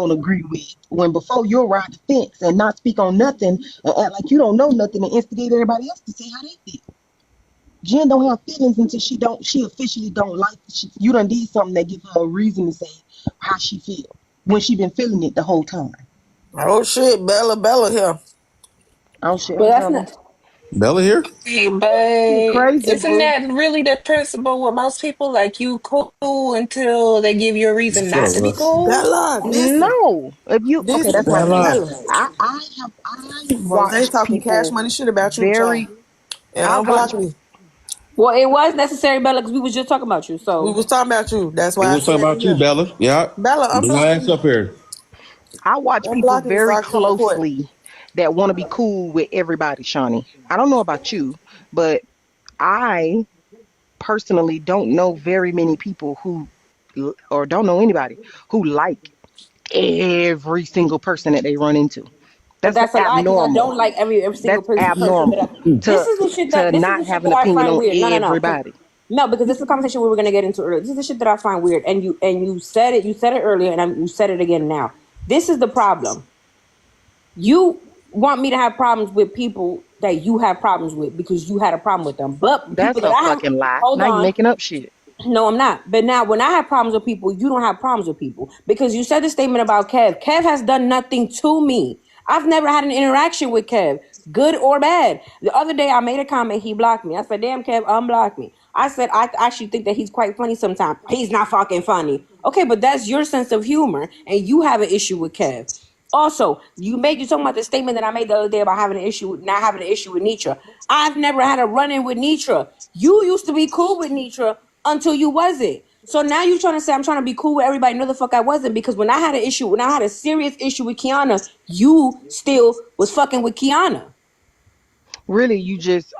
don't agree with. When before you'll ride the fence and not speak on nothing and act like you don't know nothing and instigate everybody else to say how they feel. Jen don't have feelings until she officially don't like you done did something that give her a reason to say how she feel when she been feeling it the whole time. Oh shit, Bella here. Oh shit, But hey that's Bella. not. Bella here? Hey, You but crazy, isn't boo. that really the principle with most people? Like you cool until they give you a reason Shut not up, to be Russ. cool? Bella, listen. No. If you okay, This that's my thing. Bella. Bella. I Rose watch talking cash people money shit about you, child. very And I watch unblock me. Well, it was necessary, Bella, because we was just talking about you. We So was talking about you. That's We why I was talking said, about you, yeah. Bella. Yeah. Bella, Bring your unblock ass me. up here. I watch people Unblock me so very I can come report. closely that want to be cool with everybody, Shawnee. I don't know about you, but I personally don't know very many people who or don't know anybody who like every single person that they run into. but That's that's a lie because I abnormal. don't like every single That's person that I, abnormal this is the shit that to this is not the shit have that an I opinion find on weird. No, because everybody. no, because this is a conversation we were gonna get into earlier. This is the shit that I find weird, and you said it. You said it earlier, and you said it again now. This is the problem. You want me to have problems with people that you have problems with because you had a problem with them, but people That's that a I have. fucking lie. Hold Now you on. making up shit. No, I'm not. But now, when I have problems with people, you don't have problems with people because you said the statement about Kev. Kev has done nothing to me. I've never had an interaction with Kev, good or bad. The other day, I made a comment. He blocked me. I said, "Damn, Kev, unblock me." I said, "I actually think that he's quite funny sometimes." He's not fucking funny. Okay, but that's your sense of humor, and you have an issue with Kev. Also, you talking about the statement that I made the other day about having an issue with not having an issue with Nitra. I've never had a run in with Nitra. You used to be cool with Nitra until you wasn't. So now you trying to say I'm trying to be cool with everybody? No, the fuck I wasn't because when I had a serious issue with Kiana, you still was fucking with Kiana. Really, you just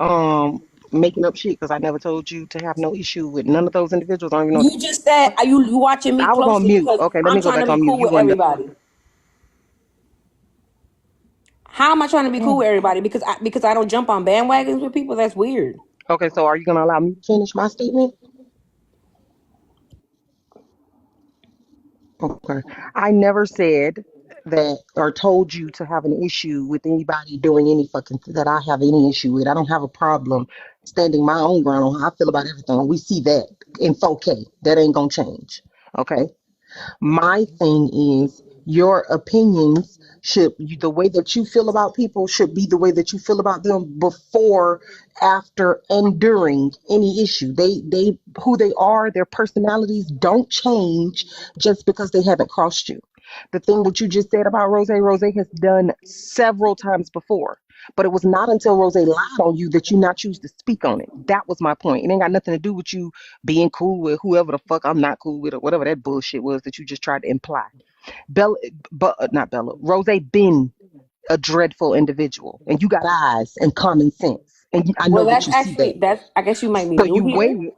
making up shit because I never told you to have no issue with none of those individuals. I don't even know what You the just said are you watching me I was on closely mute. because Okay, let I'm me go trying to back be on mute. cool You with wasn't done. everybody. How am I trying to be cool with everybody? Because I don't jump on bandwagons with people. That's weird. Okay, so are you gonna allow me to finish my statement? Okay. I never said that or told you to have an issue with anybody doing any fucking that I have any issue with. I don't have a problem standing my own ground on how I feel about everything. We see that in 4K. That ain't gonna change. Okay. My thing is your opinions the way that you feel about people should be the way that you feel about them before, after, and during any issue. They who they are, their personalities don't change just because they haven't crossed you. The thing that you just said about Rose has done several times before. But it was not until Rose lied on you that you not choose to speak on it. That was my point. It ain't got nothing to do with you being cool with whoever the fuck I'm not cool with or whatever that bullshit was that you just tried to imply. Bella, but not Bella. Rose been a dreadful individual, and you got eyes and common sense, and I Well, know that that's you see that. actually that's. I guess you might be So new you here. waited.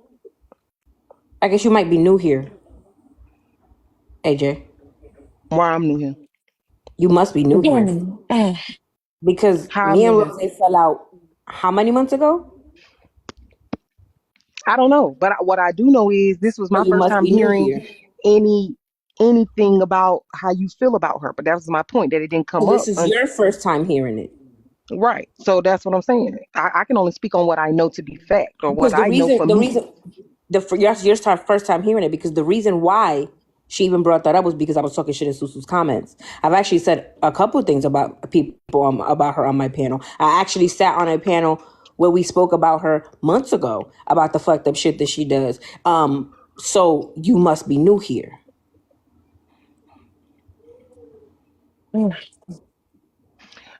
I guess you might be new here, AJ. Why I'm new here? You must be new here Mm. because How I'm me new and here? Rose fell out. How many months ago? I don't know, but what I do know is this was So my you first must time be new hearing here. any anything about how you feel about her. But that was my point that it didn't So come this up. is your first time hearing it. Right. So that's what I'm saying. I can only speak on what I know to be fact or what Because I know for the me. reason, the for your first time hearing it because the reason why she even brought that up was because I was talking shit in Susu's comments. I've actually said a couple of things about people about her on my panel. I actually sat on a panel where we spoke about her months ago about the fucked up shit that she does. So you must be new here.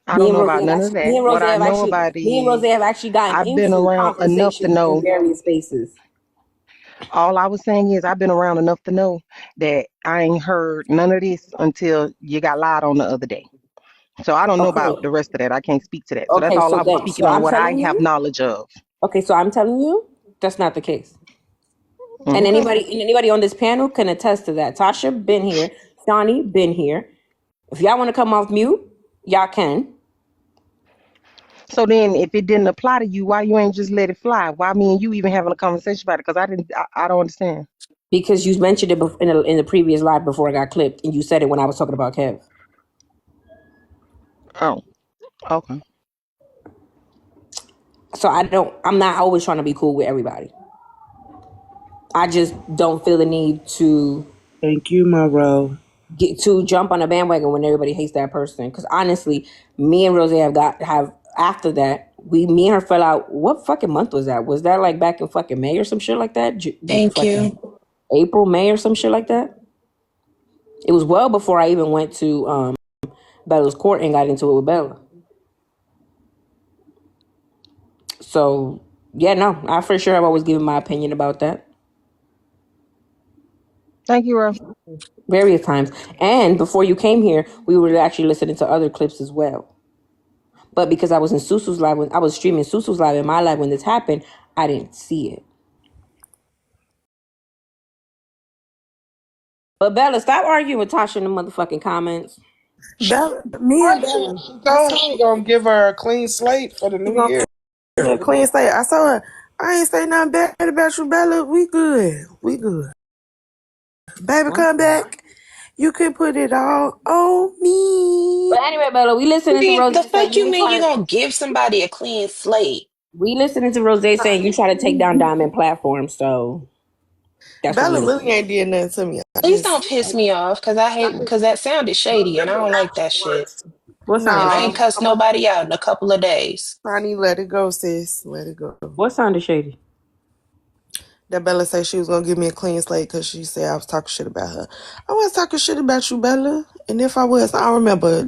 I don't know about none of Me that. and Rose What I have know actually about me and Rose is have actually gotten I've been into around enough to conversations in know. various spaces. All I was saying is I've been around enough to know that I ain't heard none of this until you got lied on the other day. So I don't know Okay. about the rest of that. I can't speak to that. So that's Okay, all so I was then speaking so on I'm what I telling have you knowledge of. okay, so I'm telling you that's not the case. And Okay. anybody on this panel can attest to that. Tasha been here, Shawnee been here. If y'all want to come off mute, y'all can. So then if it didn't apply to you, why you ain't just let it fly? Why me and you even having a conversation about it? Because I don't understand. Because you mentioned it in the previous live before I got clipped, and you said it when I was talking about Kev. Oh, okay. So I'm not always trying to be cool with everybody. I just don't feel the need to Thank you, my bro. get to jump on a bandwagon when everybody hates that person. Because honestly, me and Rose have after that, me and her fell out. What fucking month was that? Was that like back in fucking May or some shit like that? Thank Fucking you. April, May or some shit like that. It was well before I even went to Bella's court and got into it with Bella. So yeah, no, I for sure have always given my opinion about that Thank you, Ro. various times. And before you came here, we were actually listening to other clips as well. But because I was in Susu's live when I was streaming Susu's live in my live when this happened, I didn't see it. But Bella, stop arguing with Tasha in the motherfucking comments. Bella, me and Bella, She I told saw she gonna give her a clean slate for the you new gonna year. give me a clean slate. I saw her. I ain't say nothing bad about you, Bella. We good. We good. Baby, come back. You can put it all on me. But anyway, Bella, we I listening to mean, Rose the saying fuck you you was mean trying you to. gonna give somebody a clean slate? We listening to Rose saying you try to take down Diamond platform. So that's what we Bella listening. really ain't did nothing to me. I Please just don't piss me off, cause I hate because that sounded shady and I don't like that shit. What sounded And I no. ain't shady? cussed nobody out in a couple of days. Honey, let it go, sis. Let it go. What sounded shady? That Bella said she was gonna give me a clean slate because she said I was talking shit about her. I was talking shit about you, Bella. And if I was, I remember.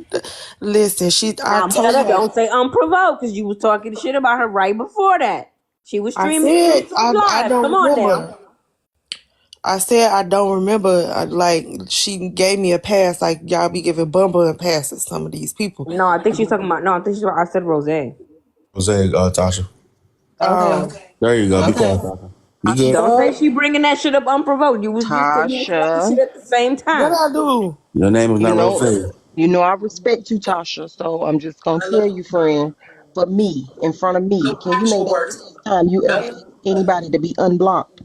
Listen, I Now, told Bella, her. don't say unprovoked because you was talking shit about her right before that. She was I streaming said Susu's I live. Come don't on now. remember. I said I don't remember. Like she gave me a pass. Like y'all be giving bum passes. Some of these people. No, I think she's talking about. No, I think she's. I said Rose. Jose, Tasha. Okay. Oh, There you go. Be Okay. quiet, Tasha. Be good. Don't say Tasha. she bringing that shit up unprovoked. You was just sitting here talking shit Tasha. at the same what time. I do? Your name is You not know, Rose. I respect you, Tasha. So I'm just gonna tell you, friend. For me, in front of me, can you name the last time you ever asked anybody to be unblocked?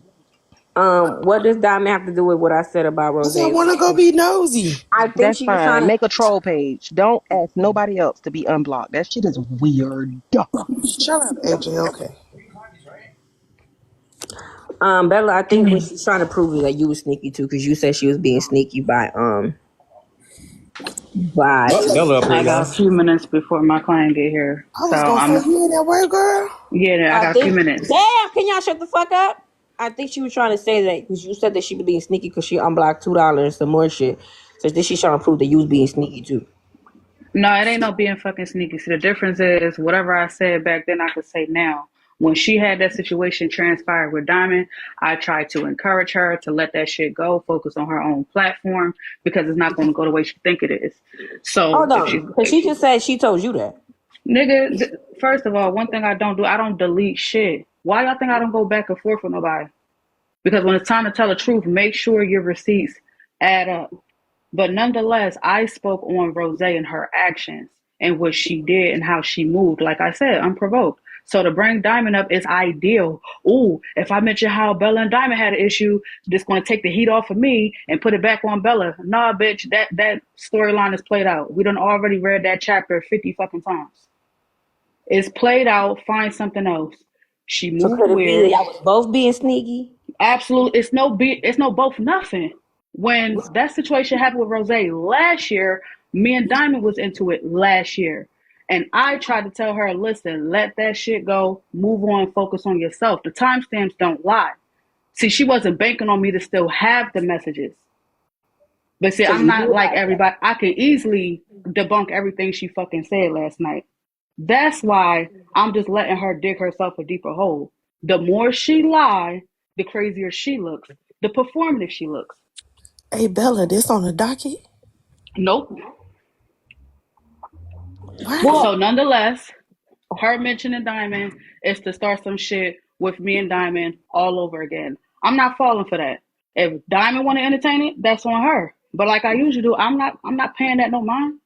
What does Diamond have to do with what I said about Rose? Cause I want to go be nosy. I think That's she was trying fine. to. Make a troll page. Don't ask nobody else to be unblocked. That shit is weird. Shut up, AJ. Okay. Bella, I think what she's trying to prove is that you was sneaky too, because you said she was being sneaky by Bella up here, I got a y'all. few minutes before my client get here, I so was gonna say I'm you in that way, girl. yeah. I I got a few think. minutes. Damn, can y'all shut the fuck up? I think she was trying to say that because you said that she was being sneaky because she unblocked $2 some more shit. So this she's trying to prove that you was being sneaky too. No, it ain't no being fucking sneaky. See, the difference is whatever I said back then, I could say now. When she had that situation transpire with Diamond, I tried to encourage her to let that shit go, focus on her own platform because it's not going to go the way she think it is. So Hold on, because if she she, just said she told you that. nigga, first of all, one thing I don't do, I don't delete shit. Why y'all think I don't go back and forth with nobody? Because when it's time to tell the truth, make sure your receipts add up. But nonetheless, I spoke on Rose and her actions and what she did and how she moved. Like I said, unprovoked. So to bring Diamond up is ideal. Ooh, if I mention how Bella and Diamond had an issue, this going to take the heat off of me and put it back on Bella. Nah, bitch, that storyline is played out. We done already read that chapter 50 fucking times. It's played out. Find something else. She So moved could it be that weird. y'all was both being sneaky? Absolutely, it's no both nothing. When that situation happened with Rose last year, me and Diamond was into it last year. And I tried to tell her, listen, let that shit go, move on, focus on yourself. The timestamps don't lie. See, she wasn't banking on me to still have the messages. But see, So I'm you not like realize that. everybody. I can easily debunk everything she fucking said last night. That's why I'm just letting her dig herself a deeper hole. The more she lie, the crazier she looks, the performative she looks. Hey Bella, this on the docket? Nope. What? Well, So nonetheless, her mentioning Diamond is to start some shit with me and Diamond all over again. I'm not falling for that. If Diamond want to entertain it, that's on her. But like I usually do, I'm not paying that no mind.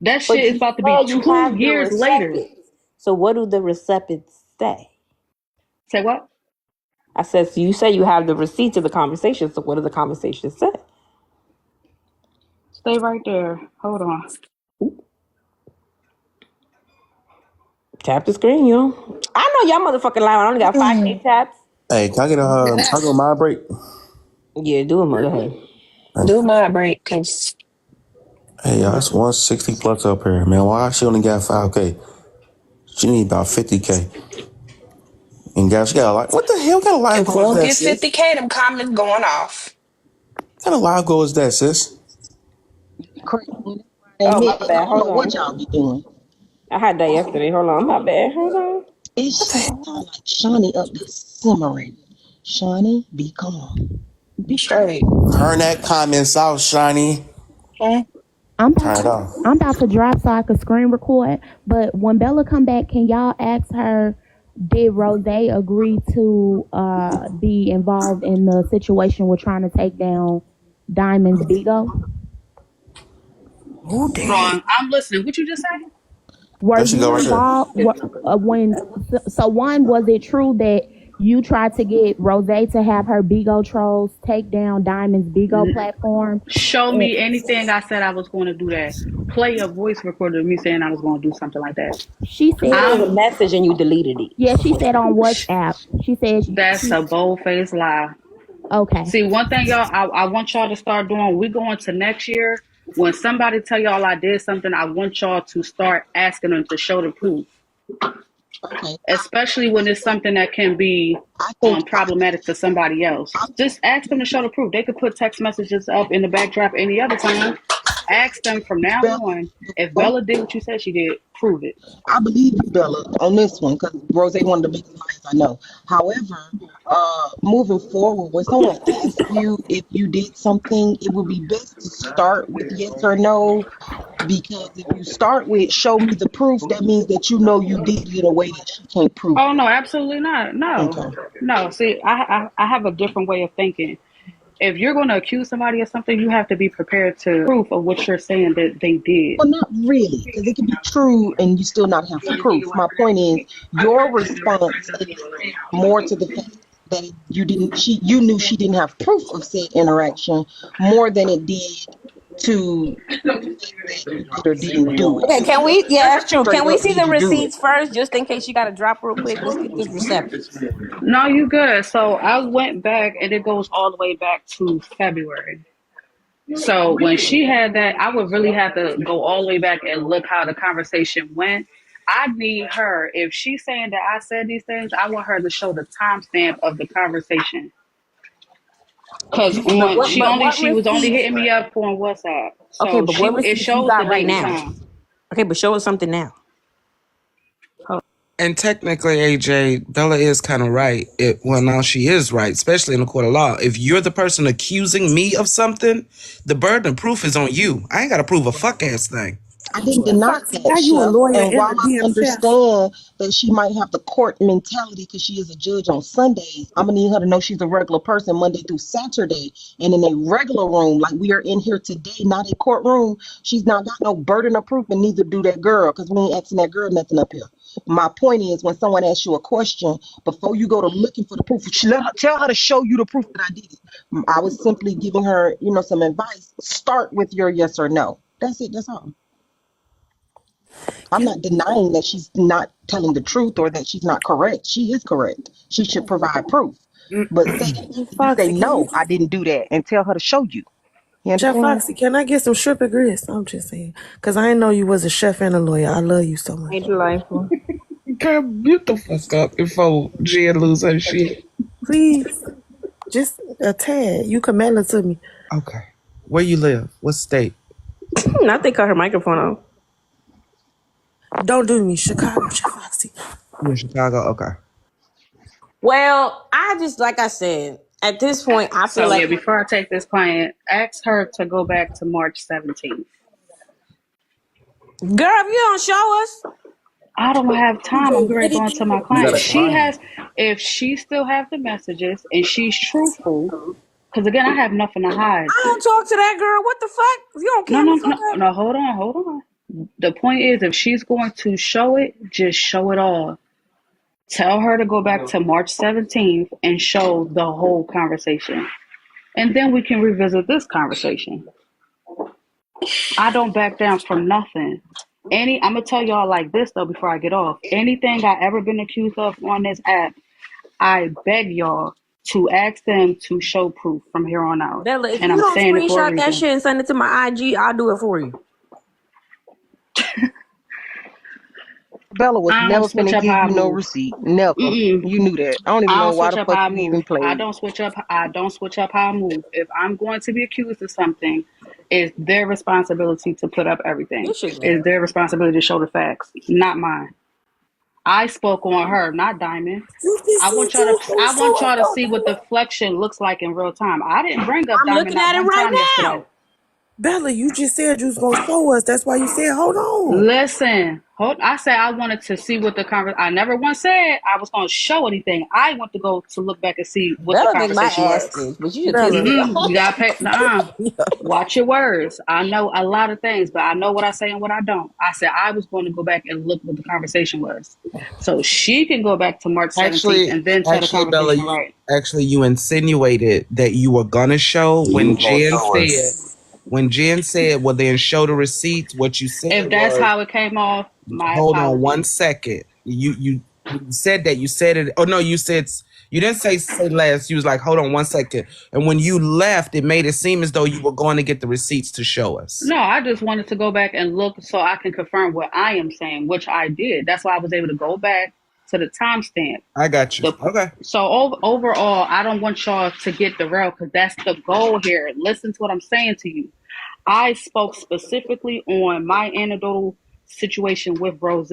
That but shit is you about to be said you 2 years later. recipients. So what do the recipients say? Say what? I said, so you say you have the receipts of the conversation. So what does the conversation say? Stay right there. Hold on. Tap the screen, yo. I know y'all motherfucking lying. I only got 5K taps. Hey, can I get a mind break? Yeah, do it, mother. Thank Do you. my break, cause Hey, y'all, that's 160 plus up here, man. Why she only got 5K? She need about 50K. And guys, she got a lot. What the hell kind of live if we goal is don't that, get sis? 50K, them comments going off. What kind of live goal is that, sis? Crazy when it's Friday Oh, my mid. I bad. don't Hold know what y'all on. be doing. I had that yesterday. Hold on. My bad. Hold on. It What the sound hell? like Shawnee up there simmering. Shawnee, be calm. Be straight. Turn that comments off, Shiny. Hmm? I'm about Turn it to off. I'm about to drop so I can screen record. But when Bella come back, can y'all ask her, did Rose agree to be involved in the situation with trying to take down Diamond's Bigo? Oh, Hold damn. on. I'm listening. What you just say? Were There she go you right there. involved when so one, was it true that you tried to get Rose to have her Bigo trolls take down Diamond's Bigo platform? Show And me anything I said I was going to do that. Play a voice recorder of me saying I was going to do something like that. she You said it said, was a I'm. message and you deleted it. yeah, she said on WhatsApp. She said That's she a bold faced lie. okay. See, one thing, y'all, I want y'all to start doing. We go into next year. When somebody tell y'all I did something, I want y'all to start asking them to show the proof, Okay. especially when it's something that can be I think problematic to somebody else. I, Just ask them to show the proof. They could put text messages up in the backdrop any other time. Ask them from now Bella, on, if both Bella did what you said she did, prove it. I believe you, Bella, on this one because Rose one of the biggest liars I know. However, moving forward, when someone asks you if you did something, it would be best to start with yes or no. Because if you start with show me the proof, that means that you know you did it in a way that she can't prove Oh no, absolutely not. it. No, Okay. no. See, I have a different way of thinking. If you're going to accuse somebody of something, you have to be prepared to proof of what you're saying that they did. Well, not really, because it can be true and you still not have proof. My point is, your response is more to the fact that you didn't, you knew she didn't have proof of said interaction more than it did to the fact that you did or didn't do it. Okay, Because can she we? Yeah, that's true. straight Can we up see the did you do it? receipts first, just in case you got to drop real quick? Let's get this receptions. No, you good. So I went back, and it goes all the way back to February. So when she had that, I would really have to go all the way back and look how the conversation went. I need her. If she's saying that I said these things, I want her to show the timestamp of the conversation. Cause But on what? But what she was only receipts? hitting me up on WhatsApp. Okay, So but what it receipts you shows the got right date and now? time. Okay, but show us something now. And technically, AJ, Bella is kind of right. Well, now she is right, especially in the court of law. If you're the person accusing me of something, the burden of proof is on you. I ain't got to prove a fuck ass thing. I didn't Chef deny Foxy, that, how you a Chef. lawyer And and while a I damn chef? understand that she might have the court mentality because she is a judge on Sundays, I'm gonna need her to know she's a regular person Monday through Saturday. And in a regular room, like we are in here today, not a courtroom, she's not got no burden of proof, and neither do that girl, because we ain't asking that girl nothing up here. My point is, when someone asks you a question, before you go to looking for the proof, tell her to show you the proof that I did it. I was simply giving her, some advice. Start with your yes or no. That's it. That's all. I'm Can, not denying that she's not telling the truth or that she's not correct. She is correct. She should provide proof. But say that Chef you say Foxy, no, I didn't do that, and tell her to show you. You Chef understand? Foxy, can I get some shrimp and grits? I'm just saying. Because I didn't know you was a chef and a lawyer. I love you so much. Hey, delightful. Girl, mute the fuck up before Jen lose her shit. Please, just a tad. You can mail it to me. Okay. Where you live? What state? I think cut her microphone off. Don't do me. Chicago, Chef Foxy. You in Chicago? Okay. Well, I just like I said at this point, I feel So yeah, like before I take this client, ask her to go back to March 17th. girl, if you don't show us, I don't have time. I'm DJ, going to let go it into get my the You got client. a DJ. She client. has, if she still has the messages and she's truthful, because again, I have nothing to hide. I don't talk to that girl. What the fuck? If you don't No, care, no, the no, fuck up. no. Hold on. The point is, if she's going to show it, just show it all. Tell her to go back to March 17th and show the whole conversation. And then we can revisit this conversation. I don't back down from nothing. I'm gonna tell y'all like this though before I get off. Anything I ever been accused of on this app, I beg y'all to ask them to show proof from here on out. Bella, if And you I'm don't saying it for a screenshot that reason. shit and send it to my IG, I'll do it for you. Bella was I don't never switch finna up give how I you no move. receipt. Never. Mm-mm. You knew that. I don't even I know don't why switch the up fuck how I you move. even played. I don't switch up how I move. If I'm going to be accused of something, it's their responsibility to put up everything. This shit good. It's their responsibility to show the facts, not mine. I spoke on her, not Diamond. You just said you was gonna I want show us y'all to though, see what the Bella. flexion looks like in real time. I didn't bring up I'm Diamond looking not at it one right time yesterday. now. Bella, you just said you was gonna show us. That's why you said, hold on. Listen, I said I wanted to see what the conversation. I never once said I was going to show anything. I want to go to look back and see what the Bella make my conversation ass was. stitch, but you just pissed Bella. me off. You gotta pay. Watch your words. I know a lot of things, but I know what I say and what I don't. I said I was going to go back and look what the conversation was, so she can go back to March 17th Actually, and then tell the Bella, conversation you right. insinuated that you were gonna show You when was gonna Jen show said us. well then show the receipts. What you said If that's was, how it came off, my hold on one apologies. second. You when you said that, you said it. Oh no, you didn't say last. You was like, hold on one second. And when you left, it made it seem as though you were going to get the receipts to show us. No, I just wanted to go back and look so I can confirm what I am saying, which I did. That's why I was able to go back to the timestamp. I got you. The Okay. so overall, I don't want y'all to get derailed because that's the goal here. Listen to what I'm saying to you. I spoke specifically on my anecdotal situation with Rose.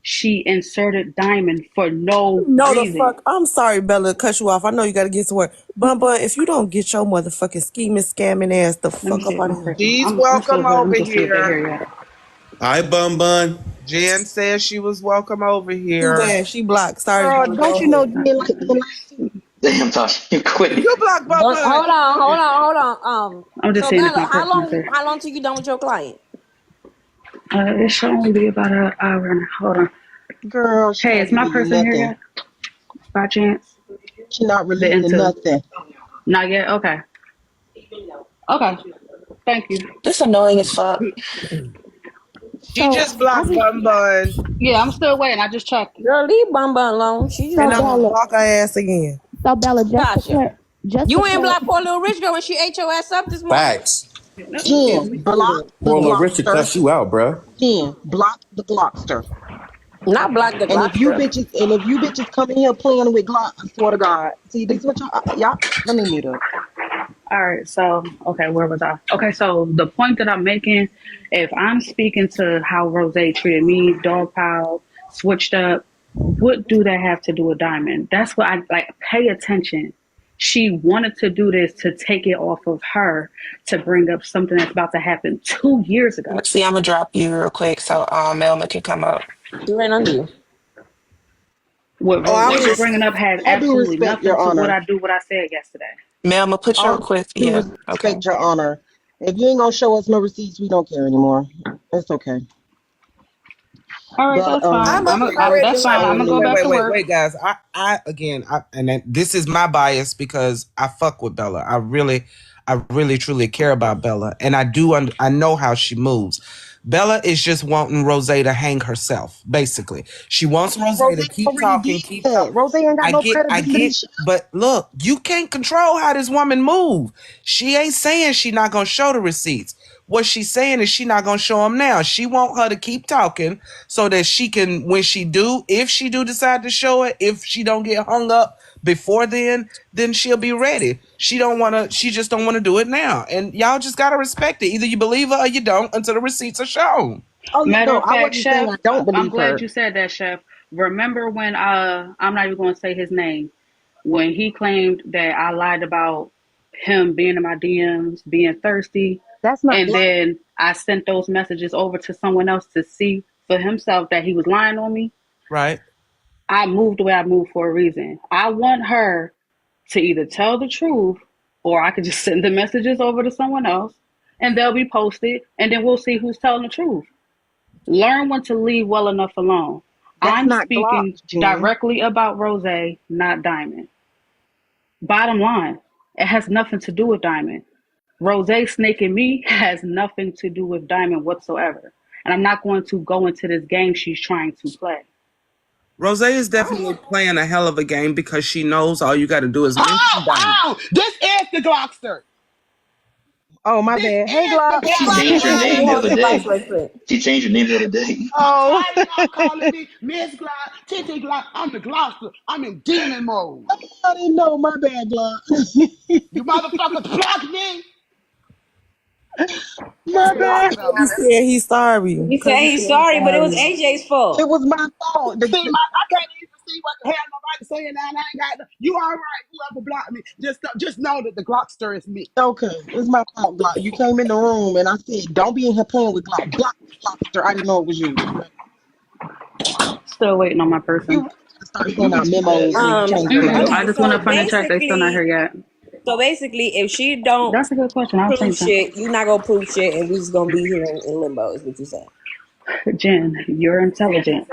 She inserted Diamond for no No, the reason. fuck. I'm sorry, Bella, to cut you off. I know you got to get to work. Bun, if you don't get your motherfucking scheming, scamming ass the Let me fuck see up if out my of here. person. She's I'm still welcome here. Let me over just see if they're here. here yet. All right, bun. Jen says she was welcome over Too here. bad. She blocked. Sorry, Girl, Bella. don't Go you know ahead. Jen like being lied to? Damn, Tasha, you quit. You block Bun But Bun. hold on. I'm just So seeing if Bella, my person is here. how long till you done with your client? It should only be about an hour. Hold on. Girl, she Hey, not is my giving you person here nothing. yet? By chance? She not The releasing into. nothing. Not yet? Okay. Okay. Thank you. This annoying as fuck. She So just I blocked just Bun Bun. Yeah, I'm still waiting. I just checked. Girl, leave Bun Bun alone. She just And so I'm going to Bella, block her ass again. so Bella, gotcha. just to You ain't clar- block poor little rich girl when she ate your ass up this morning. Facts. No, excuse Jen, me. block the Poor little Richard Glockster. cuss you out, bruh. Jen, block the Glockster. Not block the Glockster. And if you bitches come in here playing with Glock, I swear to God. See, this is what y'all, let me mute up. All right. So, okay, where was I? Okay, so the point that I'm making, if I'm speaking to how Rose treated me, dog pile, switched up, what do that have to do with Diamond? That's what I like. Pay attention. She wanted to do this to take it off of her to bring up something that's about to happen 2 years ago. See, I'm gonna drop you real quick so Melma can come up. She ran under you. What Oh, I Rose was is just, bringing up has I do absolutely respect nothing your to honor. what I said yesterday. Melma, put I your request. do Yeah, okay. respect your honor. If you ain't gonna show us no receipts, we don't care anymore. It's okay. All right, But that's fine. I'm up I here ready to That's fine. I'm laugh. gonna go Wait, back wait, to wait, work. wait, guys. And then this is my bias because I fuck with Bella. I really, truly care about Bella, and I know how she moves. Bella is just wanting Rose to hang herself. Basically, she wants Rose Rose to keep already talking, did keep that. talking. Rose ain't got no I credibility. get, but look, you can't control how this woman move. She ain't saying she not gonna show the receipts. What she's saying is she not gonna show them now. She want her to keep talking so that she can, when if she do decide to show it, if she don't get hung up before then she'll be ready. She just don't wanna do it now. And y'all just gotta respect it. Either you believe her or you don't until the receipts are shown. Oh yeah, Matter no, of I fact, wasn't saying Chef, I don't I'm believe glad her. you said that, Chef. Remember when I'm not even going to say his name, when he claimed that I lied about him being in my DMs, being thirsty, That's not and lying. then I sent those messages over to someone else to see for himself that he was lying on me. Right? I moved the way I moved for a reason. I want her to either tell the truth or I could just send the messages over to someone else and they'll be posted and then we'll see who's telling the truth. Learn when to leave well enough alone. That's I'm not Glock, speaking Jen. directly about Rose, not Diamond. Bottom line, it has nothing to do with Diamond. Rose snaking me has nothing to do with Diamond whatsoever. And I'm not going to go into this game she's trying to play. Rose is definitely playing a hell of a game because she knows all you got to do is mention Diamond. Oh, this is the Glockster. Oh, my This bad. Hey, is the Glock. She Glockster. changed her Let me name the hold other the device day. real quick. She changed her name the other day. Oh, Why y'all calling me Miss Glock, Titty Glock? I'm the Glockster. I'm in demon mode. I didn't know. My bad, Glock. You motherfuckers block me. My All right, bad. He Bella. said he's sorry. He said he's sorry, but it was AJ's It fault. was my fault. See, I can't even see what the hell nobody saying now. And I ain't got you all right. Whoever blocked me, just know that the Glockster is me. Okay, it's my fault, Glock. You came in the room and I said, "Don't be in here playing with Glock. Block Glockster." I didn't know it was you. Okay, Still waiting on my you person. really gotta start Who sending out gets the bag? memos when you change your Mm-mm. name. I Okay, just went so up on the check. They still not here basically, yet. if she don't That's a good question. I'll prove think that. shit, you not gonna prove shit, and we just gonna be here in limbo. Is what you saying? Jen, you're intelligent.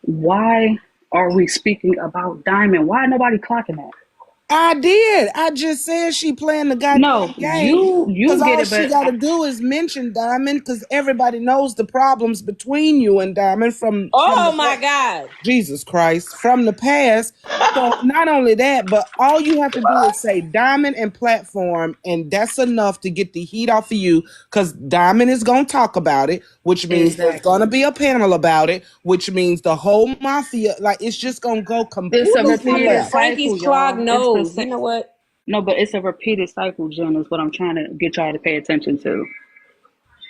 Why are we speaking about Diamond? Why nobody clocking that? I did. I just said she playing the No, goddamn game. you Cause get all it, she but gotta do is mention Diamond, cause everybody knows the problems between you and Diamond from Oh the my past. God! Jesus Christ, from the past. So not only that, but all you have to do is say Diamond and platform, and that's enough to get the heat off of you. Cause Diamond is gonna talk about it, which means there's gonna exactly. be a panel about it, which means the whole mafia, like it's just gonna go It's a Who the completely fuck is repeated left. Frankie's cycle, clogged y'all. It's the nose? You same. know what? No, but it's a repeated cycle, Jen. Is what I'm trying to get y'all to pay attention to.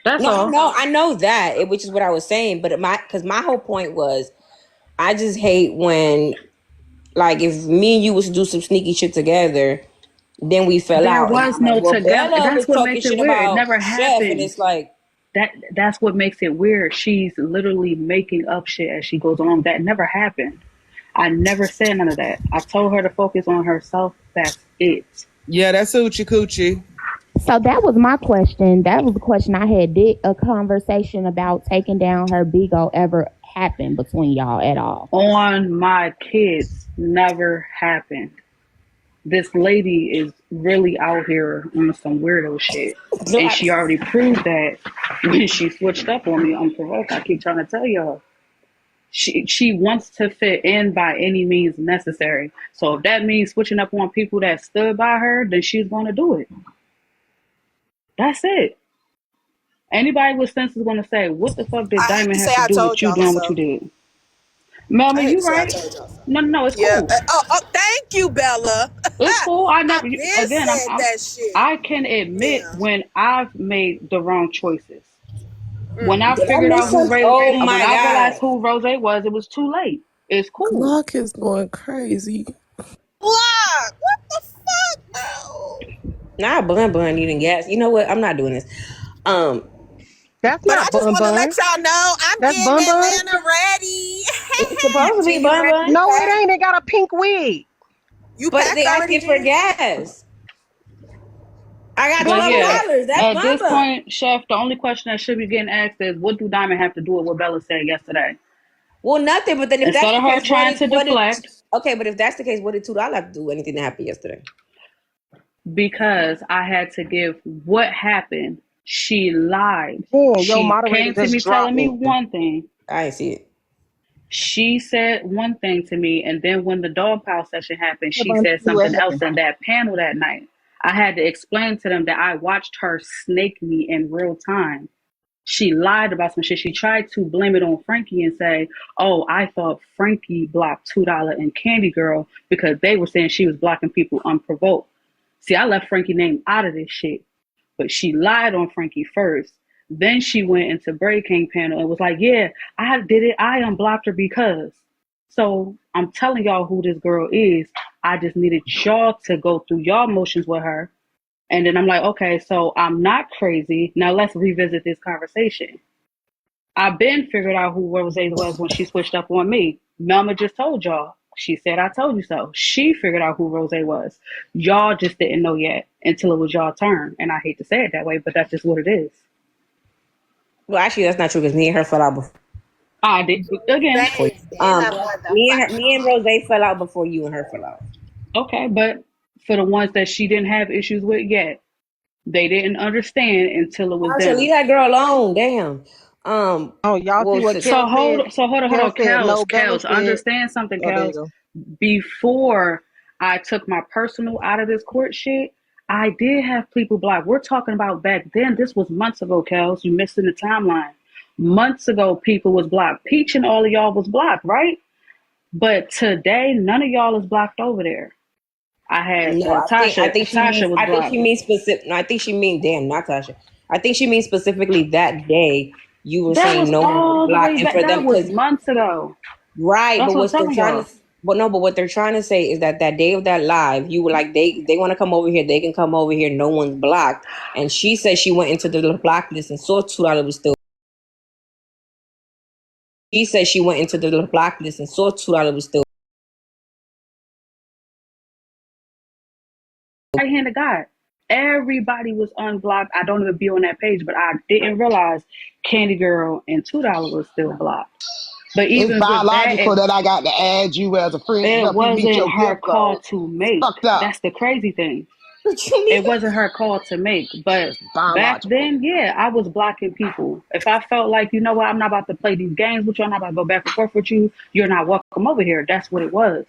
That's No, all. I know that, which is what I was saying. But because my whole point was, I just hate when, like, if me and you was to do some sneaky shit together, then we fell There out, and I'm was like, no well, together. Bella That's was what talking makes it shit weird. It about never Chef, and happened. it's like, That's what makes it weird. She's literally making up shit as she goes along. That never happened. I never said none of that. I told her to focus on herself. That's it. Yeah, that's Hoochie Coochie. So that was my question. That was the question I had. Did a conversation about taking down her big O ever happen between y'all at all? On my kids, never happened. This lady is really out here on some weirdo shit. And she already proved that when she switched up on me unprovoked. I keep trying to tell y'all. She wants to fit in by any means necessary. So if that means switching up on people that stood by her, then she's going to do it. That's it. Anybody with sense is going to say, what the fuck did I hate to Diamond say have to I do told with you y'all doing what you so. did? Melma, I hate to you say I right. told y'all so. No, no, no, it's Yeah. cool. Thank you, Bella. It's cool. I I never, been again, said that shit. I can admit Yeah. when I've made the wrong choices. When I Mm-hmm. did I figured miss out some? Oh when my I God! realized who Rose was, it was too late. It's cool. Glock is going crazy. Glock! What the fuck? No. Nah, bun eating gas. You know what? I'm not doing this. Um, That's But I not just Bun want to Bun. let y'all know I'm That's getting Bun Bun. Atlanta ready. it's supposed to be Jen, you bun ready? bun, No, it ain't. It got a pink wig. You but packed they already, asking for Jen? gas. I got But $12. yeah, That's at bun this bun. point, Chef, the only question that should be getting asked is, what do Diamond have to do with what Bella said yesterday? Well, nothing. But then if that's Instead the of her case, trying to what did? deflect, Okay, but if that's the case, what did $2 have to do with anything that happened yesterday? because I had to give what happened, she lied. Yeah, your She moderator came to just me dropped telling me me. one thing. I didn't see it. She said one thing to me, and then when the dog pile session happened, Hey, she Bun, said see what something else happened. in that panel that night. I had to explain to them that I watched her snake me in real time. She lied about some shit. She tried to blame it on Frankie and say, "Oh, I thought Frankie blocked $2 and Candy Girl because they were saying she was blocking people unprovoked." See, I left Frankie name out of this shit, but she lied on Frankie first. Then she went into Braid King panel and was like, "Yeah, I did it. I unblocked her because." So I'm telling y'all who this girl is. I just needed y'all to go through y'all motions with her. And then I'm like, okay, so I'm not crazy. Now let's revisit this conversation. I've been figured out who Rose was when she switched up on me. Melma just told y'all. She said, I told you so. She figured out who Rose was. Y'all just didn't know yet until it was y'all turn. And I hate to say it that way, but that's just what it is. Well, actually, that's not true because me and her fell out before. I did again. Wait. Same. And I want the fuck Me and on. Rose fell out before you and her fell out. Okay, but for the ones that she didn't have issues with yet, they didn't understand until it was Tasha, leave them. that girl alone. Damn. Oh, y'all see Well, what So Kel said? hold Kel on, said no. Bella Kels. said, Understand something, oh, there you Kels. go. Before I took my personal out of this court shit, I did have people blocked. We're talking about back then. This was months ago, Kels. You missed in the timeline. Months ago, people was blocked. Peach and all of y'all was blocked, right? But today, none of y'all is blocked over there. I had no, I think she means Tasha was I think she blocked. means specific. No, I think she means damn, not Tasha. I think she means specifically that day. You were That saying was no one was all the blocked, way and back. for them That was because months ago. right. That's But what I'm what they're telling trying y'all. to, but no, but what they're trying to say is that that day of that live, you were like they want to come over here, they can come over here. No one's blocked, and she said she went into the block list and saw $2 was still. She said she went into the block list and saw $2 was still. Right hand of God. Everybody was unblocked. I don't even be on that page, but I didn't realize Candy Girl and $2 was still blocked. But It's even with that, biological that I got to add you as a friend to it help you meet wasn't your her gift call goal. to It's make. fucked up. That's the crazy thing. What you mean? It wasn't her call to make. But It's back biological. then, yeah, I was blocking people. If I felt like, you know what, I'm not about to play these games with you, I'm not about to go back and forth with you, you're not welcome over here. That's what it was.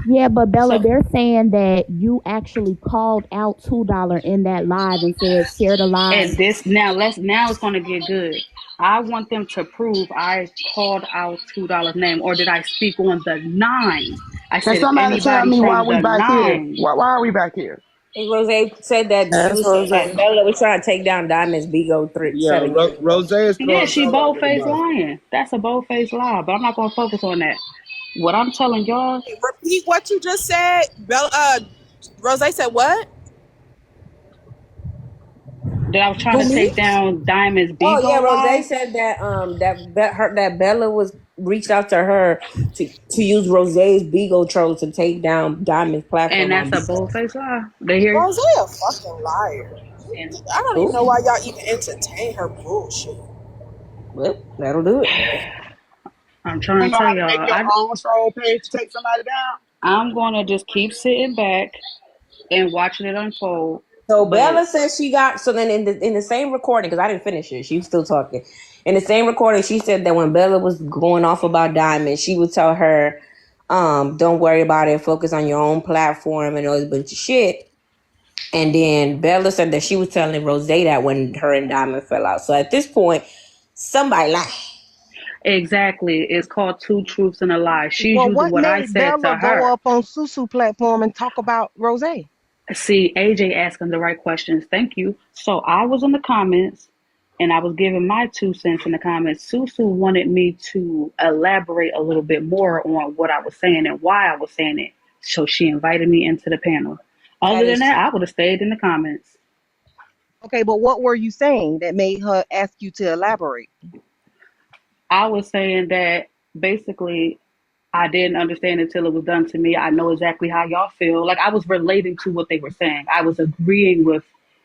Yeah, but Bella, So they're saying that you actually called out $2 in that live and said share the live. and this now it's gonna get good. I want them to prove I called out $2 name, or did I speak on the nine? I Can said if somebody tell anybody me why from we the back here? nine. Why are we back here? Rose said that she That's was saying Rose. that Bella was trying to take down Diamond's Bigo Yeah, 7 years ago. Rose is Yeah, throwing she Bella under the bold-faced bus. lying. That's a bold-faced lie, but I'm not gonna focus on that. What I'm telling y'all, Repeat what you just said. Bella, Rose said what? that I was trying Who to me? take down Diamond's Oh yeah, Bigo Rose live, said that that Bella was reached out to her to use Rose's Bigo troll to take down Diamond's and platform on that's a Bigo. bold-faced lie. They hear Rose a fucking liar. and I don't even Oh, know why y'all even entertain her bullshit. well, that'll do it. I'm You trying to know tell how to make y'all, your own troll page to take somebody down? I'm gonna just keep sitting back and watching it unfold. So But Bella says she got so then in the same recording because I didn't finish it. She was still talking. In the same recording, she said that when Bella was going off about Diamond, she would tell her, "Don't worry about it. Focus on your own platform and all this bunch of shit." And then Bella said that she was telling Rose that when her and Diamond fell out. So at this point, somebody lied. exactly, it's called two truths and a lie. She's Well, using what what I made said Bella to go her. up on Susu platform and talk about Rose? See, AJ asking the right questions. Thank you. So I was in the comments and I was giving my 2 cents in the comments. Susu wanted me to elaborate a little bit more on what I was saying and why I was saying it. So she invited me into the panel. That Other than is that, true. I would have stayed in the comments. Okay, but what were you saying that made her ask you to elaborate? I was saying that basically I didn't understand until it was done to me. I know exactly how y'all feel. Like I was relating to what they were saying. I was agreeing with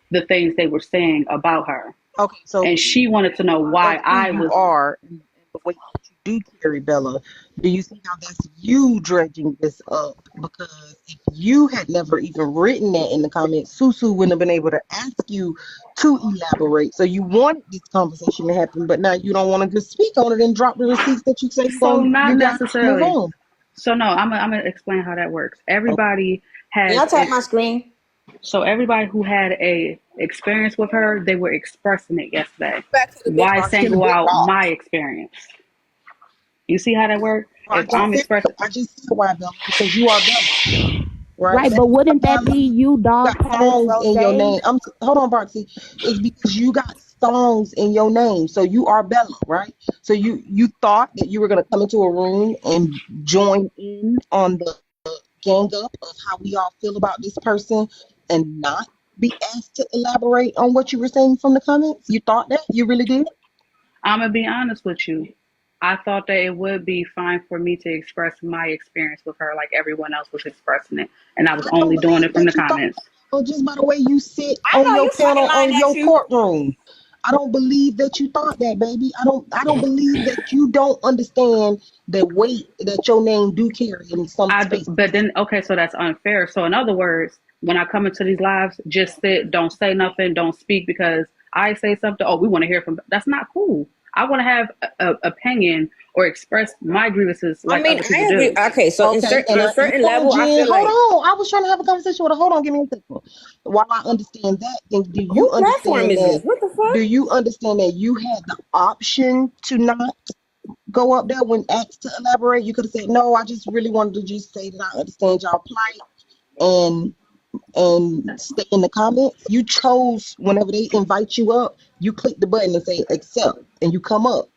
the things they were saying about her. Okay, so And she wanted to know of why who I you was. are and the way that you do carry Bella, do you see how that's you dredging this up? Because if you had never even written that in the comments, Susu wouldn't have been able to ask you to elaborate. So you wanted this conversation to happen, but now you don't want to just speak on it and drop the receipts that you say So not you got move necessarily. on. So no, I'm gonna explain how that works. Okay. Everybody Can has y'all tap my screen? so everybody who had a experience with her, they were expressing it yesterday. Back to the big Why box. To the single big out my box. experience? You see how that works? I If just I'm said expressing, I just said why Bella, because you are Bella, right? Right, That's but why wouldn't that Bella. be you You dog got fighting songs in your Rose? name. Hold on, Boxy. It's because you got songs in your name, so you are Bella, right? So you thought that you were gonna come into a room and join in on the gang up of how we all feel about this person and not be asked to elaborate on what you were saying from the comments. You thought that? You really did? I'm gonna be honest with you. I thought that it would be fine for me to express my experience with her like everyone else was expressing it, and I was I only don't doing believe it from the that you thought comments. that, just by the way you sit I on know your you fucking panel lying on at your you. courtroom. I don't believe that you thought that, baby. I don't believe that you don't understand the weight that your name do carry in some I do, spaces. but then okay, so that's unfair. So in other words, when I come into these lives, just sit, don't say nothing, don't speak because I say something. Oh, we want to hear from. That's not cool. I want to have a opinion or express my grievances I like mean, other I people agree. do. Okay, so in Okay, certain and on a certain hold on, level, I Jen. feel Hold like on. I was trying to have a conversation with her. Hold on, give me a second. While I understand that, then do you whose platform understand is that? this? What the Do fuck? you understand that you had the option to not go up there when asked to elaborate? You could have said, "No, I just really wanted to just say that I understand y'all plight and stay in the comments." You chose whenever they invite you up, you click the button and say accept, and you come up.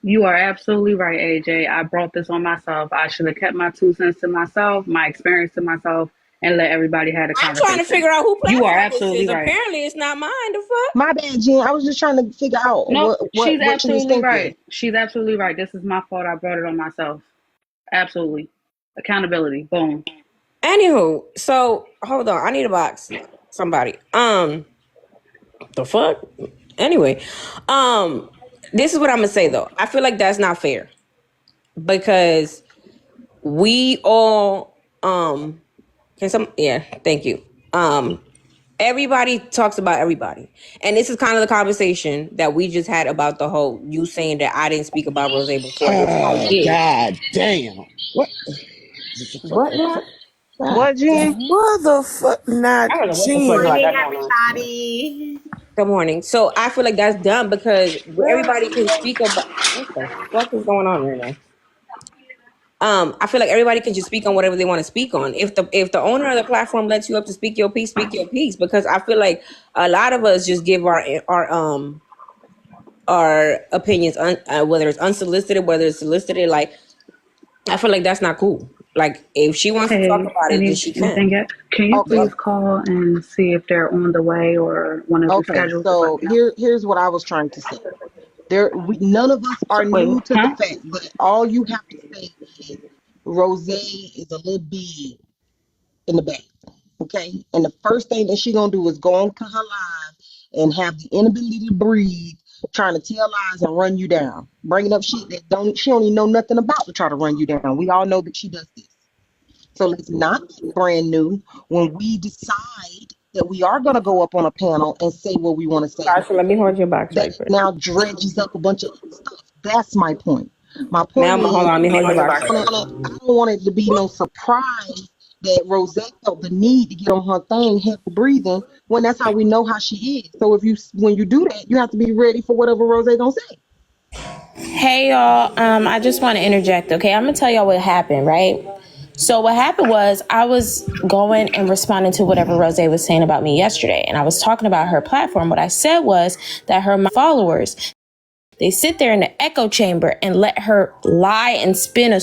You are absolutely right, AJ. I brought this on myself. I should have kept my 2 cents to myself, my experience to myself, and let everybody have a I'm trying to conversation. figure out who You are platform this is. absolutely right. Apparently, it's not mine. The fuck? My bad, Jen. I was just trying to figure out Nope, what you was thinking. She's absolutely right. This is my fault. I brought it on myself. Absolutely. Accountability. Boom. Anywho, so hold on. I need a box. Somebody. The fuck? Anyway, this is what I'm gonna say though. I feel like that's not fair because we all can some yeah, thank you. Everybody talks about everybody. And this is kind of the conversation that we just had about the whole you saying that I didn't speak about Rose before, which I did. God damn. What? What now? God What, Jen? damn. Motherfucker, not I don't know what the fuck I Jen. Morning, got going on. everybody. Good morning. So I feel like that's dumb because everybody can speak about what the fuck is going on right now. I feel like everybody can just speak on whatever they want to speak on. If the owner of the platform lets you up to speak your piece, speak your piece. Because I feel like a lot of us just give our opinions, whether it's unsolicited, whether it's solicited. Like I feel like that's not cool. Like if she wants to talk Hey, about it, then she anything can. yet? Can you Okay, please call and see if they're on the way or one of the okay. schedules? Just let So me know. here's what I was trying to say. None of us So, are wait, new to the huh? fact that all you have to say is Rose is a little big in the back. Okay. And the first thing that she gonna do is go on to her live and have the inability to breathe, trying to tell lies and run you down, bringing up shit that she don't even know nothing about to try to run you down. We all know that she does this. So let's not get brand new when we decide that we are gonna go up on a panel and say what we want to say. Tasha, let me hold your box That right quick. now dredges up a bunch of other stuff. That's my point. My point Now, hold is, on, let me hold your box right quick. I don't want it to be no surprise that Rosette felt the need to get on her thing, heavy breathing, when that's how we know how she is. So when you do that, you have to be ready for whatever Rosette gonna say. Hey y'all, I just want to interject, okay? I'm gonna tell y'all what happened, right? So what happened was I was going and responding to whatever Rose was saying about me yesterday, and I was talking about her platform. What I said was that her followers, they sit there in the echo chamber and let her lie and spin a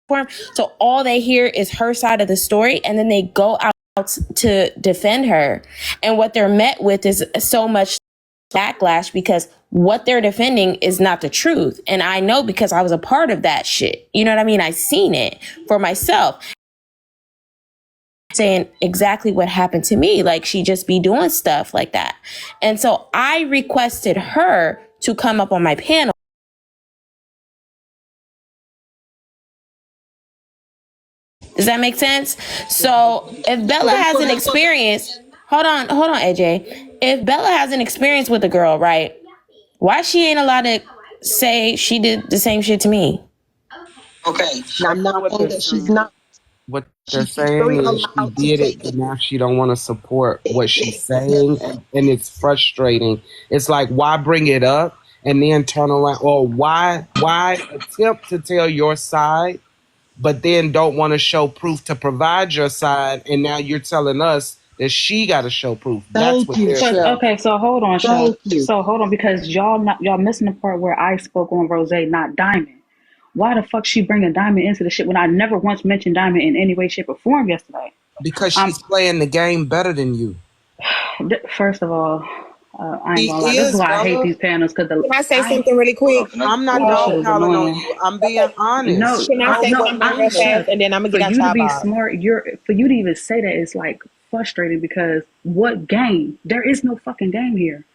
form. So all they hear is her side of the story, and then they go out to defend her. And what they're met with is so much backlash because what they're defending is not the truth. And I know because I was a part of that shit. You know what I mean? I seen it for myself. Saying exactly what happened to me. Like she just be doing stuff like that. And so I requested her to come up on my panel. Does that make sense? So if Bella has an experience, hold on, AJ. If Bella has an experience with a girl, right? Why she ain't allowed to say she did the same shit to me? Okay. Now I'm That's not not what saying they're that she's saying. not. What they're She's saying very is she allowed to did say it, but that. now she don't want to support what she's saying, Listen, and it's frustrating. It's like why bring it up and then turn around, or why attempt to tell your side, but then don't want to show proof to provide your side, and now you're telling us that she got to show proof. That's thank what you, they're But saying. Chef. okay, so hold on, Chef. Thank you. So hold on, because y'all missing the part where I spoke on Rose, not Diamond. Why the fuck she bringing Diamond into the shit when I never once mentioned Diamond in any way, shape, or form yesterday? Because Um, she's playing the game better than you. First of all, I ain't She gonna lie. This is is, why I hate Bella. these panels because Can I say something really quick? I'm not oh, this shit dog is piling on annoying. you. I'm being honest. No, Can I say no, one thing real fast Chef. and then I'm gonna For get out you to y'all be box? smart, for you to even say that is like frustrating because what game? There is no fucking game here.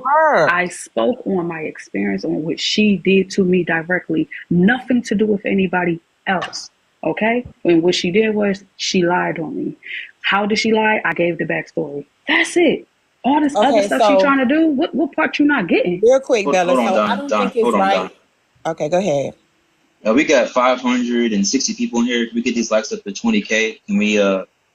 Her. I spoke on my experience on what she did to me directly. Nothing to do with anybody else. Okay? And what she did was she lied on me. How did she lie? I gave the backstory. That's it. All this other Okay, stuff she so trying to do, what part you not getting? real quick, Hold, Bella. hold on, So I Don. don't Don, think it's hold on, Don. right. Okay, go ahead. We got 560 people in here. Can we get these likes up to 20K? Can we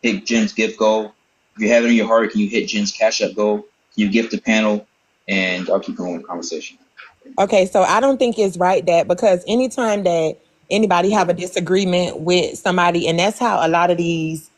hit Jen's gift goal? If you have it in your heart, can you hit Jen's Cash App goal? Can you gift the panel? And I'll keep going with the conversation. Okay, so I don't think it's right that because anytime that anybody have a disagreement with somebody, and that's how a lot of these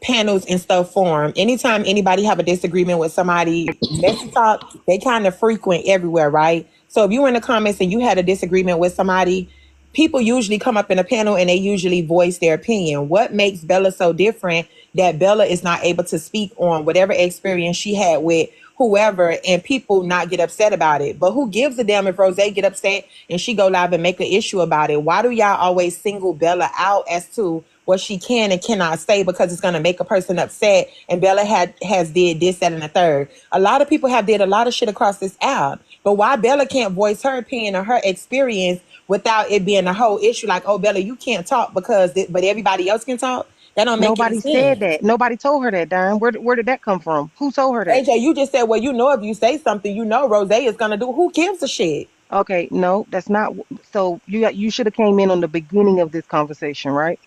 panels and stuff form. Anytime anybody have a disagreement with somebody, messy talk, they kind of frequent everywhere, right? So if you in the comments and you had a disagreement with somebody, people usually come up in a panel and they usually voice their opinion. What makes Bella so different that Bella is not able to speak on whatever experience she had with whoever and people not get upset about it? But who gives a damn if Rose get upset and she go live and make an issue about it? Why do y'all always single Bella out as to what she can and cannot say because it's going to make a person upset? And Bella has did this, that, and the third. A lot of people have did a lot of shit across this app, but why Bella can't voice her opinion or her experience without it being a whole issue? Like, oh, Bella, you can't talk but everybody else can talk. That don't make any Nobody said sense. that. Nobody told her that, Don. Where did that come from? Who told her that? AJ, you just said, well, if you say something, Rose is gonna do. Who gives a shit? Okay, no, that's not. So you should have came in on the beginning of this conversation, right?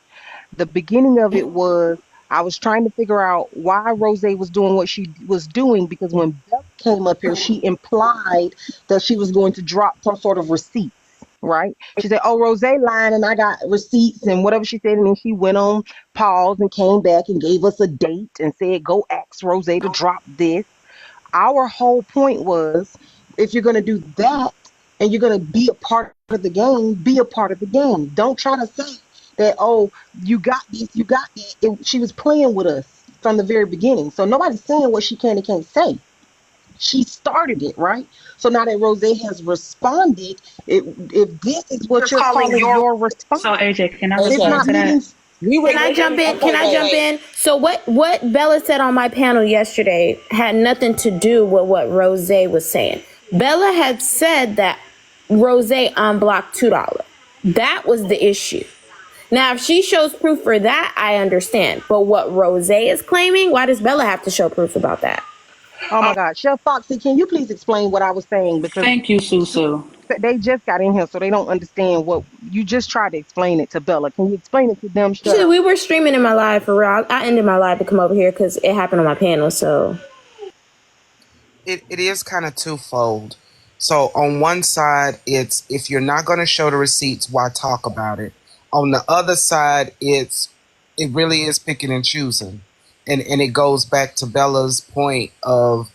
The beginning of it was I was trying to figure out why Rose was doing what she was doing because when Bella came up here, she implied that she was going to drop some sort of receipts, right? She said, "Oh, Rose lying, and I got receipts and whatever she said," and then she went on pause and came back and gave us a date and said, "Go ask Rose to drop this." Our whole point was if you're going to do that and you're going to be a part of the game, be a part of the game. Don't try to say that, oh, you got this, you got that. She was playing with us from the very beginning. So nobody's saying what she can and can't say. She started it, right? So now that Rose has responded, if this is what you're calling your response, So AJ, can I it's AJ, respond not to that? meeting. we were Can I jump literally in? okay. Can I jump in? So what Bella said on my panel yesterday had nothing to do with what Rose was saying. Bella had said that Rose unblocked $2. That was the issue. Now, if she shows proof for that, I understand. But what Rose is claiming, why does Bella have to show proof about that? Oh my God, Chef Foxy, can you please explain what I was saying? Because Thank you, Susu. they just got in here, so they don't understand what you just tried to explain it to Bella. Can you explain it to them, Actually, Chef? we were streaming in my live for real. I ended my live to come over here because it happened on my panel. So It is kind of twofold. So on one side, it's if you're not going to show the receipts, why talk about it? On the other side, it really is picking and choosing, and it goes back to Bella's point of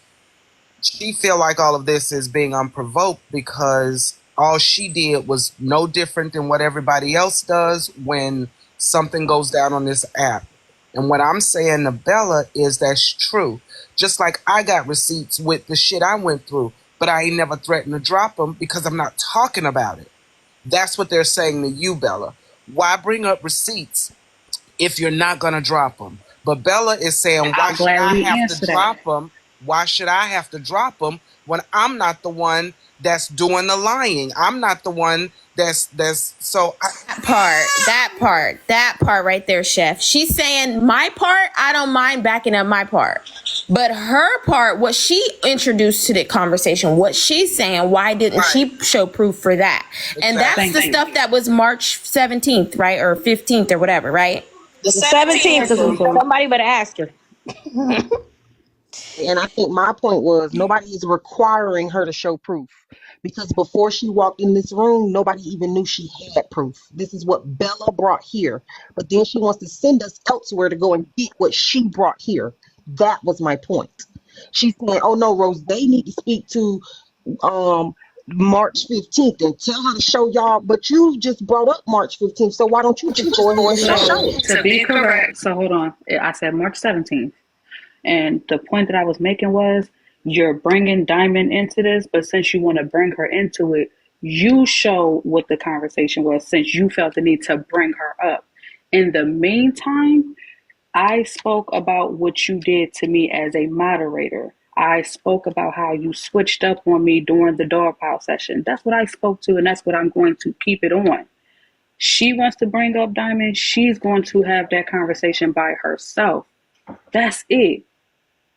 she feel like all of this is being unprovoked because all she did was no different than what everybody else does when something goes down on this app. And what I'm saying to Bella is that's true. Just like I got receipts with the shit I went through, but I ain't never threatened to drop them because I'm not talking about it. That's what they're saying to you, Bella. Why bring up receipts if you're not going to drop them? But Bella is saying, why I'll should I gladly have to answer that. drop them? Why should I have to drop them when I'm not the one that's doing the lying? I'm not the one that's so. that part right there, Chef. She's saying my part, I don't mind backing up my part. But her part, what she introduced to the conversation, what she's saying, why didn't she show proof for that? And that's Exactly. the stuff that was March 17th, right? Or 15th or whatever, right? the The 17th. 17th. Somebody better ask her. And I think my point was nobody is requiring her to show proof because before she walked in this room, nobody even knew she had proof. This is what Bella brought here. But then she wants to send us elsewhere to go and get what she brought here. That was my point. She's saying, oh no, Rose, they need to speak to um March 15th and tell her to show y'all. But you just brought up March 15th. So why don't you just go ahead and show So it? to be correct, so hold on. I said March 17th. And the point that I was making was you're bringing Diamond into this, but since you want to bring her into it, you show what the conversation was since you felt the need to bring her up. In the meantime, I spoke about what you did to me as a moderator. I spoke about how you switched up on me during the dog pile session. That's what I spoke to, and that's what I'm going to keep it on. She wants to bring up Diamond. She's going to have that conversation by herself. That's it.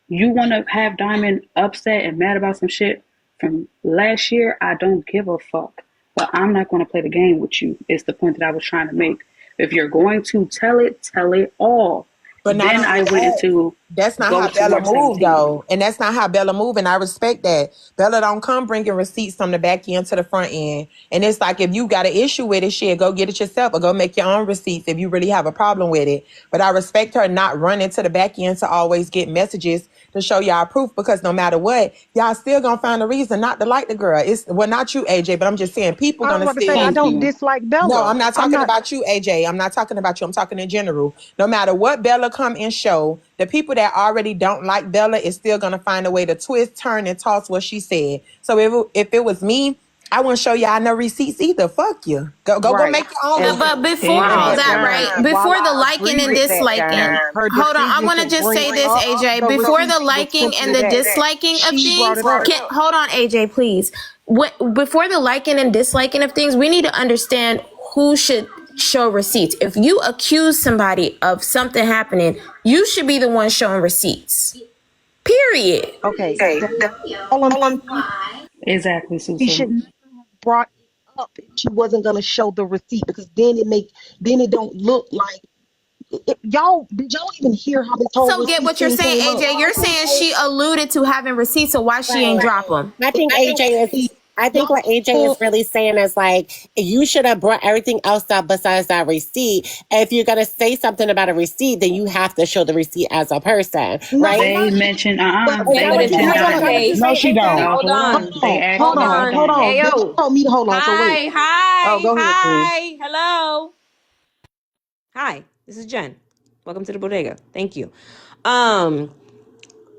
You want to have Diamond upset and mad about some shit from last year? I don't give a fuck. But I'm not going to play the game with you. It's the point that I was trying to make. If you're going to tell it all. But not Then only I went that, into that's not go how to Bella March moved 17th. though. And that's not how Bella moved. And I respect that. Bella don't come bringing receipts from the back end to the front end. And it's like, if you got an issue with it, shit, go get it yourself or go make your own receipts if you really have a problem with it. But I respect her not running to the back end to always get messages to show y'all proof, because no matter what, y'all still gonna find a reason not to like the girl. It's, well, not you, AJ, but I'm just saying people I was gonna about to say still. I Thank don't you. dislike No, Bella. I'm not I'm talking not. about you, AJ. I'm not talking about you. I'm talking in general. No matter what Bella come and show, the people that already don't like Bella is still gonna find a way to twist, turn, and toss what she said. So if it was me, I wouldn't show y'all no receipts either. Fuck you. Go Right. make your own But, And receipts. but before all but Exactly. that, Dime, right? while Before the I liking agree and with that, disliking, Dime, her hold on. I decision want to to just bring say this, up AJ. the Before the receipts was liking and simply the that disliking of she brought things, it up. hold on, AJ, please. Before the liking and disliking of things, we need to understand who should show receipts. If you accuse somebody of something happening, you should be the one showing receipts. Period. Okay, that's all I'm saying. Exactly, She Susan. should never have brought it up if she wasn't gonna show the receipt, because then it don't look like y'all. Did y'all even hear how this whole So get receipt what you're thing saying, came up? AJ. You're saying she alluded to having receipts, so why she ain't Right. drop them? I think AJ is. I think Y'all what AJ is really saying is like, you should have brought everything else up besides that receipt. If you're gonna say something about a receipt, then you have to show the receipt as a person, no, right? They mentioned but Is they that But what it's you? mentioned Is that hold what on, you Diamond. No, say, she AJ? don't. No, hold hold on. on. They asked hold Hold me, on, hold on. hold on. on. They Ayo. told me to hold on. So wait. Hi. Oh, Hi. go ahead, Jen. Hi. Hello. Hi. This is Jen. Welcome to the bodega. Thank you.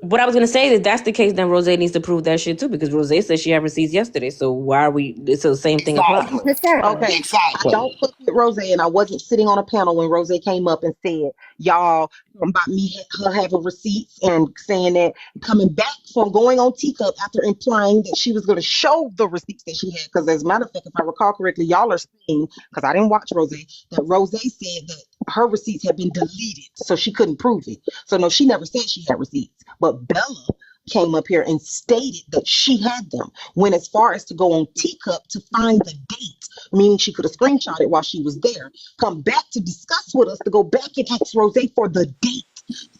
What I was gonna say is, if that's the case, then Rose needs to prove that shit too, because Rose said she had receipts yesterday. So why are we? So the same thing applies. Exactly. 100%. Okay, I Exactly. don't fuck with Rose, and I wasn't sitting on a panel when Rose came up and said, "Y'all about me her having receipts and saying that coming back from going on Teacup after implying that she was going to show the receipts that she had." Because as a matter of fact, if I recall correctly, y'all are saying, because I didn't watch Rose, that Rose said that her receipts had been deleted, so she couldn't prove it. So no, she never said she had receipts, but Bella came up here and stated that she had them. When as far as to go on Teacup to find the date, meaning she could have screenshot it while she was there, come back to discuss with us, to go back and ask Rose for the date.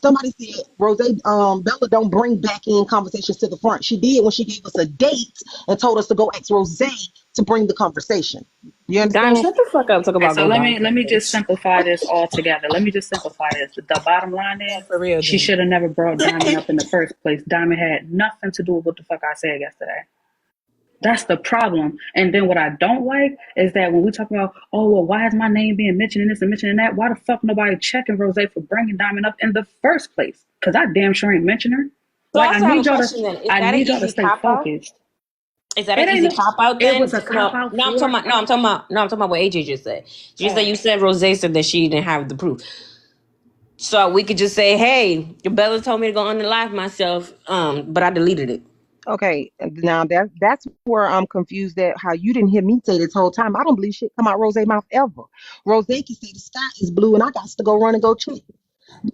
Somebody said Rose, Bella don't bring back in conversations to the front. She did when she gave us a date and told us to go ask Rose to bring the conversation. You Dime, understand? shut the fuck up. Talk Okay, about so go down, let me just bitch. simplify this all together. Let me just simplify this. The bottom line Yeah, is for real, she Jen. should have never brought Diamond up in the first place. Diamond had nothing to do with what the fuck I said yesterday. That's the problem. And then what I don't like is that when we talk about, oh, well, why is my name being mentioned in this and mentioned in that? Why the fuck nobody checking Rose for bringing Diamond up in the first place? Because I damn sure ain't mention her. So I Like also have a question then. Is I that an need y'all to easy stay cop out? focused. Is that It an ain't easy no, cop out it then? was a cop No, out no, I'm for talking about. No, I'm talking about what AJ just said. She said you said Rose said that she didn't have the proof, so we could just say, "Hey, Bella told me to go unalive myself, but I deleted it." Okay, now that's where I'm confused at how you didn't hear me say this whole time. I don't believe shit come out Rose mouth ever. Rose can say the sky is blue and I got to go run and go check.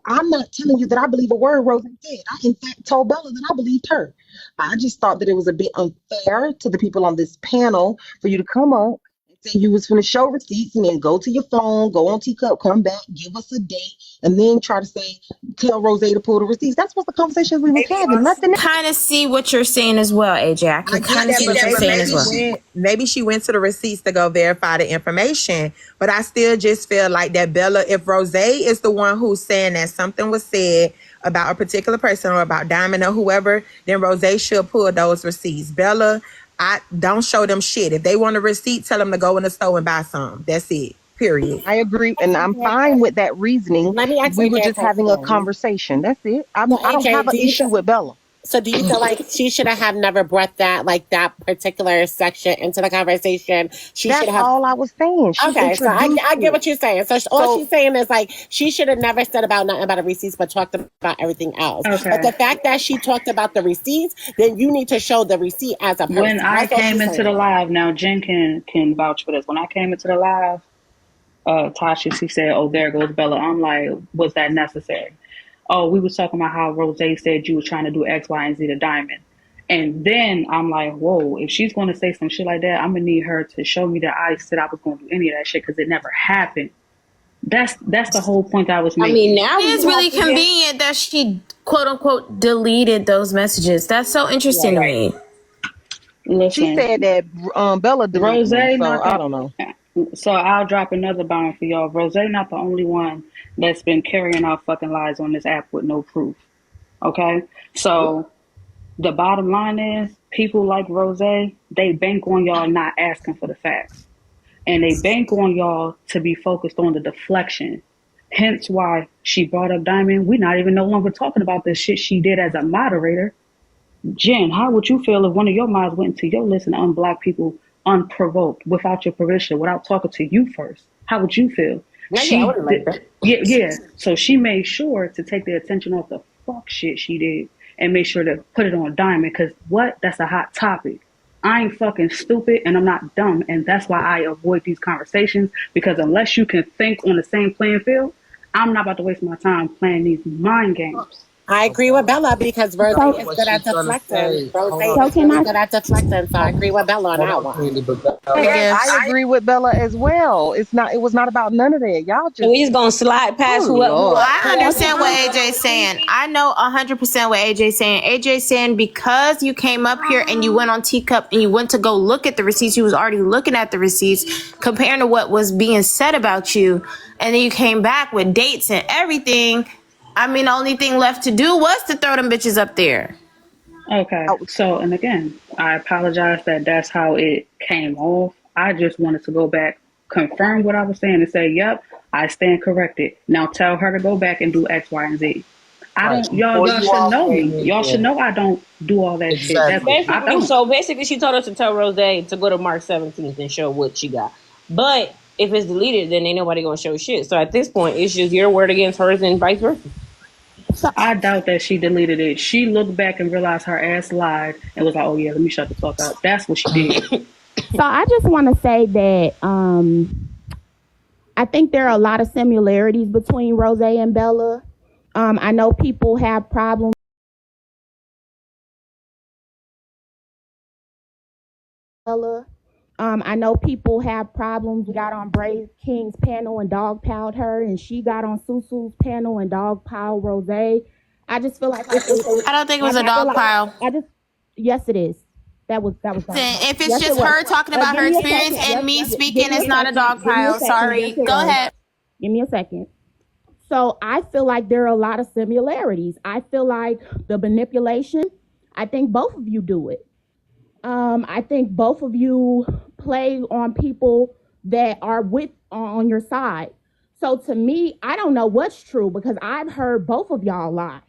I'm not telling you that I believe a word Rose said. I, in fact, told Bella that I believed her. I just thought that it was a bit unfair to the people on this panel for you to come up and say you was going to show receipts and then go to your phone, go on Teacup, come back, give us a date, and then try to say, tell Rose to pull the receipts. That's what the conversations we was Maybe having. Nothing else. Kind of see what you're saying as well, AJ. I I can get kind of that, see what you're but saying as maybe well. maybe she went to the receipts to go verify the information. But I still just feel like that Bella, if Rose is the one who's saying that something was said about a particular person or about Diamond or whoever, then Rose should pull those receipts. Bella, I don't show them shit. If they want a receipt, tell them to go in the store and buy some. That's it. Period. I agree, and I'm fine with that reasoning. Let me ask We were AJ a just having a question. conversation. That's it. So I don't have AJ, an issue with Bella. So do you feel like she should have never brought that that particular section into the conversation? She should That's have. all I was saying. She Okay, so introduced I get it. what you're saying. So all So she's saying is she should have never said about nothing about the receipts, but talked about everything else. But the Okay. fact that she talked about the receipts, then you need to show the receipt as a When person. I That's all came she's into the saying. live, now Jen can vouch for this. When I came into the live, Tasha, she said, "Oh, there goes Bella." I'm like, "Was that necessary?" Oh, we was talking about how Rose said you were trying to do X, Y, and Z to Diamond. And then I'm like, whoa, if she's going to say some shit like that, I'm going to need her to show me that I said I was going to do any of that shit because it never happened. That's the whole point I was I mean, making. now It is you have really to get convenient that she quote unquote deleted those messages. That's so interesting to right. me. she Listen, said that Bella deleted Rose them. So not I the. don't know. So I'll drop another bomb for y'all. Rose not the only one that's been carrying out fucking lies on this app with no proof. Okay, so the bottom line is, people like Rose, they bank on y'all not asking for the facts. And they bank on y'all to be focused on the deflection. Hence why she brought up Diamond. We're not even no longer talking about the shit she did as a moderator. Jen, how would you feel if one of your mods went into your list and unblocked people unprovoked, without your permission, without talking to you first? How would you feel? No, yeah, I She wouldn't like did, that. yeah. So she made sure to take the attention off the fuck shit she did and make sure to put it on Diamond. Cause what? That's a hot topic. I ain't fucking stupid and I'm not dumb, and that's why I avoid these conversations. Because unless you can think on the same playing field, I'm not about to waste my time playing these mind games. I agree with Bella because Rose That's So is what good at she's gonna deflecting. say. Rose Hold on. so is can really I good at deflecting, so I agree with Bella on Hold that on, one. Candy, but Hey, Yes, gifts. I agree with Bella as well. It was not about none of that. Y'all So just, we just gonna slide past oh whoever Well, Lord. I whoever understand what wins on AJ's the receipt. saying. I know 100% what AJ's saying. AJ's saying because you came up here and you went on Teacup and you went to go look at the receipts, you was already looking at the receipts, comparing to what was being said about you, and then you came back with dates and everything. I mean, the only thing left to do was to throw them bitches up there. Okay, I, so and again, I apologize that that's how it came off. I just wanted to go back, confirm what I was saying, and say, "Yep, I stand corrected." Now tell her to go back and do X, Y, and Z. I right don't, y'all. before Y'all you should all know came me. in Y'all should here, know I don't do all that shit. That's exactly. I Basically, don't. so basically, she told us to tell Rose to go to March 17th and show what she got. But if it's deleted, then ain't nobody gonna show shit. So at this point, it's just your word against hers and vice versa. so I doubt that she deleted it. She looked back and realized her ass lied and was like, "Oh yeah, let me shut the fuck up." That's what she did. so I just want to say that I think there are a lot of similarities between Rose and Bella. I know people have problems with Bella. I know people have problems. Got on Brave King's panel and dogpiled her, and she got on Susu's panel and dogpiled Rose. I just feel like I don't think it I was a just feel dog like pile. I just yes it is. That was dogpile. If it's Yes it just was. her talking about Give her me a experience second. and me Give speaking, me a it's not a second. dog Give me a pile. second. Yes Sorry. it Go was. ahead. Give me a second. So I feel like there are a lot of similarities. I feel like the manipulation, I think both of you do it. I think both of you play on people that are with on your side. So to me, I don't know what's true because I've heard both of y'all lie.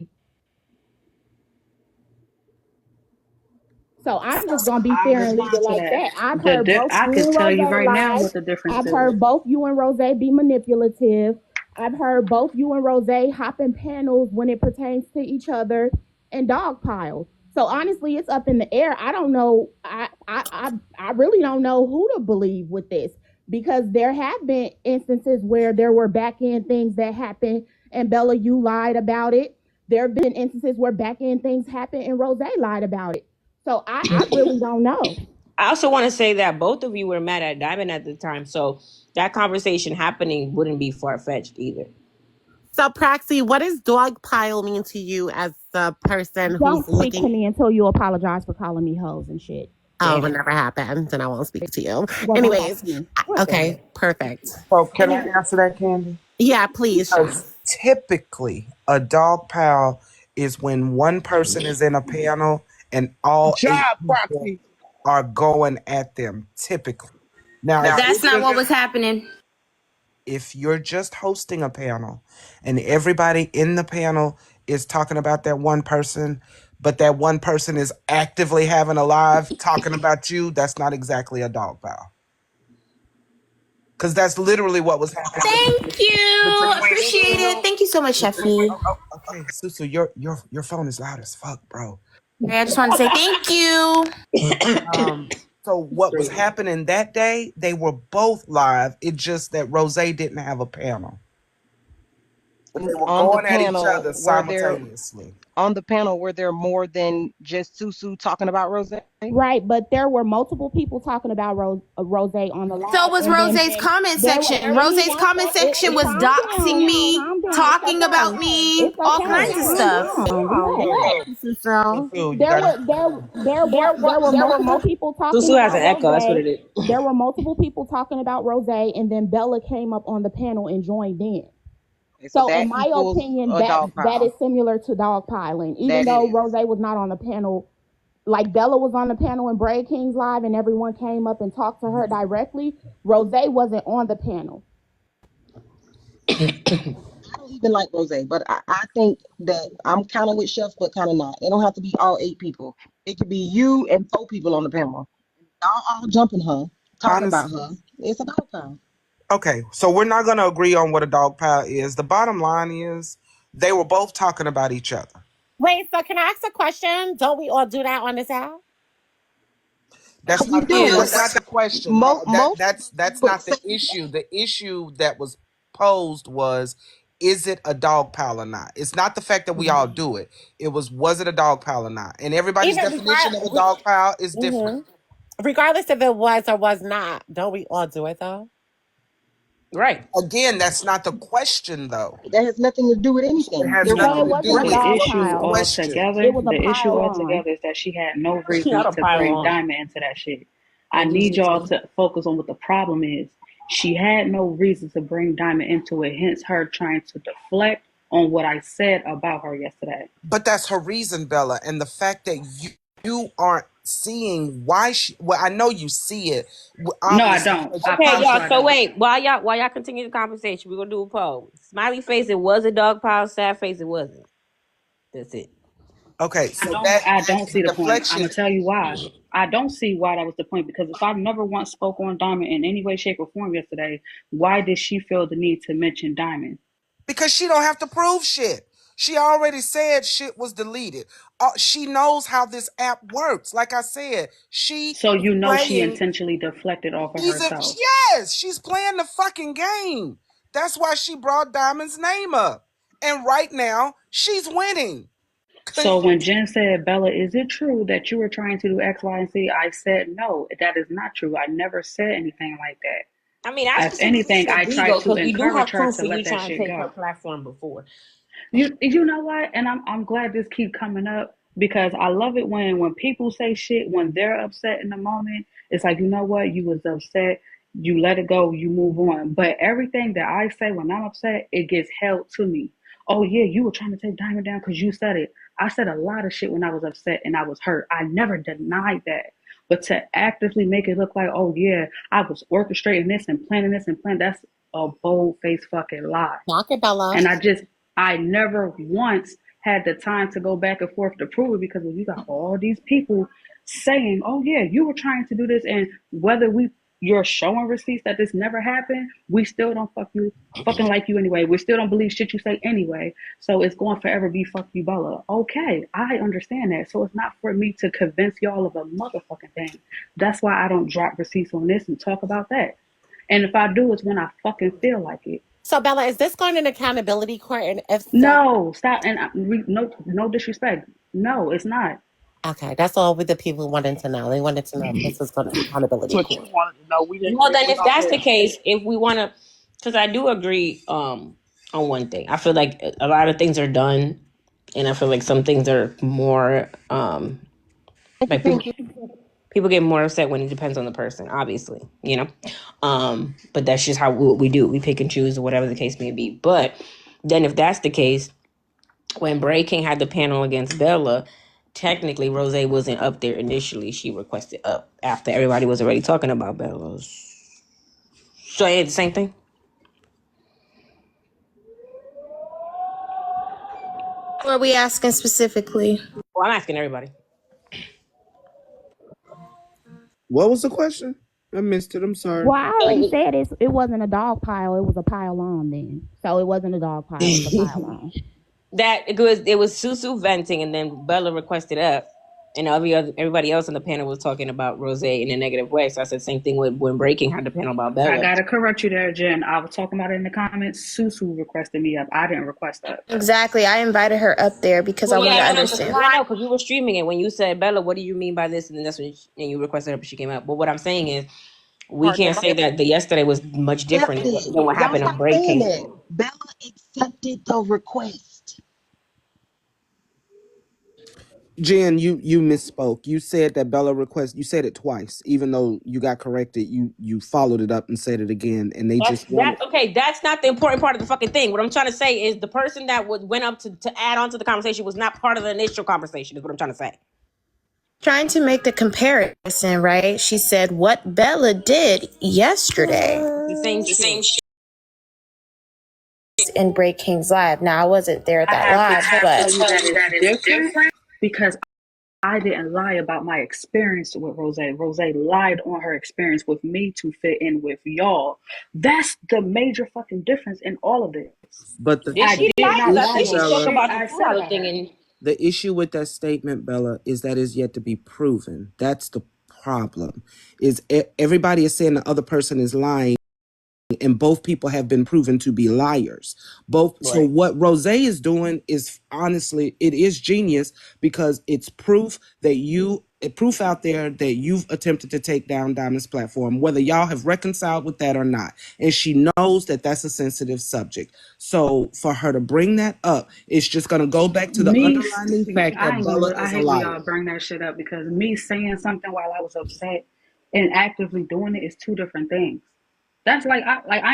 So I'm just gonna be I'll fair and leave it respond to like that. that. I've heard both I you could and tell Rose you right now lie. what the difference I've is. heard both you and Rose be manipulative. I've heard both you and Rose hop in panels when it pertains to each other and dogpile. So honestly, it's up in the air. I don't know. I really don't know who to believe with this because there have been instances where there were back end things that happened and Bella, you lied about it. There have been instances where back end things happened and Rose lied about it. So I really don't know. I also want to say that both of you were mad at Diamond at the time, so that conversation happening wouldn't be far fetched either. So, Praxi, what does dog pile mean to you as the person who's Don't speak to looking? me until you apologize for calling me hoes and shit. Oh, it will Damn. never happen. Then I won't speak to you. Well, don't talk Anyways, to me. okay, perfect. So can I answer that, Candy? Yeah, please, John. Because typically a dog pile is when one person is in a panel and all eight Job people proxy. are going at them. Typically, now if That's not what was happening. you're just hosting a panel and everybody in the panel is talking about that one person, but that one person is actively having a live talking about you, that's not exactly a dog pile. Because that's literally what was happening Thank you. between Appreciate it. Thank you so much, Sheffy. okay, Susu, your phone is loud as fuck, bro. I just want to say thank you. So what was happening that day, they were both live. It's just that Rose didn't have a panel. But they were On the going at each panel, other simultaneously. were there more than just Susu talking about Rose? Right, but there were multiple people talking about Rose on the live. So was Rose's comment section. Rose's comment section was doxing me, talking about me, all kinds of stuff. So Susu, you gotta. there were multiple people talking Susu has about an echo. That's what Rose. it is. There were multiple people talking about Rose, and then Bella came up on the panel and joined in. Okay, so So in that my equals opinion, a dog that is pile. similar to dogpiling. Even That it though is. Rose was not on the panel, like Bella was on the panel in Braid King's live and everyone came up and talked to her directly, Rose wasn't on the panel. I don't even like Rose, but I think that I'm kind of with Chef, but kind of not. It don't have to be all 8 people. It could be you and 4 people on the panel. Y'all all jumping her, talking Honest. about her. It's a dog pile. Okay, so we're not gonna agree on what a dog pile is. The bottom line is they were both talking about each other. Wait, so can I ask a question? Don't we all do that on this app? That's We not do, but that's not the question. most That's would not the say issue. The issue that was posed was, is it a dog pile or not? It's not the fact that we all do it. It was it a dog pile or not? And everybody's Even definition of a dog pile is different. regardless if it was or was not, don't we all do it though? Right. Again, that's not the question though. that has nothing to do with It anything. has You're So right. it nothing to do wasn't a with The dog what was issue the pile. question. It altogether, was a the issue pile on. altogether is that she had no reason Not a to bring pylon. Diamond into that shit. I Thank you, need y'all Susu. to focus on what the problem is. She had no reason to bring Diamond into it, hence her trying to deflect on what I said about her yesterday. But that's her reason, Bella, and the fact that you aren't seeing why she. Well, I know you see it, No, I obviously, don't. because I you Okay, promise you y'all. I So don't. wait, while y'all continue the conversation, we're gonna do a poll. Smiley face, it was a dog pile. Sad face, it wasn't. That's it. okay. So I that don't see the point. I'm deflection. gonna tell you why. I don't see why that was the point because if I never once spoke on Diamond in any way, shape, or form yesterday, why did she feel the need to mention Diamond? Because she don't have to prove shit. She already said shit was deleted. She knows how this app works. Like I said, she So is you know she playing. intentionally deflected off of herself. Yes, she's playing the fucking game. That's why she brought Diamond's name up. And right now, she's winning. So when Jen said, Bella, is it true that you were trying to do X, Y, and Z? I said, no, that is not true. I never said anything like that. I mean, I If specifically anything, said I tried Vigo to because we do encourage have her proof to for you let that trying to shit take her go. platform before. You know what? And I'm glad this keep coming up because I love it when people say shit when they're upset in the moment. It's like, you know what? You was upset. You let it go. You move on. But everything that I say when I'm upset, it gets held to me. Oh yeah, you were trying to take Diamond down because you said it. I said a lot of shit when I was upset and I was hurt. I never denied that. But to actively make it look like, oh yeah, I was orchestrating this and planning, that's a bold face fucking lie. Knock it, Bella. And I never once had the time to go back and forth to prove it because when you got all these people saying, oh yeah, you were trying to do this, and whether you're showing receipts that this never happened, we still don't fucking like you anyway. We still don't believe shit you say anyway. So it's going to forever be fuck you, Bella. Okay, I understand that. So it's not for me to convince y'all of a motherfucking thing. That's why I don't drop receipts on this and talk about that. And if I do, it's when I fucking feel like it. So Bella, is this going in accountability court? And if so, No, stop. And no disrespect. No, it's not. okay, that's all with the people wanting to know. They wanted to know if this was going to That's accountability what you court. wanted to know. We didn't. Well, then, We if don't that's the care. case, if we want to, because I do agree on one thing. I feel like a lot of things are done, and I feel like some things are more Thank you, like people. Pinky. People get more upset when it depends on the person, obviously, but that's just how we do. We pick and choose or whatever the case may be. But then if that's the case, when Bray King had the panel against Bella, technically Rose wasn't up there initially. She requested up after everybody was already talking about Bella. So I had the same thing. What are we asking specifically? Well, I'm asking everybody. What was the question? I missed it. I'm sorry. Well, I already said it wasn't a dog pile, it was a pile on then. So it wasn't a dog pile, it was a pile on. That it was Susu venting, and then Bella requested up, and everybody else on the panel was talking about Rose in a negative way. So I said same thing with when Breaking had the panel about I Bella. gotta correct you there, Jen. I was talking about it in the comments. Susu requested me up. I didn't request up. Exactly. I invited her up there because I Well, wanted to yeah, understand. I know because we were streaming it when you said Bella, what do you mean by this? And then that's when and you requested her, but she came up. But what I'm saying is, we can't say that the yesterday was much different Accepted. than what Y'all happened on stop saying Breaking. that. Bella accepted the request. Jen, you misspoke. You said that Bella request. You said it twice, even though you got corrected. You followed it up and said it again, and they just wanted. That's okay. That's not the important part of the fucking thing. What I'm trying to say is the person that went up to add on to the conversation was not part of the initial conversation. Is what I'm trying to say. Trying to make the comparison, right? She said what Bella did yesterday The same shit. in Break King's live. Now I wasn't there at I that have to live, tell you that but it's different because I didn't lie about my experience with Rose. Rose lied on her experience with me to fit in with y'all. That's the major fucking difference in all of this. But Did I she did lie? not Because I lie think issue, she on spoke Bella, shit about the I pool said house about thing, her. and the issue with that statement, Bella, is that is yet to be proven. That's the problem. Is everybody is saying the other person is lying, and both people have been proven to be liars. Both. So what Rose is doing is honestly, it is genius because it's proof that proof out there that you've attempted to take down Diamond's platform, whether y'all have reconciled with that or not. And she knows that that's a sensitive subject. So for her to bring that up, it's just going to go back to the Me, underlining fact I that ain't gonna. Bella I is a hate when liar. y'all bring that shit up because me saying something while I was upset and actively doing it is two different things. That's I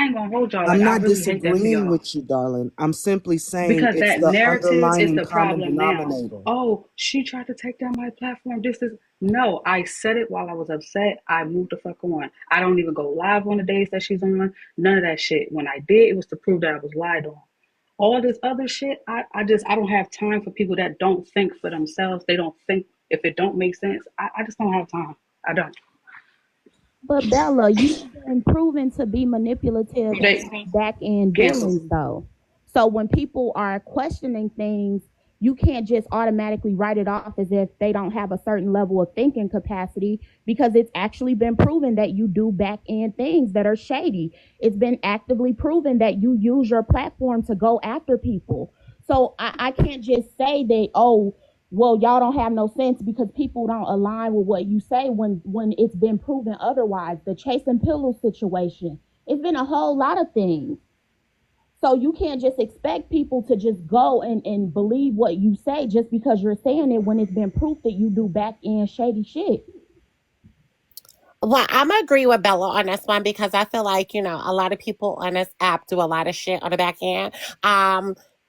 ain't gonna hold y'all. Like I'm I not really hate that for disagreeing y'all. with you, darling. I'm simply saying Because it's that the narrative is underlining the common problem now. denominator. Oh, she tried to take down my platform. This is no. I said it while I was upset. I moved the fuck on. I don't even go live on the days that she's on. None of that shit. When I did, it was to prove that I was lied on. All this other shit, I don't have time for people that don't think for themselves. They don't think if it don't make sense. I just don't have time. I don't. But Bella, you've been proven to be manipulative They in back end cancel. dealings though. So when people are questioning things, you can't just automatically write it off as if they don't have a certain level of thinking capacity because it's actually been proven that you do back end things that are shady. It's been actively proven that you use your platform to go after people. So I can't just say that, oh, well, y'all don't have no sense because people don't align with what you say when it's been proven otherwise. The Chase and Pillow situation. It's been a whole lot of things. So you can't just expect people to just go and believe what you say just because you're saying it when it's been proof that you do back end shady shit. Well, I'm gonna agree with Bella on this one because I feel like, a lot of people on this app do a lot of shit on the back end.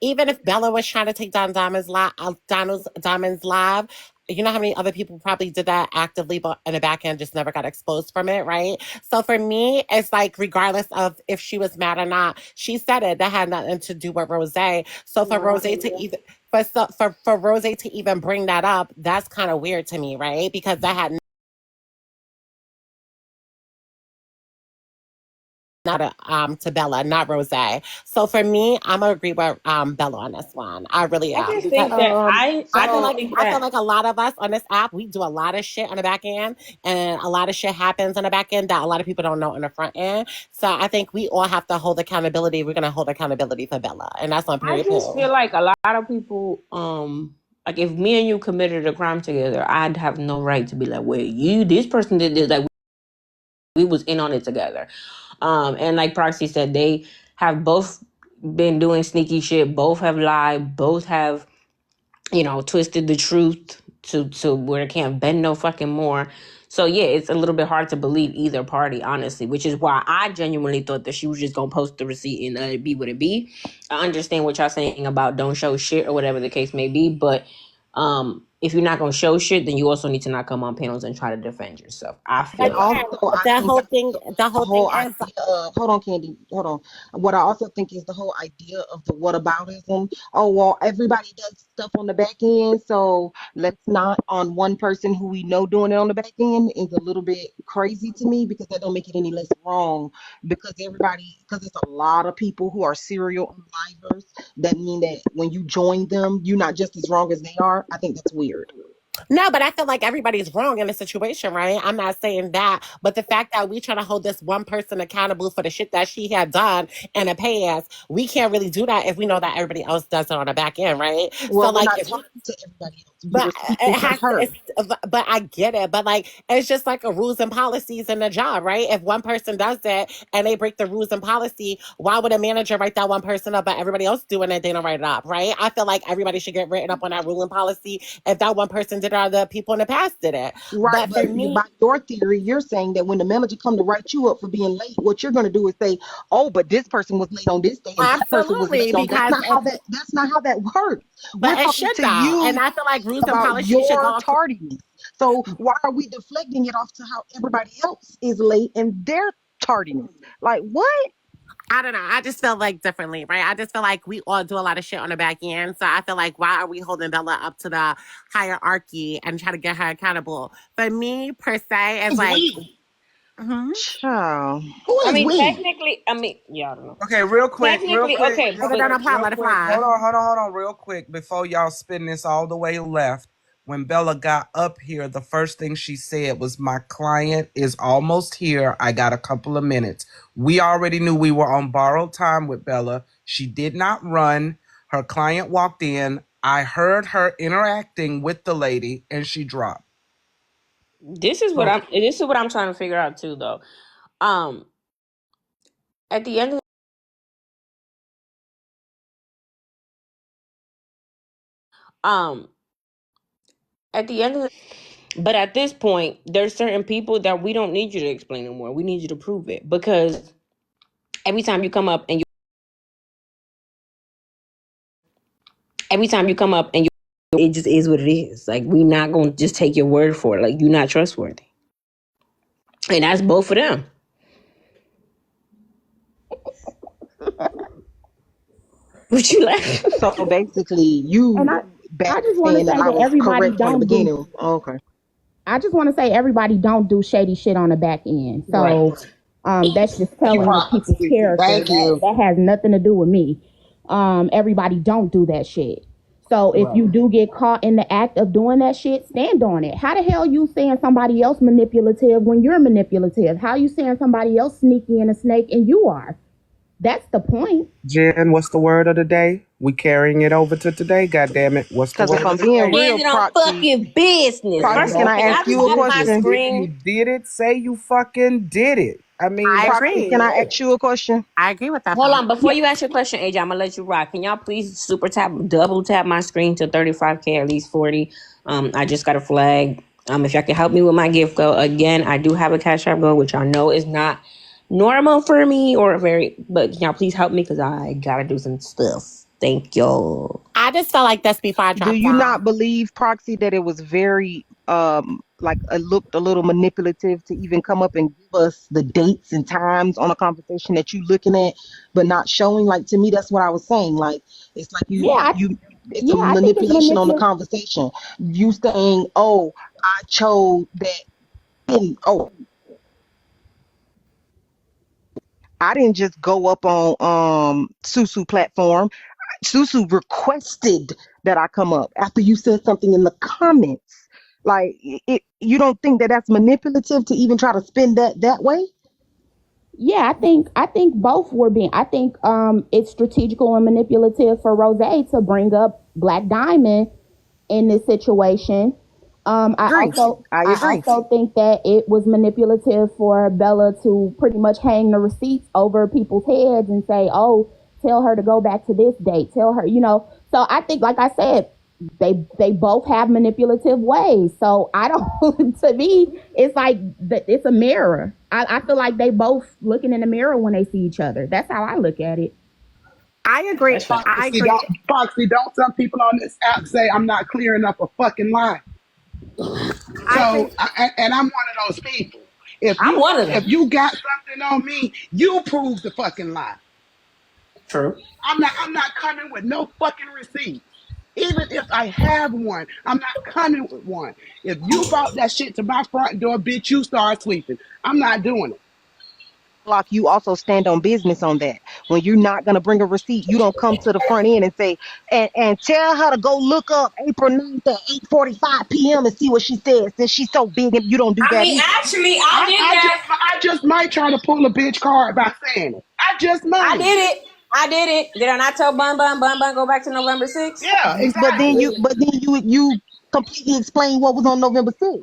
Even if Bella was trying to take down Diamond's live, you know how many other people probably did that actively, but in the back end just never got exposed from it, right? So for me, it's like regardless of if she was mad or not, she said it. That had nothing to do with Rose. So for Rose to even for Rose to even bring that up, that's kind of weird to me, right? Because that had not to Bella, not Rose. So for me, I'm gonna agree with Bella on this one. I really I am just because think that I don't think I feel that like a lot of us on this app we do a lot of shit on the back end, and a lot of shit happens on the back end that a lot of people don't know on the front end. So I think we all have to hold accountability. We're gonna hold accountability for Bella, and that's on I period. just feel like a lot of people like if me and you committed a crime together, I'd have no right to be like, well, this person did this, like we was in on it together. And like Proxy said, they have both been doing sneaky shit, both have lied, both have, twisted the truth to where it can't bend no fucking more. So yeah, it's a little bit hard to believe either party, honestly, which is why I genuinely thought that she was just gonna post the receipt and let it be what it be. I understand what y'all saying about don't show shit or whatever the case may be, but if you're not gonna show shit, then you also need to not come on panels and try to defend yourself. I But And feel like. also, yeah, I the think whole that thing, the the whole thing whole is, idea of, hold on, Candy, hold on. What I also think is the whole idea of the whataboutism. Oh, well, everybody does stuff on the back end, so let's not on one person who we know doing it on the back end is a little bit crazy to me because that don't make it any less wrong. Because it's a lot of people who are serial unlivers. That mean that when you join them, you're not just as wrong as they are. I think that's weird. no, but I feel like everybody's wrong in the situation, right? I'm not saying that, but the fact that we trying to hold this one person accountable for the shit that she had done in the past, we can't really do that if we know that everybody else does it on the back end, right? So Well, we're like, not if talking to everybody else. We but were speaking it to has to, her. but I get it. But like, it's just like a rules and policies in the job, right? If one person does that and they break the rules and policy, why would a manager write that one person up, but everybody else doing it, they don't write it up, right? I feel like everybody should get written up on that rule and policy if that one person did it or the people in the past did it. Right, But for but me, by your theory, you're saying that when the manager come to write you up for being late, what you're going to do is say, "Oh, but this person was late on this day, and that person was absolutely, late on." because if, That's not how that works. We're but it talking should to though, and you I feel like rules and about policy should your go. tardiness. So why are we deflecting it off to how everybody else is late and their tardiness? Like what? I don't know. I just feel like differently, right? I just feel like we all do a lot of shit on the back end. So I feel like why are we holding Bella up to the hierarchy and try to get her accountable? For me, per se, it's Who's like, we? mhm. Child. Who I is mean, we? technically, I mean, yeah, I don't know. Okay, real quick, real Technically, quick, okay, If real it but don't quick, apply, real let it quick. fly. Hold on, real quick. Before y'all spin this all the way left, when Bella got up here, the first thing she said was, "My client is almost here. I got a couple of minutes." We already knew we were on borrowed time with Bella. She did not run. Her client walked in. I heard her interacting with the lady, and she dropped. So this is what I'm trying to figure out too, though. Um, at the end of um, at the end of the, but at this point, there's certain people that we don't need you to explain no more. We need you to prove it because every time you come up and you, every time you come up and you, it just is what it is. Like we not gonna just take your word for it. Like you're not trustworthy, and that's both of them. What you like? So basically, And you I back just want to saying that say I that was everybody correct from the don't do. beginning. Okay. I just want to say everybody don't do shady shit on the back end. Right. So that's just Thank you, telling Right. of people's Proxy. character. Thank you. That has nothing to do with me. Everybody don't do that shit. So if Right. you do get caught in the act of doing that shit, stand on it. How the hell you saying somebody else manipulative when you're manipulative? How you saying somebody else sneaky and a snake and you are? That's the point. Jen, what's the word of the day? We carrying it over to today. God damn it. What's the Because if word I'm of the being day? real, Standing on Proxy, fucking business. There you First Proxy, of can all, go. I can ask I If just you a you tap did, my if question? you screen? did it, say you fucking did it. I mean, I that's Proxy, can I agree. ask you a question? I agree with that Hold part. on, before you ask your question, AJ, I'm gonna let you rock. Can y'all please super tap, double tap my screen to 35K, at least 40? I just got a flag. If y'all can help me with my gift go again, I do have a cash app go, which I know is not normal for me or very, but can y'all please help me because I gotta do some stuff. Thank y'all. I just felt like this before I Do dropped you not down. believe, Proxy, that it was very like it looked a little manipulative to even come up and give us the dates and times on a conversation that you looking at but not showing? Like to me, that's what I was saying. Like it's like Yeah, it's a yeah, I think it's manipulation on the manipulative. conversation. You saying, "Oh, I chose that." And, oh, I didn't just go up on Susu platform. Susu requested that I come up after you said something in the comments. Like you don't think that that's manipulative to even try to spin that way? Yeah, I think both were being. I think it's strategical and manipulative for Rose to bring up Black Diamond in this situation. I Agree. also I I agree. also think that it was manipulative for Bella to pretty much hang the receipts over people's heads and say, "Oh, tell her to go back to this date. Tell her, you know." So I think, like I said, they both have manipulative ways. So I don't. To me, it's like it's a mirror. I feel like they both looking in the mirror when they see each other. That's how I look at it. I agree. That's fine. I agree. Foxy, don't some people on this app say I'm not clearing up a fucking lie? I think And I'm one of those people. If I'm you one of if them. you got something on me, you prove the fucking lie. True. I'm not coming with no fucking receipts. Even if I have one, I'm not coming with one. If you brought that shit to my front door, bitch, you start sleeping. I'm not doing it. Like you also stand on business on that. When you're not gonna bring a receipt, you don't come to the front end and say and tell her to go look up April 9th at 8:45 p.m. and see what she said. Since she's so big and you don't do I that mean, either. actually, I I, did I just that. I just might try to pull a bitch card by saying it. I just I might. did it. I did it. Did I not tell Bun go back to November 6th? Yeah, exactly. But then you completely explain what was on November 6th.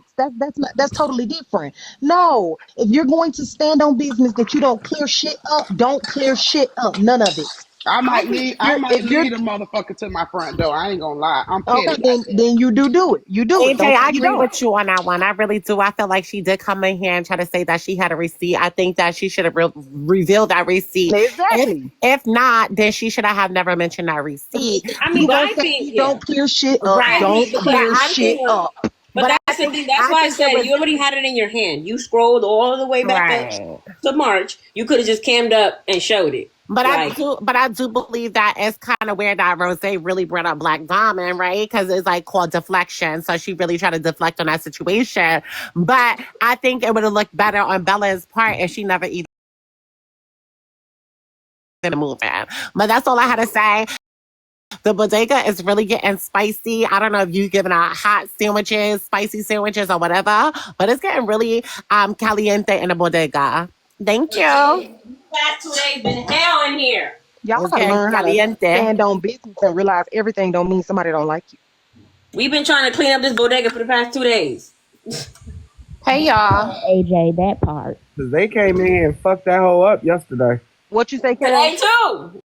That's totally different. No, if you're going to stand on business that you don't clear shit up, don't clear shit up. None of it. I I might don't care lead. I if might you're lead a motherfucker to my front door. I ain't gonna lie. I'm okay, petty like that. then you do it. You do it. AJ, Don't say I you agree don't. with you on that one. I really do. I feel like she did come in here and try to say that she had a receipt. I think that she should have revealed that receipt. Exactly. If not, then she should have never mentioned that receipt. If I mean, you but gonna I say think, you yeah. don't clear shit up, I Right. agree. don't But clear I'm shit thinking, up. but But that's the thing. That's why I think it said was you already had it in your hand. You scrolled all the way back up right. to March. You could have just cammed up and showed it. Like, But I do believe that it's kind of weird that Rose really brought up Black Diamond, right? Because it's like called deflection. So she really tried to deflect on that situation. But I think it would have looked better on Bella's part if she never even moved in. But that's all I had to say. The bodega is really getting spicy. I don't know if you're giving out hot sandwiches, spicy sandwiches, or whatever, but it's getting really caliente in the bodega. Thank you. last 2 days been hell in here. Y'all It's gotta getting learn how to caliente. stand on business and realize everything don't mean somebody don't like you. We've been trying to clean up this bodega for the past 2 days. Hey y'all. AJ, that part. Cause they came in here and fucked that hoe up yesterday. What you say, Kels? Today too.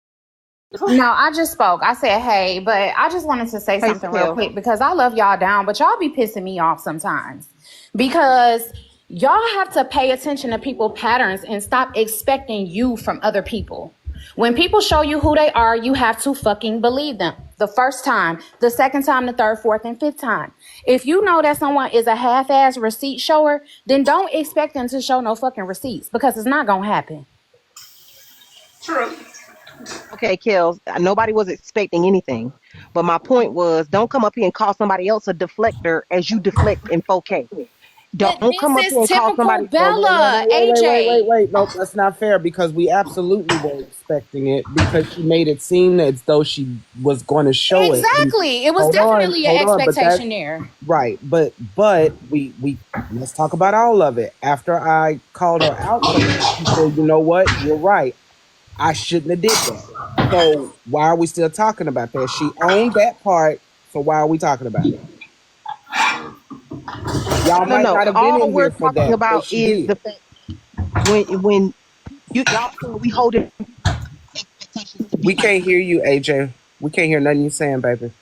No, I just spoke. I said, hey, but I just wanted to say Hey, something real Kels. quick because I love y'all down, but y'all be pissing me off sometimes because y'all have to pay attention to people patterns and stop expecting you from other people. When people show you who they are, you have to fucking believe them. The first time, the second time, the third, fourth, and fifth time. If you know that someone is a half-ass receipt shower, then don't expect them to show no fucking receipts because it's not gonna happen. True. Okay, Kels, nobody was expecting anything. But my point was don't come up here and call somebody else a deflector as you deflect in 4K. But Don't this come up is here and call typical somebody. Bella, AJ. Nope, that's not fair because we absolutely were expecting it because she made it seem as though she was going to show it. And Exactly. It was definitely an hold on, but that's expectation there. right. But we let's talk about all of it. After I called her out for that, she said, "You know what? You're right. I shouldn't have did that." So why are we still talking about that? She owned that part. So why are we talking about it? Y'all No, might no. not have been All in we're here for talking that, but about she is did. the fact when y'all saying we holding expectations to be We like can't hear you, AJ. We can't hear nothing you saying, baby.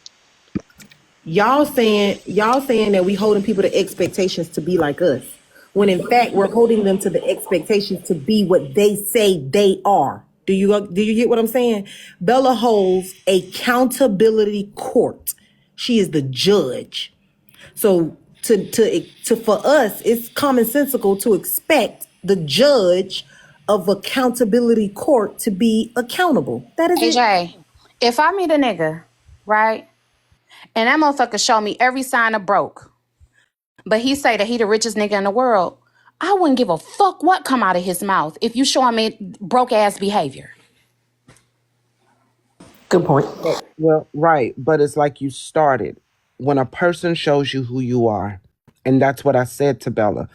Y'all saying that we holding people to expectations to be like us, when in fact we're holding them to the expectations to be what they say they are. Do you get what I'm saying? Bella holds a accountability court. She is the judge. So to for us, it's commonsensical to expect the judge of accountability court to be accountable. That is it. AJ, if I meet a nigga, right, and that motherfucker show me every sign of broke, but he say that he the richest nigga in the world, I wouldn't give a fuck what come out of his mouth if you show me broke ass behavior. Good point. Well, right. But it's like you started. When a person shows you who you are, and that's what I said to Bella.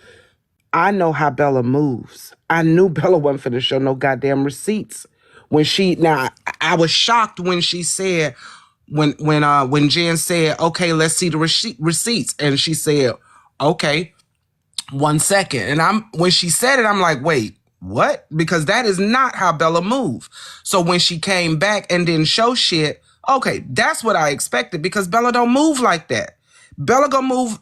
I know how Bella moves. I knew Bella wasn't finna show no goddamn receipts. I was shocked when she said, when Jen said, okay, let's see the receipts. And she said, okay, 1 second. And when she said it, I'm like, wait, what? Because that is not how Bella moved. So when she came back and didn't show shit, okay, that's what I expected because Bella don't move like that. Bella gonna move,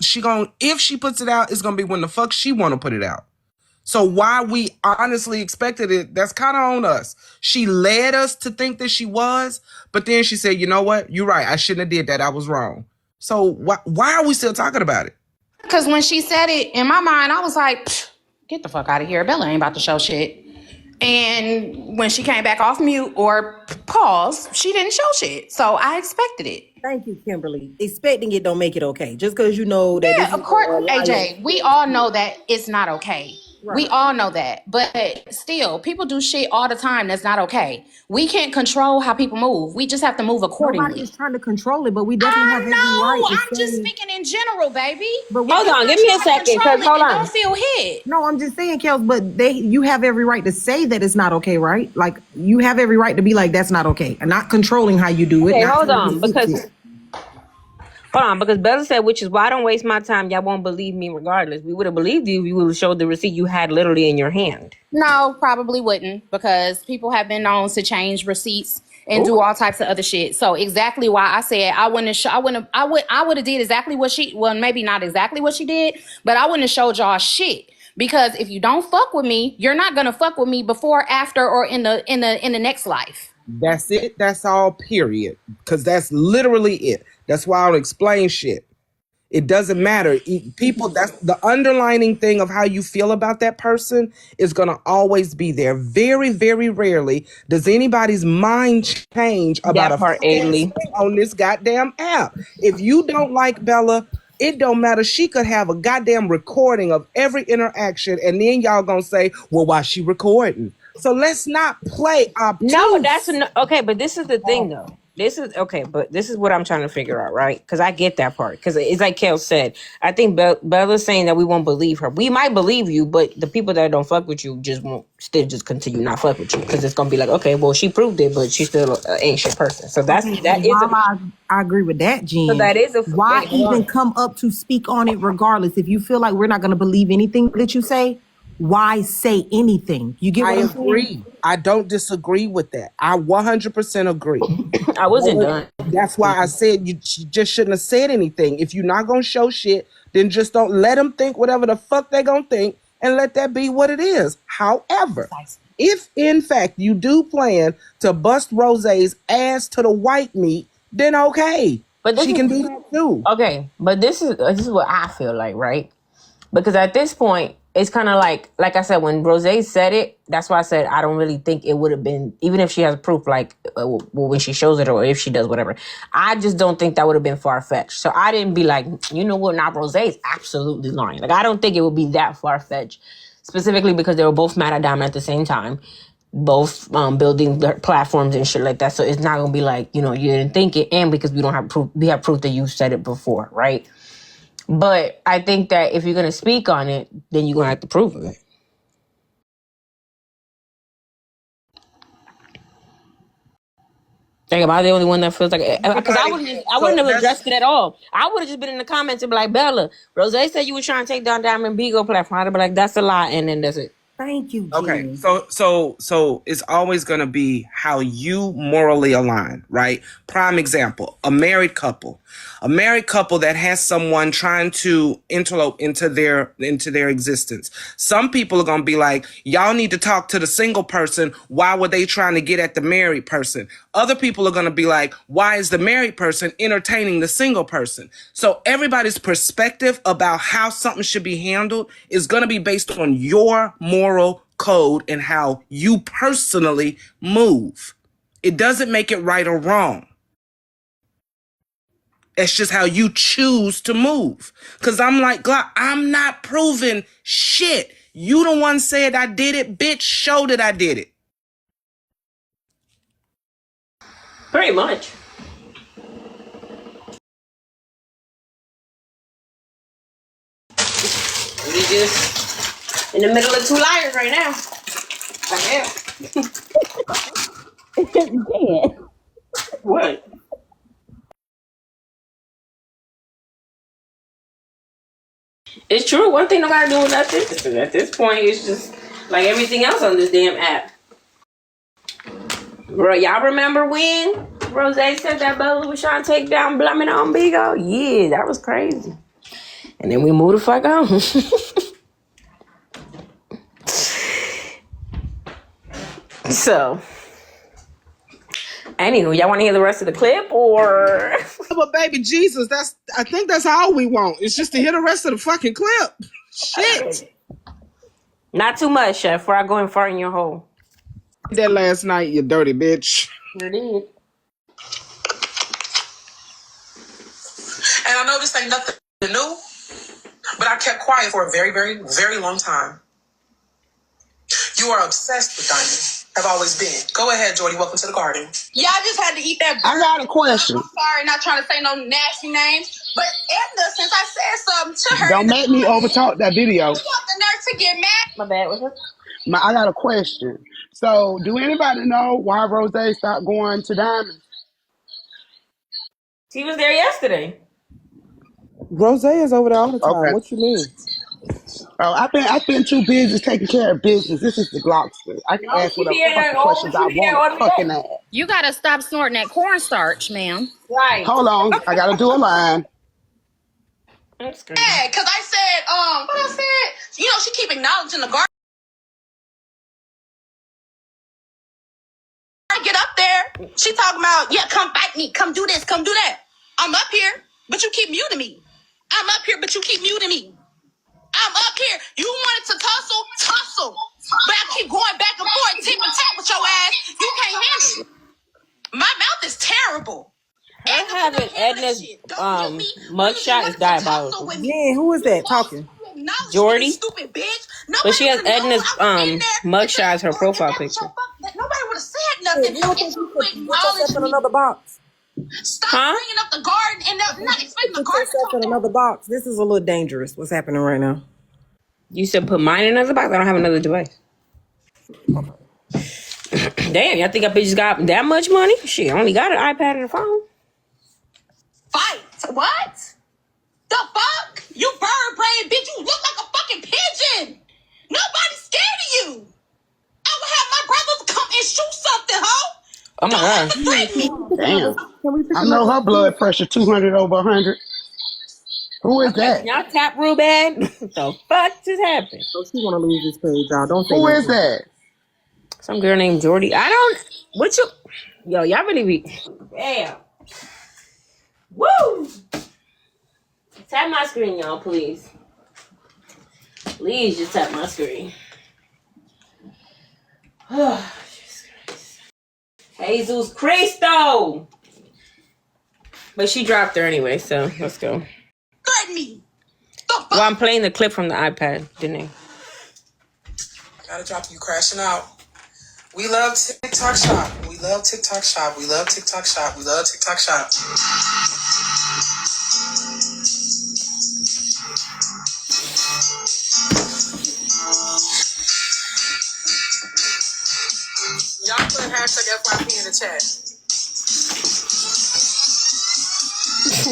if she puts it out, it's gonna be when the fuck she wanna put it out. So why we honestly expected it, that's kind of on us. She led us to think that she was, but then she said, you know what? You're right. I shouldn't have did that. I was wrong. So why are we still talking about it? Because when she said it, in my mind, I was like, get the fuck out of here. Bella ain't about to show shit. And when she came back off mute or pause, she didn't show shit. So I expected it. Thank you, Kimberly. Expecting it don't make it okay. Just because you know that this Yeah, is of course, a liar. AJ. We all know that it's not okay. We Right. all know that. But still, people do shit all the time that's not okay. We can't control how people move. We just have to move Nobody accordingly. is trying to control it, but we definitely have I every right know. to I'm just say. speaking in general, baby. But If we, Hold you're on, not give me a trying to second, control cause it, hold then on. don't feel hit. no, I'm just saying, Kels, but you have every right to say that it's not okay, right? Like you have every right to be like that's not okay, and not controlling how you do it, Okay, not hold telling you on, to fix because it. Bella said, which is why I don't waste my time. Y'all won't believe me regardless. We would have believed you if you would have showed the receipt you had literally in your hand. No, probably wouldn't, because people have been known to change receipts and Ooh. do all types of other shit. So exactly why I said I wouldn't have. I would have did exactly what she. Well, maybe not exactly what she did, but I wouldn't have showed y'all shit. Because if you don't fuck with me, you're not gonna fuck with me before, after, or in the next life. That's it. That's all, period. Because that's literally it. That's why I don't explain shit. It doesn't matter. People, that's the underlining thing of how you feel about that person is going to always be there. Very, very rarely does anybody's mind change about That a part, fuck ass Ailey. thing on this goddamn app. If you don't like Bella, it don't matter. She could have a goddamn recording of every interaction, and then y'all gonna say, well, why she recording? So let's not play No, obtuse. okay, but this is the thing though. This is okay, but this is what I'm trying to figure out, right? Because I get that part. Because it's like Kel said, I think Bella's saying that we won't believe her. We might believe you, but the people that don't fuck with you just won't still just continue not fuck with you because it's gonna be like, okay, well she proved it, but she's still an ancient person. So Okay, that and is a while I agree with that, so Jen, that is a why wait, hold even on. come up to speak on it regardless? If you feel like we're not going to believe anything that you say, why say anything? You get I what I'm saying? agree. I don't disagree with that. I 100% agree. I wasn't done. That's why I said you just shouldn't have said anything. If you're not gonna show shit, then just don't let them think whatever the fuck they gonna think, and let that be what it is. However, if in fact you do plan to bust Rose's ass to the white meat, then okay, But this she is can do that too. okay. But this is what I feel like, right? Because at this point, it's kind of like I said, when Rose said it, that's why I said I don't really think it would have been, even if she has proof, like when she shows it or if she does whatever. I just don't think that would have been far fetched. So I didn't be like, you know what, now Rose is absolutely lying. Like I don't think it would be that far fetched, specifically because they were both mad at Diamond at the same time, both building their platforms and shit like that. So it's not gonna be like, you know, you didn't think it, and because we don't have proof, we have proof that you said it before, right? But I think that if you're gonna speak on it, then you're gonna have to prove it. Like, am I the only one that feels like? Because I So wouldn't have that's addressed it at all. I would have just been in the comments and be like, Bella, Rose said you were trying to take down Diamond Bigo platform. I'd be like, that's a lie, and then that's it. Thank you, okay. Jen. So it's always gonna be how you morally align, right? Prime example: a married couple. A married couple that has someone trying to interlope into their existence. Some people are gonna be like, y'all need to talk to the single person. Why were they trying to get at the married person? Other people are gonna be like, why is the married person entertaining the single person? So everybody's perspective about how something should be handled is gonna be based on your moral code and how you personally move. It doesn't make it right or wrong. It's just how you choose to move. Because I'm like, Glock, I'm not proving shit. You the one said I did it, bitch. Show that I did it. Pretty much. We just in the middle of two liars right now. Like, hell. Yeah. What? It's true. One thing nobody doing nothing. At this point, it's just like everything else on this damn app. Bro, y'all remember when Rose said that Bella was trying to take down Blumming on Bigo? Yeah, that was crazy. And then we moved the fuck on. So, anywho, y'all want to hear the rest of the clip or? But baby Jesus, I think that's all we want. It's just to hear the rest of the fucking clip. Shit. Not too much, Chef, before I go and fart in your hole. That last night, you dirty bitch. You did. And I know this ain't nothing new, but I kept quiet for a very, very, very long time. You are obsessed with diamonds. Have always been. Go ahead, Jordy. Welcome to the garden. Yeah, I just had to eat that. I got a question. I'm sorry, not trying to say no nasty names, but Edna, since I said something to her, Don't make me overtalk that video. you got the nerve to get mad. My bad. What's up? I got a question. So, do anybody know why Rose stopped going to Diamond? She was there yesterday. Rose is over there all the time. Okay. What you mean? Oh, I've been too busy taking care of business. This is the Glockster. I can No, ask she whatever be in there fucking questions I want to fucking ask. You gotta stop snorting that cornstarch, ma'am. Right. Hold on, I gotta do a line. That's great. Yeah, because I said, what I said, she keep acknowledging the garden. I get up there, she talking about, yeah, come fight me, come do this, come do that. I'm up here, but you keep muting me. I'm up here, but you keep muting me. I'm up here. You wanted to tussle. But I keep going back and forth, tip and tap with your ass. You can't handle it. My mouth is terrible. Her having Edna's mugshot is diabolical. Yeah, who is that talking? Jordy. Stupid bitch. But she has Edna's mugshot as her profile picture. Nobody would have said nothing. You don't think you could put yourself in another box? Stop bringing up the garden and not expecting the Put garden yourself in another box. This is a little dangerous. What's happening right now? You said put mine in another box? I don't have another device. Damn, y'all think I just got that much money? Shit, I only got an iPad and a phone. Fight? What? The fuck? You bird brain bitch, you look like a fucking pigeon. Nobody's scared of you. I would have my brothers come and shoot something, ho. Oh my God. Don't threaten me. Damn. I know her blood pressure 200 over 100. Who is that? Y'all tap Ruben. What the fuck just happened? So she want to lose this page, y'all. Don't say Who nothing. is that? Some girl named Jordy. What you? Yo, y'all really be. Damn. Woo! Tap my screen, y'all, please. Please just tap my screen. Oh, Jesus Christ. Jesus Cristo! But she dropped her anyway, so let's go. Threaten me. Well, I'm playing the clip from the iPad, didn't I? Gotta drop you crashing out. We love TikTok Shop. We love TikTok Shop. We love TikTok Shop. We love TikTok Shop. Y'all put hashtag FYP in the chat.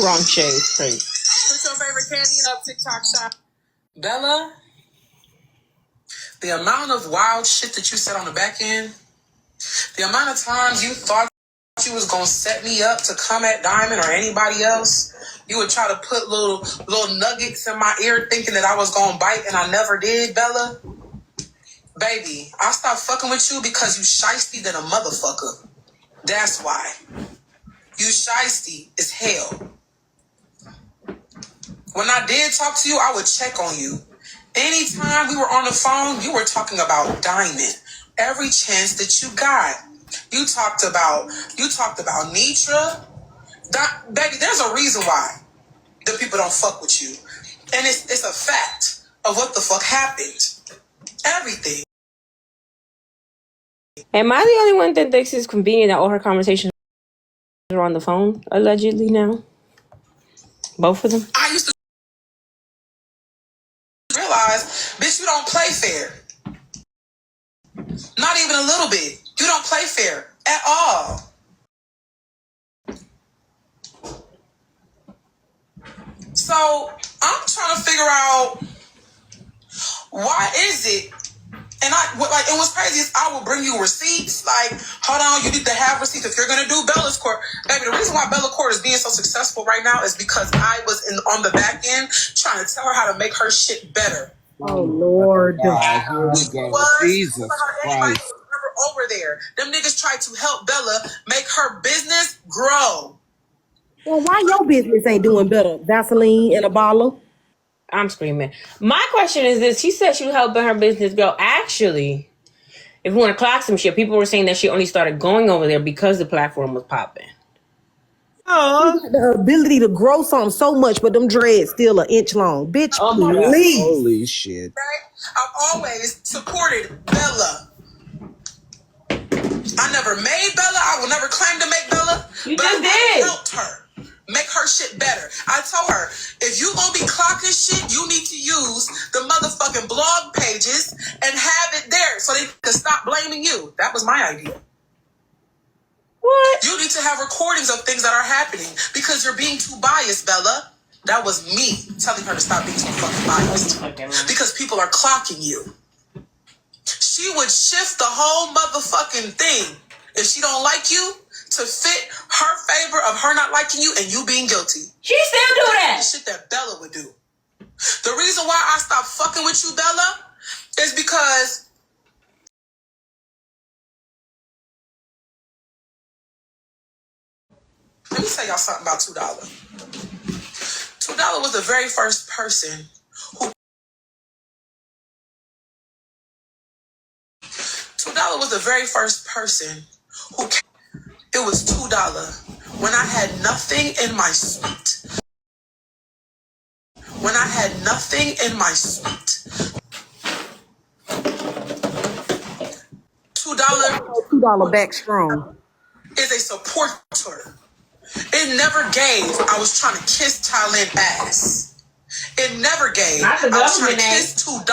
Wrong shade, crazy. What's your favorite candy in TikTok Shop? Bella, the amount of wild shit that you said on the back end, the amount of times you thought you was gonna set me up to come at Diamond or anybody else, you would try to put little nuggets in my ear thinking that I was gonna bite and I never did, Bella. Baby, I stopped fucking with you because you shiesty than a motherfucker. That's why. You shiesty as hell. When I did talk to you, I would check on you. Anytime we were on the phone, you were talking about Diamond. Every chance that you got. You talked about Nitra. Baby, there's a reason why the people don't fuck with you. And it's a fact of what the fuck happened. Everything. Am I the only one that thinks it's convenient that all her conversations are on the phone, allegedly now? Both of them? I used to realize, bitch, you don't play fair. Not even a little bit. You don't play fair at all. So I'm trying to figure out why is it. And what's crazy is I will bring you receipts. Like, hold on, you need to have receipts if you're gonna do Bella's Court. Baby, the reason why Bella Court is being so successful right now is because I was on the back end trying to tell her how to make her shit better. Oh Lord. God, here we go. Jesus Christ. over there. Them niggas tried to help Bella make her business grow. Well, why your business ain't doing better? Vaseline and a bottle? I'm screaming. My question is this. She said she was helping her business grow. Actually, if we want to clock some shit, people were saying that she only started going over there because the platform was popping. Oh, The ability to grow something so much, but them dreads still an inch long. Bitch, Oh my God. please. Holy shit. I've always supported Bella. I never made Bella. I will never claim to make Bella. You but just I did. helped her make her shit better. I told her, if you gonna be clocking shit, you need to use the motherfucking blog pages and have it there so they can stop blaming you. That was my idea. What? You need to have recordings of things that are happening because you're being too biased, Bella. That was me telling her to stop being too fucking biased. Because people are clocking you. She would shift the whole motherfucking thing if she don't like you to fit her favor of her not liking you and you being guilty. She still do that. The shit that Bella would do. The reason why I stopped fucking with you, Bella, is because let me tell y'all something about $2. $2 was the very first person who $2 was the very first person who it was $2 when I had nothing in my suite. When I had nothing in my suite. $2 back strong is a supporter. It never gave I was trying to kiss Thailand ass. It never gave Not the I was trying to government, kiss $2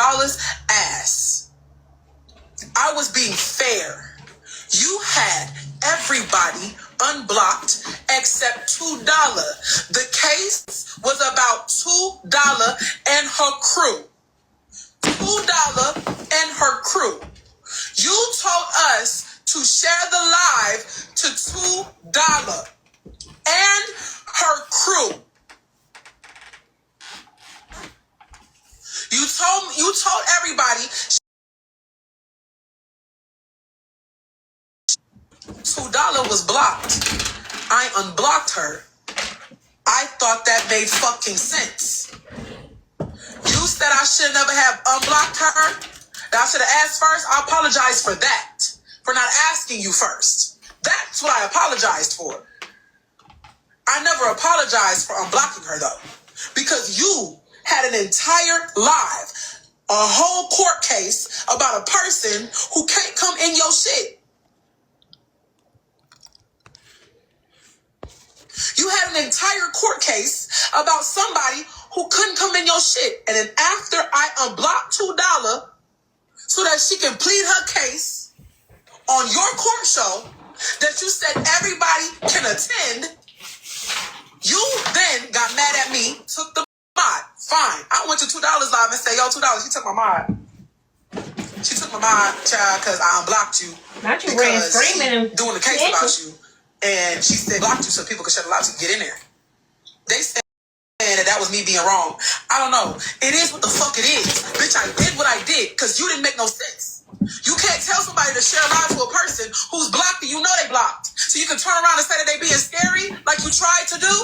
ass. I was being fair. You had everybody unblocked except $2. The case was about $2 and her crew. $2 and her crew. You told us to share the live to $2 and her crew. You told everybody $2 was blocked. I unblocked her. I thought that made fucking sense. You said I should never have unblocked her. That I should have asked first. I apologize for that. For not asking you first. That's what I apologized for. I never apologized for unblocking her though. Because you had an entire live, a whole court case about a person who can't come in your shit. You had an entire court case about somebody who couldn't come in your shit. And then after I unblocked $2 so that she can plead her case on your court show that you said everybody can attend, you then got mad at me, took the mod. Fine. I went to $2 live and said, yo, $2, she took my mod. She took my mod, child, because I unblocked you. Not you ran Because screaming. she doing the case about you. And she said blocked you so people could shut the live to get in there. They said that was me being wrong. I don't know. It is what the fuck it is. Bitch, I did what I did because you didn't make no sense. You can't tell somebody to share a live to a person who's blocked and you know they blocked. So you can turn around and say that they being scary like you tried to do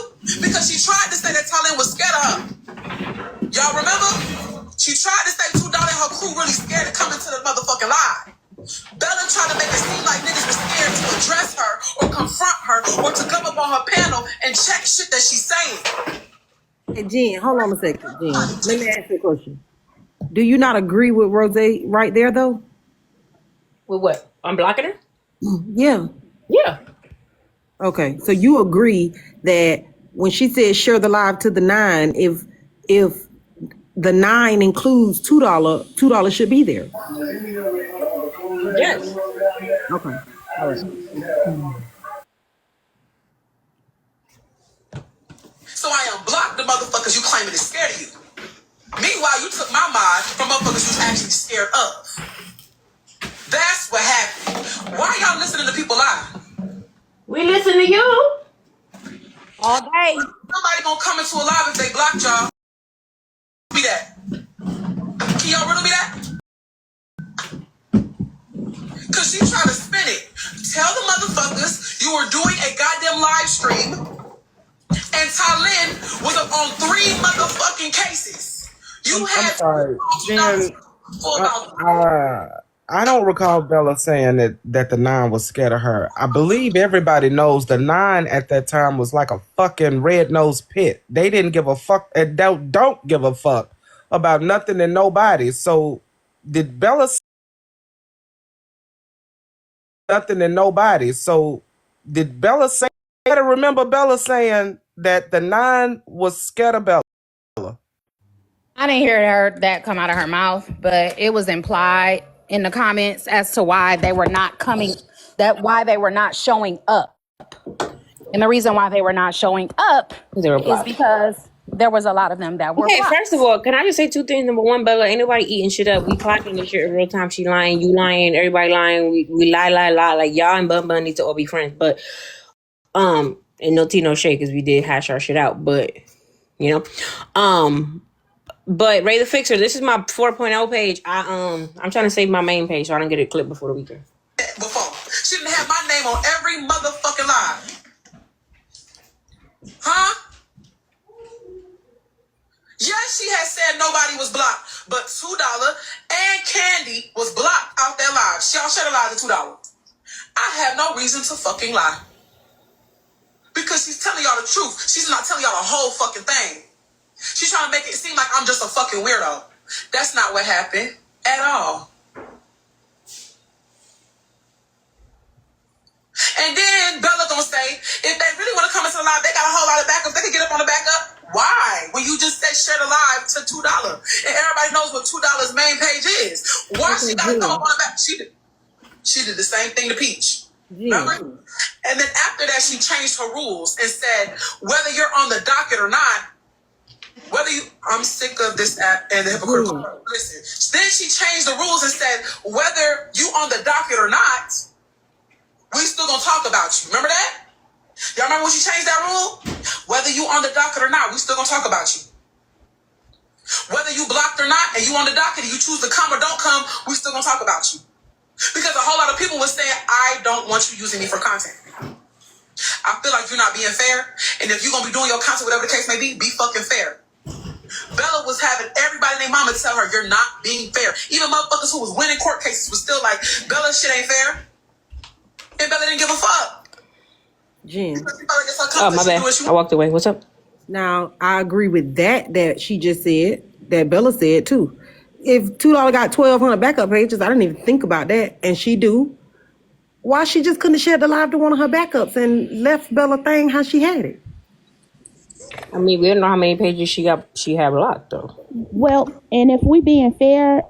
because she tried to say that Talent was scared of her. Y'all remember? She tried to say $2 and her crew really scared to come into the motherfucking live. Bella tried to make it seem like niggas were scared to address her or confront her or to come up on her panel and check shit that she's saying. Hey, Jen, hold on a second, Jen. Let me ask you a question. Do you not agree with Rose right there, though? With what? Unblocking her? Yeah. Yeah. Okay, so you agree that when she said share the live to the 9, if the 9 includes $2 should be there. Yes. Okay. All right. So I unblocked the motherfuckers you claiming is scared of you. Meanwhile, you took my mind from motherfuckers who's actually scared of. That's what happened. Why y'all listening to people lie? We listen to you. all day. Somebody gonna come into a live if they blocked y'all. Be that. Can y'all riddle me that? Because she tried to spin it. Tell the motherfuckers you were doing a goddamn live stream and Tylin was up on 3 motherfucking cases. You I'm had sorry, Jen. for Uh, about uh, I don't recall Bella saying that the nine was scared of her. I believe everybody knows the nine at that time was like a fucking red-nosed pit. They didn't give a fuck and don't give a fuck about nothing and nobody. So did Bella say nothing and nobody? So did Bella say? I gotta remember Bella saying that the nine was scared of Bella. I didn't hear that come out of her mouth, but it was implied in the comments as to why they were not coming, why they were not showing up. And the reason why they were not showing up They were is blocked. because there was a lot of them that were Okay, blocked. first of all, can I just say 2 things? Number one, Bella, ain't nobody eating shit up. We clocking this shit in real time. She lying, you lying, everybody lying. We lie. Like y'all and Bun Bun need to all be friends. But and no tea, no shade, because we did hash our shit out. But you know, but Ray the Fixer, this is my 4.0 page. I'm trying to save my main page so I don't get it clipped before the weekend. before. She didn't have my name on every motherfucking live. Huh? Yes, she had said nobody was blocked, but $2 and Candy was blocked out their lives. Y'all share the lives at $2. I have no reason to fucking lie. Because she's telling y'all the truth. She's not telling y'all the whole fucking thing. She's trying to make it seem like I'm just a fucking weirdo. That's not what happened at all. And then Bella gonna say, if they really want to come into the live, they got a whole lot of backups. They can get up on the backup. Why? When you just said share the live to $2. And everybody knows what $2 main page is. Why she gotta come up on the back? She did the same thing to Peach. Remember? And then after that, she changed her rules and said, whether you're on the docket or not, I'm sick of this app and the hypocritical. Listen. Then she changed the rules and said, whether you on the docket or not, we still gonna talk about you. Remember that? Y'all remember when she changed that rule? Whether you on the docket or not, we still gonna talk about you. Whether you blocked or not, and you on the docket and you choose to come or don't come, we still gonna talk about you. Because a whole lot of people were saying, I don't want you using me for content. I feel like you're not being fair. And if you're gonna be doing your content, whatever the case may be fucking fair. Bella was having everybody and their mama tell her you're not being fair. Even motherfuckers who was winning court cases was still like, Bella shit ain't fair. And Bella didn't give a fuck. Jen. Oh, my bad. I walked away. What's up? Now, I agree with that she just said, that Bella said too. If $2 got 1,200 backup pages, I didn't even think about that, and she do. Why she just couldn't share the live to one of her backups and left Bella thing how she had it? I mean, we don't know how many pages she had blocked though. Well, and if we being fair,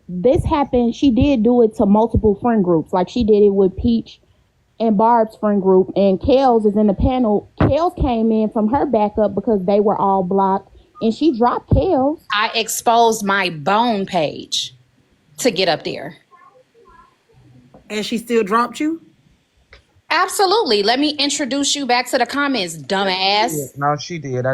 this happened. She did do it to multiple friend groups. Like she did it with Peach and Barb's friend group, and Kels is in the panel. Kels came in from her backup because they were all blocked, and she dropped Kels. I exposed my bone page to get up there. And she still dropped you? Absolutely. Let me introduce you back to the comments, dumbass. Yeah, no, she did.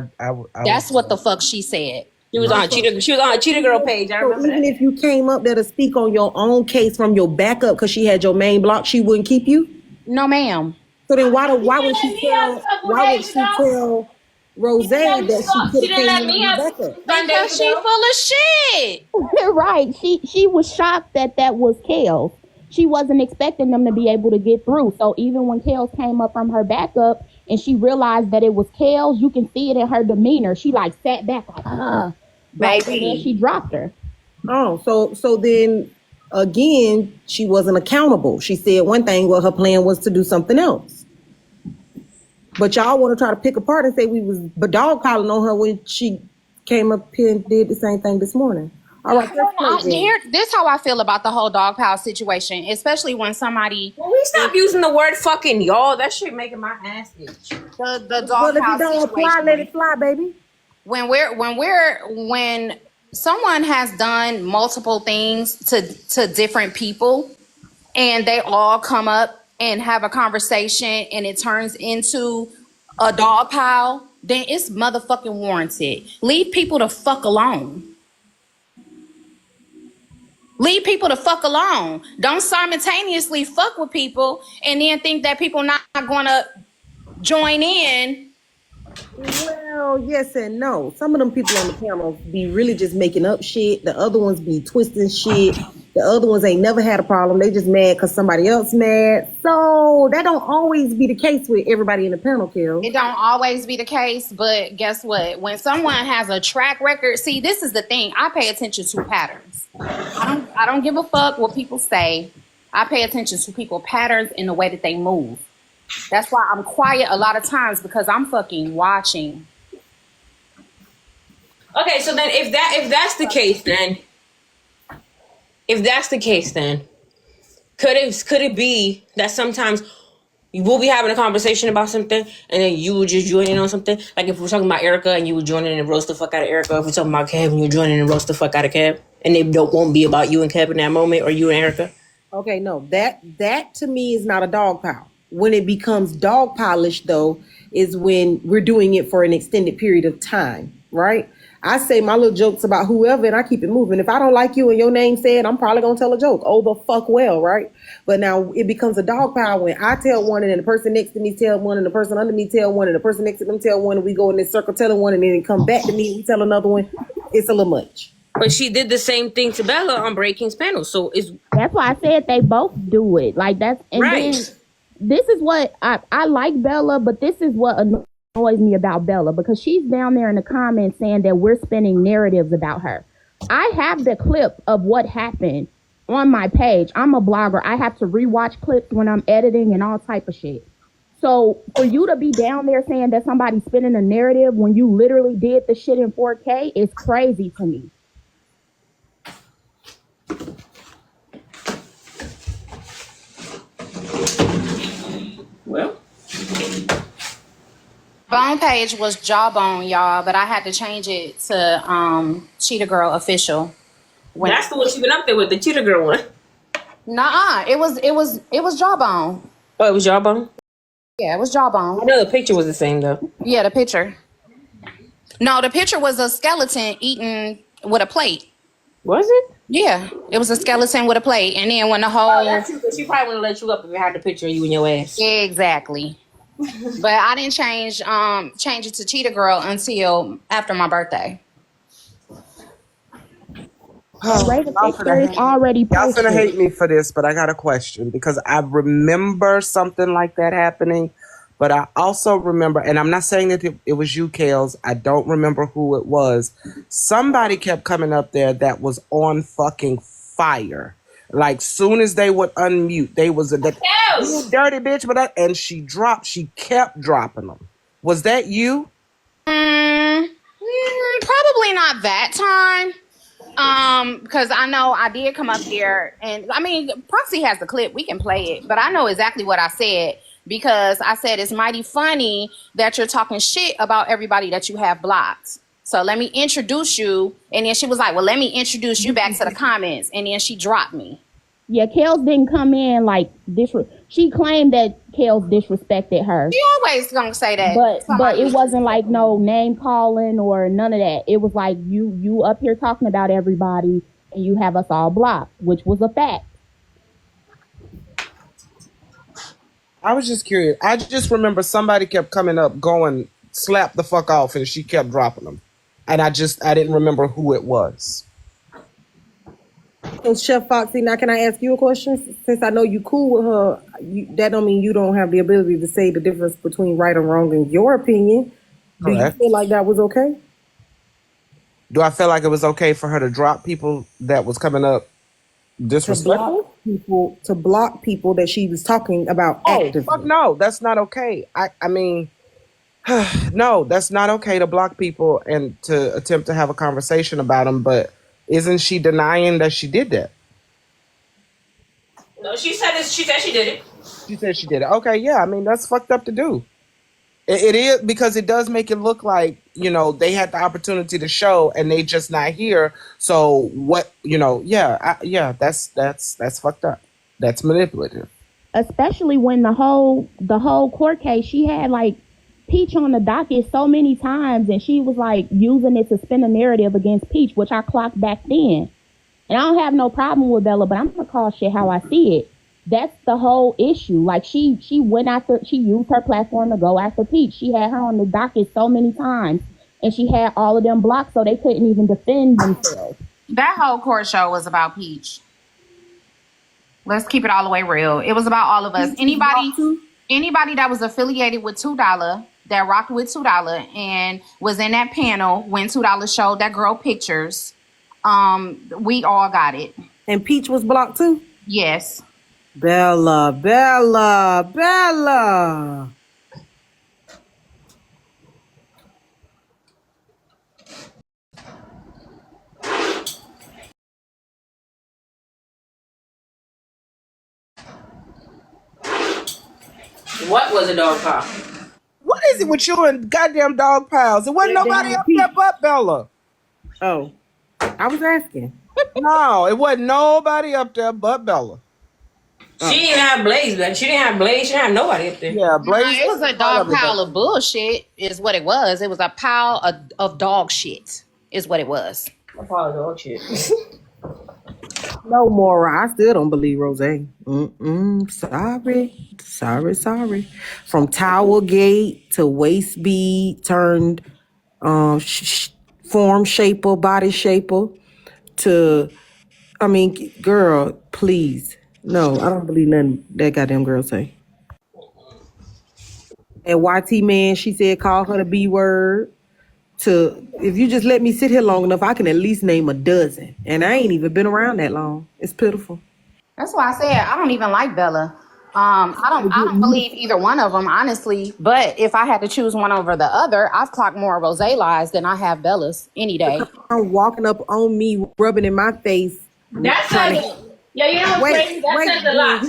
That's what the fuck she said. She was on a Cheetah Girl page. I remember even that. if you came up there to speak on your own case from your backup because she had your main block, she wouldn't keep you? No, ma'am. So then why would she tell Rose that she could have came in your backup? Because she full of shit. Right. She was shocked that was Kels. She wasn't expecting them to be able to get through. So even when Kels came up from her backup and she realized that it was Kels, you can see it in her demeanor. She like sat back like, baby. And then she dropped her. Oh, so then again, she wasn't accountable. She said one thing, well, her plan was to do something else. But y'all want to try to pick apart and say we was dog piling on her when she came up here and did the same thing this morning. All right, this how I feel about the whole dog pile situation, especially when somebody. Well, we stop using the word fucking y'all. That shit making my ass itch. The dog pile situation. Apply, let it fly, baby. When someone has done multiple things to different people, and they all come up and have a conversation, and it turns into a dog pile, then it's motherfucking warranted. Leave people the fuck alone. Leave people the fuck alone. Don't simultaneously fuck with people and then think that people not gonna join in. Well, yes and no. Some of them people on the panel be really just making up shit. The other ones be twisting shit. The other ones ain't never had a problem. They just mad because somebody else mad. So that don't always be the case with everybody in the panel, Kel. It don't always be the case, but guess what? When someone has a track record, see, this is the thing. I pay attention to patterns. I don't give a fuck what people say. I pay attention to people patterns in the way that they move. That's why I'm quiet a lot of times, because I'm fucking watching. Okay, so then if that's the case, could it be that sometimes we'll be having a conversation about something and then you would just join in on something? Like if we're talking about Erica and you would join in and roast the fuck out of Erica, if we're talking about Kev and you join in and roast the fuck out of Kev, and it won't be about you and Kev in that moment, or you and Erica? Okay, no, that to me is not a dog pile. When it becomes dog pile-ish, though, is when we're doing it for an extended period of time, right? I say my little jokes about whoever and I keep it moving. If I don't like you and your name said, I'm probably gonna tell a joke. Oh, the fuck well, right? But now it becomes a dog pile when I tell one and then the person next to me tell one and the person under me tell one and the person next to them tell one and we go in this circle telling one and then it come back to me and we tell another one. It's a little much. But she did the same thing to Bella on Breaking's panel, so that's why I said they both do it. Like that's and right. Then this is what I like Bella, but this is what annoys me about Bella, because she's down there in the comments saying that we're spinning narratives about her. I have the clip of what happened on my page. I'm a blogger. I have to rewatch clips when I'm editing and all type of shit. So for you to be down there saying that somebody's spinning a narrative when you literally did the shit in 4K is crazy to me. Well, Bone page was Jawbone, y'all, but I had to change it to Cheetah Girl Official. That's the one she been up there with, the Cheetah Girl one. Nuh-uh. It was Jawbone. Oh, it was Jawbone? Yeah, it was Jawbone. I know the picture was the same though. Yeah, the picture. No, the picture was a skeleton eating with a plate. Was it? Yeah, it was a skeleton with a plate, and then when the whole she probably wouldn't let you up if it had the picture of you and your ass. Exactly. But I didn't change it to Cheetah Girl until after my birthday. Y'all finna hate me for this, but I got a question, because I remember something like that happening, but I also remember, and I'm not saying that it was you, Kales. I don't remember who it was. Somebody kept coming up there that was on fucking fire. Like, soon as they would unmute, they was that you dirty bitch, and she kept dropping them. Was that you? Probably not that time. Because I know I did come up there, and I mean, Proxy has the clip, we can play it, but I know exactly what I said, because I said it's mighty funny that you're talking shit about everybody that you have blocked. So let me introduce you. And then she was like, well, let me introduce you back to the comments. And then she dropped me. Yeah, Kels didn't come in like she claimed that Kels disrespected her. She always gonna say that. But it wasn't like no name calling or none of that. It was like you up here talking about everybody and you have us all blocked, which was a fact. I was just curious. I just remember somebody kept coming up going, slap the fuck off, and she kept dropping them. And I didn't remember who it was. So Chef Foxy, now can I ask you a question? Since I know you cool with her, that don't mean you don't have the ability to say the difference between right and wrong in your opinion. Do you feel like that was okay? Do I feel like it was okay for her to drop people that was coming up disrespectful? To block people that she was talking about actively. Fuck no, that's not okay. I mean, no, that's not okay to block people and to attempt to have a conversation about them, but isn't she denying that she did that? No, she said she did it. She said she did it. Okay, yeah, I mean, that's fucked up to do. It is, because it does make it look like, they had the opportunity to show and they just not here. So what, that's fucked up. That's manipulative. Especially when the whole court case, she had like Peach on the docket so many times, and she was like using it to spin a narrative against Peach, which I clocked back then. And I don't have no problem with Bella, but I'm gonna call shit how I see it. That's the whole issue. Like she went after, she used her platform to go after Peach. She had her on the docket so many times, and she had all of them blocked, so they couldn't even defend themselves. That whole court show was about Peach. Let's keep it all the way real. It was about all of us. Peach was blocked too. Anybody that was affiliated with $2, that rocked with $2 and was in that panel when $2 showed that girl pictures, we all got it. And Peach was blocked too. Yes. Bella. What was a dog pile? What is it with you and goddamn dog piles? There wasn't nobody up there but Bella. Oh, I was asking. No, it wasn't nobody up there but Bella. She didn't have Blaze, but she didn't have Blaze. She didn't have nobody up there. Yeah, Blaze. It was a dog pile of bullshit, is what it was. It was a pile of dog shit, is what it was. A pile of dog shit. No, Maura, I still don't believe Rose. Sorry. From Tower Gate to waist bead turned form shaper, body shaper to, I mean, girl, please. No, I don't believe nothing that goddamn girl say. And YT man, she said call her the B word. To, if you just let me sit here long enough, I can at least name a dozen. And I ain't even been around that long. It's pitiful. That's why I said I don't even like Bella. I don't believe either one of them, honestly. But if I had to choose one over the other, I've clocked more Rose lies than I have Bella's any day. I'm walking up on me, rubbing in my face. That says, yeah, you know what's crazy? That says a lot.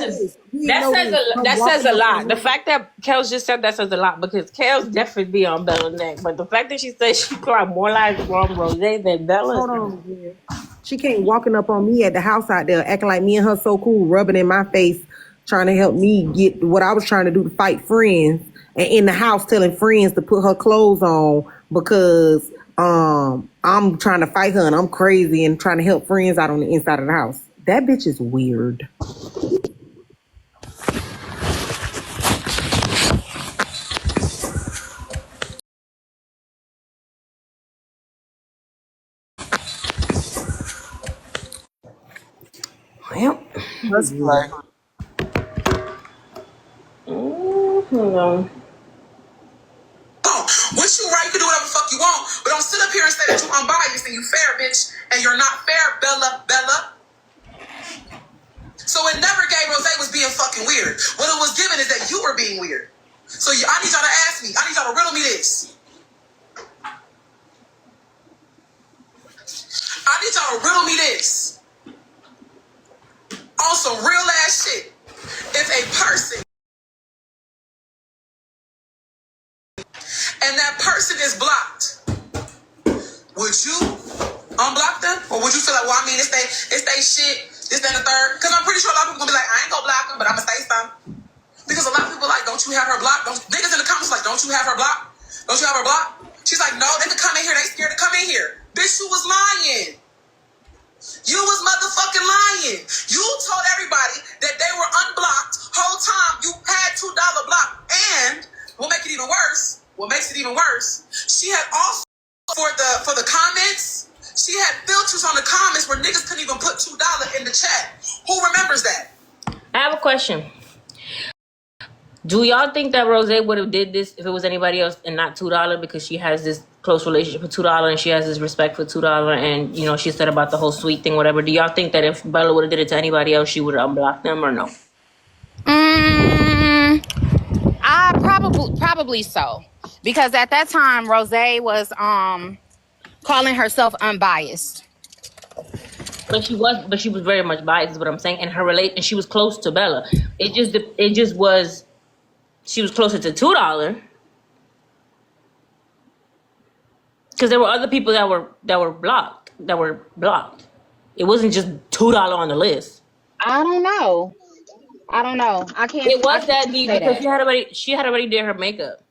That says a lot. The fact that Kels just said that says a lot because Kels definitely be on Bella's neck. But the fact that she said she cried more lies from Rose than Bella. Hold on, man. She came walking up on me at the house out there, acting like me and her so cool, rubbing in my face, trying to help me get what I was trying to do to fight friends, and in the house telling friends to put her clothes on because I'm trying to fight her and I'm crazy and trying to help friends out on the inside of the house. That bitch is weird. Yep. Let's play. Mm-hmm. What you right, you can do whatever the fuck you want, but don't sit up here and say that you unbiased and you fair, bitch, and you're not fair, Bella. So it never gave Rose was being fucking weird. What it was given is that you were being weird. So I need y'all to ask me. I need y'all to riddle me this. I need y'all to riddle me this. On some real ass shit. If a person and that person is blocked, would you unblock them? Or would you feel like, well, I mean, it's they shit, this, that, and the third? Because I'm pretty sure a lot of people gonna be like, I ain't gonna block them, but I'm gonna say something. Because a lot of people like, don't you have her blocked? Niggas in the comments like, don't you have her blocked? Don't you have her blocked? She's like, no, they could come in here, they scared to come in here. Bitch, you was lying. You was motherfucking lying. You told everybody that they were unblocked. Whole time you had $2 block. And what makes it even worse, she had also for the comments, she had filters on the comments where niggas couldn't even put $2 in the chat. Who remembers that? I have a question. Do y'all think that Rose would have did this if it was anybody else and not $2 because she has this close relationship with $2 and she has this respect for $2 and you know she said about the whole sweet thing, whatever? Do y'all think that if Bella would have did it to anybody else, she would have unblocked them or no? I probably so, because at that time Rose was calling herself unbiased. But she was very much biased, is what I'm saying. And and she was close to Bella. It just was. She was closer to $2 because there were other people that were blocked. It wasn't just $2 on the list. I don't know. I can't. It was that deep because that. she had already did her makeup.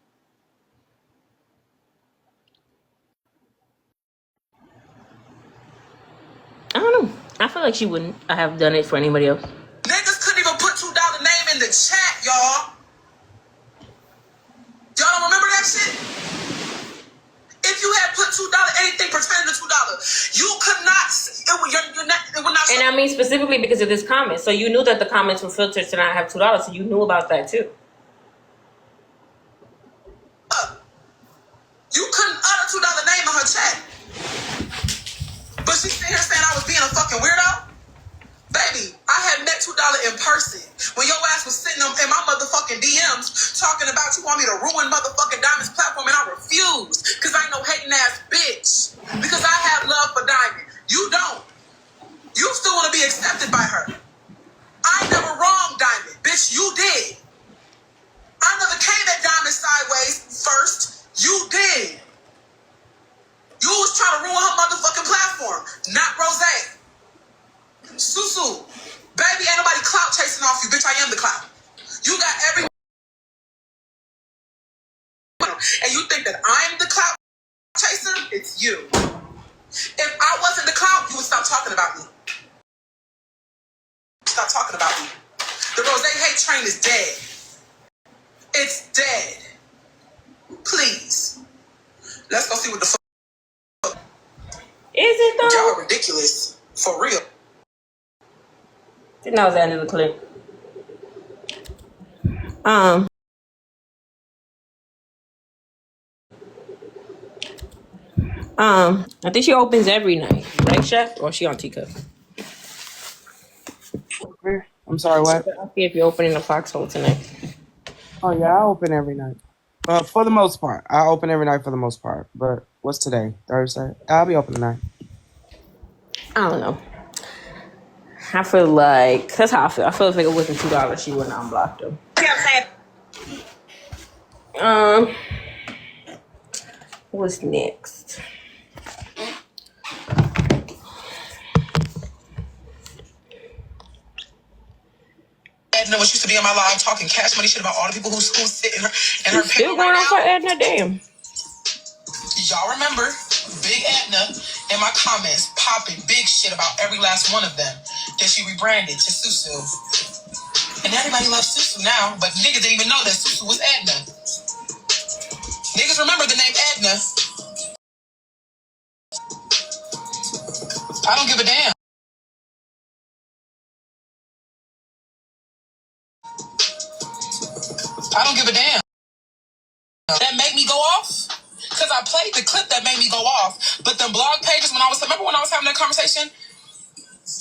I don't know. I feel like she wouldn't have done it for anybody else. Niggas couldn't even put $2 name in the chat, y'all. Y'all don't remember that shit? If you had put $2, anything pertaining to $2, you could not. It would not. And I mean specifically because of this comment. So you knew that the comments were filtered to not have $2. So you knew about that too. You couldn't utter $2 name in her chat. But she's sitting here saying I was being a fucking weirdo. Baby, I had met $2 in person when your ass was sitting in my motherfucking DMs talking about you want me to ruin motherfucking Diamond's platform, and I refused because I ain't no hating ass bitch. Because I have love for Diamond. You don't. You still want to be accepted by her. I never wronged Diamond. Bitch, you did. I never came at Diamond sideways first. You did. You was trying to ruin her motherfucking platform, not Rose. Susu, baby, ain't nobody clout chasing off you, bitch. I am the clout. You got every, and you think that I'm the clout chaser? It's you. If I wasn't the clout, you would stop talking about me. Stop talking about me. The Rose hate train is dead. It's dead. Please. Let's go see what the fuck. Is it though? Y'all are ridiculous. For real. That was the end of the clip. I think she opens every night, right, Chef? Or she on Teacup? I'm sorry, what? I'll see if you're opening the foxhole tonight. Oh yeah, I open every night. For the most part, I open every night for the most part. But what's today? Thursday. I'll be open tonight. I don't know. I feel like that's how I feel. I feel like if it wasn't $2, she wouldn't unblock them. What's next? Edna was used to be on my live talking cash money shit about all the people who sit in her Still going on for Edna, damn. Y'all remember Big Edna in my comments popping big shit about every last one of them that she rebranded to Susu. And everybody loves Susu now, but niggas didn't even know that Susu was Edna. Niggas remember the name Edna. I don't give a damn. I don't give a damn. That made me go off? Because I played the clip that made me go off. But the blog pages, remember when I was having that conversation?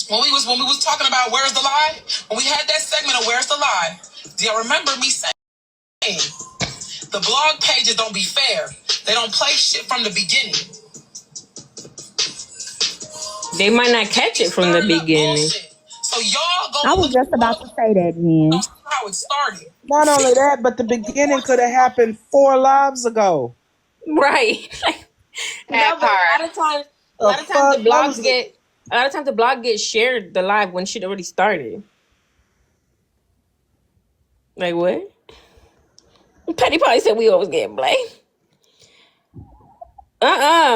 When we was talking about Where's the Lie? When we had that segment of Where's the Lie, do y'all remember me saying the blog pages don't be fair. They don't play shit from the beginning. They might not catch it from the beginning. So y'all go. I was just about to say that, Jen. How it started. Not only that, but the beginning could have happened 4 lives ago. Right. No, but a lot of times the blog gets shared the live when shit already started. Like what? Petty probably said we always get blamed.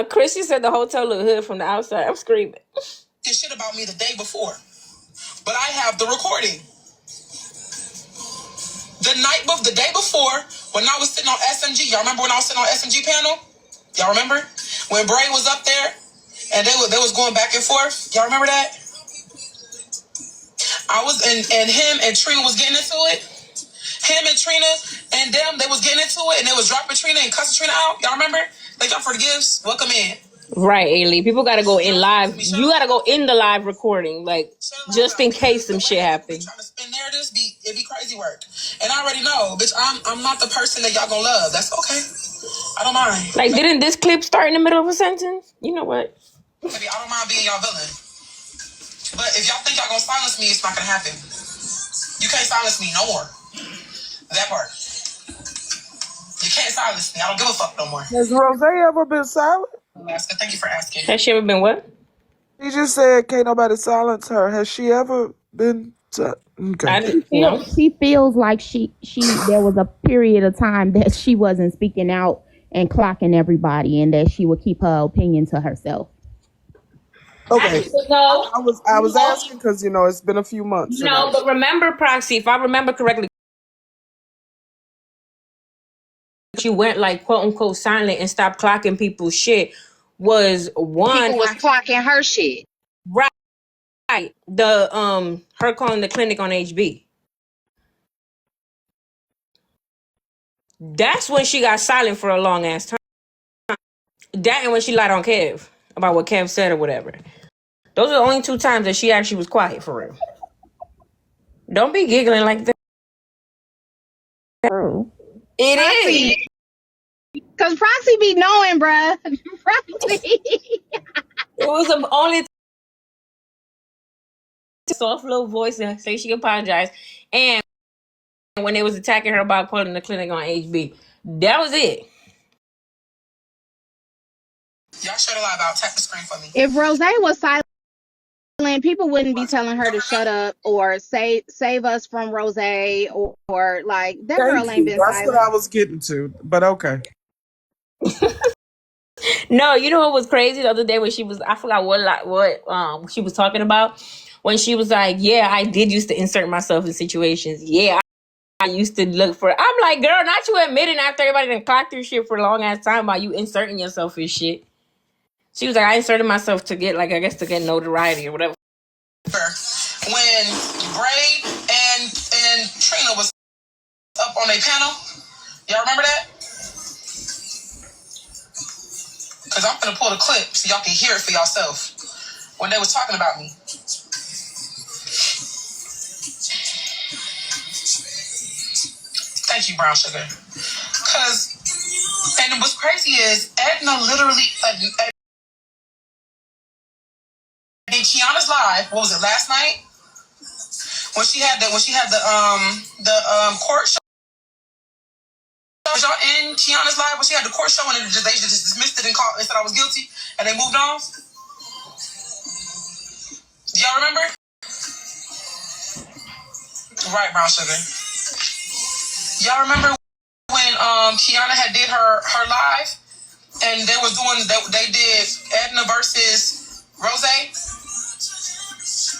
Chrissy said the hotel look hood from the outside. I'm screaming. This shit about me the day before. But I have the recording. The day before, when I was sitting on SMG, y'all remember when I was sitting on SMG panel? Y'all remember? When Bray was up there and they was going back and forth? Y'all remember that? I was and him and Trina was getting into it. Him and Trina and them, they was getting into it and they was dropping Trina and cussing Trina out. Y'all remember? Thank y'all for the gifts. Welcome in. Right, Ailey. People gotta go in live. You gotta go in the live recording, like just in case some shit happens. Trying to spin narratives, it be crazy work. And I already know, bitch. I'm not the person that y'all gonna love. That's okay. I don't mind. Like, didn't this clip start in the middle of a sentence? You know what? Maybe I don't mind being y'all villain. But if y'all think y'all gonna silence me, it's not gonna happen. You can't silence me no more. That part. You can't silence me. I don't give a fuck no more. Has Rose ever been silent? Thank you for asking. Has she ever been what? He just said can't nobody silence her. Has she ever been okay? She feels like she there was a period of time that she wasn't speaking out and clocking everybody, and that she would keep her opinion to herself. Okay. No, I was no, asking because it's been a few months and no. But remember, Proxy, if I remember correctly, she went like quote unquote silent and stopped clocking people's shit. Was one People was clocking her shit. right? The her calling the clinic on HB. That's when she got silent for a long ass time. That and when she lied on Kev about what Kev said or whatever. Those are the only two times that she actually was quiet for real. Don't be giggling like that. True. It is. Proxy. Cause Proxy be knowing, bruh. Proxy. It was the only soft little voice and say she apologized. And when they was attacking her about calling the clinic on HB, that was it. Y'all share the live out. Tap the screen for me. If Rose was silent, people wouldn't be What? telling her Y'all to heard shut me? up or save us from Rose, or like that thank girl ain't you. been That's what silent. I was getting to. But okay. No, you know what was crazy the other day when she was, I forgot what she was talking about, when she was like, yeah, I did used to insert myself in situations. Yeah, I used to look for, I'm like, girl, not you admitting after everybody done clocked your shit for a long ass time about you inserting yourself in shit. She was like, I inserted myself to get, like, I guess to get notoriety or whatever. When Braid and Trina was up on a panel, y'all remember that? Because I'm gonna pull the clip so y'all can hear it for yourself. When they was talking about me. Thank you, Brown Sugar. Because, and what's crazy is Edna literally, in Kiana's live, what was it, last night? When she had the court show. Was y'all in Kiana's live when she had the court show and they just dismissed it and said I was guilty and they moved on? Do y'all remember? Right, Brown Sugar. Y'all remember when Kiana had did her live and they did Edna versus Rose?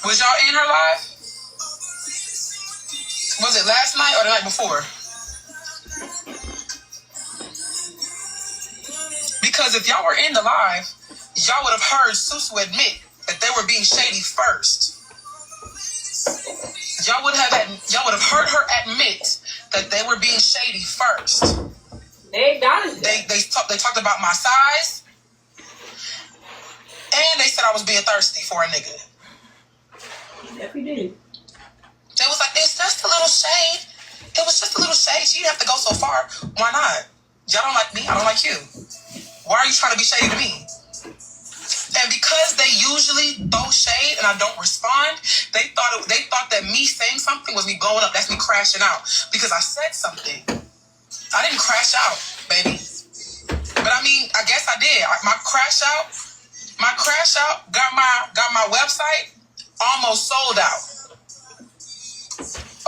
Was y'all in her live? Was it last night or the night before? Because if y'all were in the live, y'all would have heard Susu admit that they were being shady first. Y'all would have heard her admit that they were being shady first. They got it. They talked about my size, and they said I was being thirsty for a nigga. Yep, you did. They was like, it's just a little shade. It was just a little shade. She didn't have to go so far. Why not? Y'all don't like me. I don't like you. Why are you trying to be shady to me? And because they usually throw shade and I don't respond, they thought that me saying something was me blowing up. That's me crashing out because I said something. I didn't crash out, baby. But I mean, I guess I did. My crash out got my website almost sold out.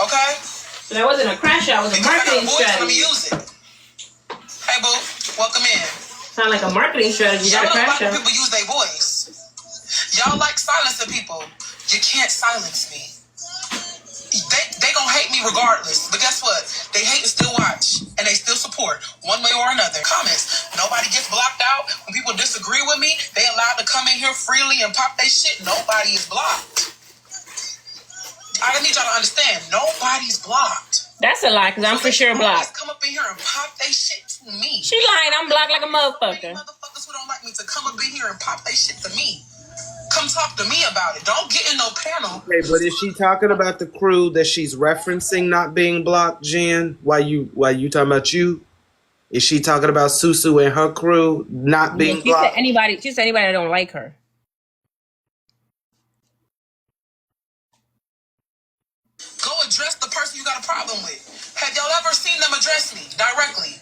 Okay? So that wasn't a crash out, it was a marketing strategy. Let me use it. Hey, boo, welcome in. Sound like a marketing strategy. Y'all Got a don't crash like out. when people use their voice. Y'all like silencing people. You can't silence me. They gonna hate me regardless. But guess what? They hate and still watch. And they still support one way or another. Comments. Nobody gets blocked out. When people disagree with me, they allowed to come in here freely and pop their shit. Nobody is blocked. I need y'all to understand. Nobody's blocked. That's a lie, because I'm for sure blocked. Come up in here and pop their shit to me. She lying, I'm blocked like a motherfucker. Motherfuckers who don't like me to come up in here and pop their shit to me. Come talk to me about it. Don't get in no panel. Okay, but is she talking about the crew that she's referencing not being blocked, Jen? Why you talking about you? Is she talking about Susu and her crew not being blocked? She said anybody that don't like her. Go address the person you got a problem with. Have y'all ever seen them address me directly?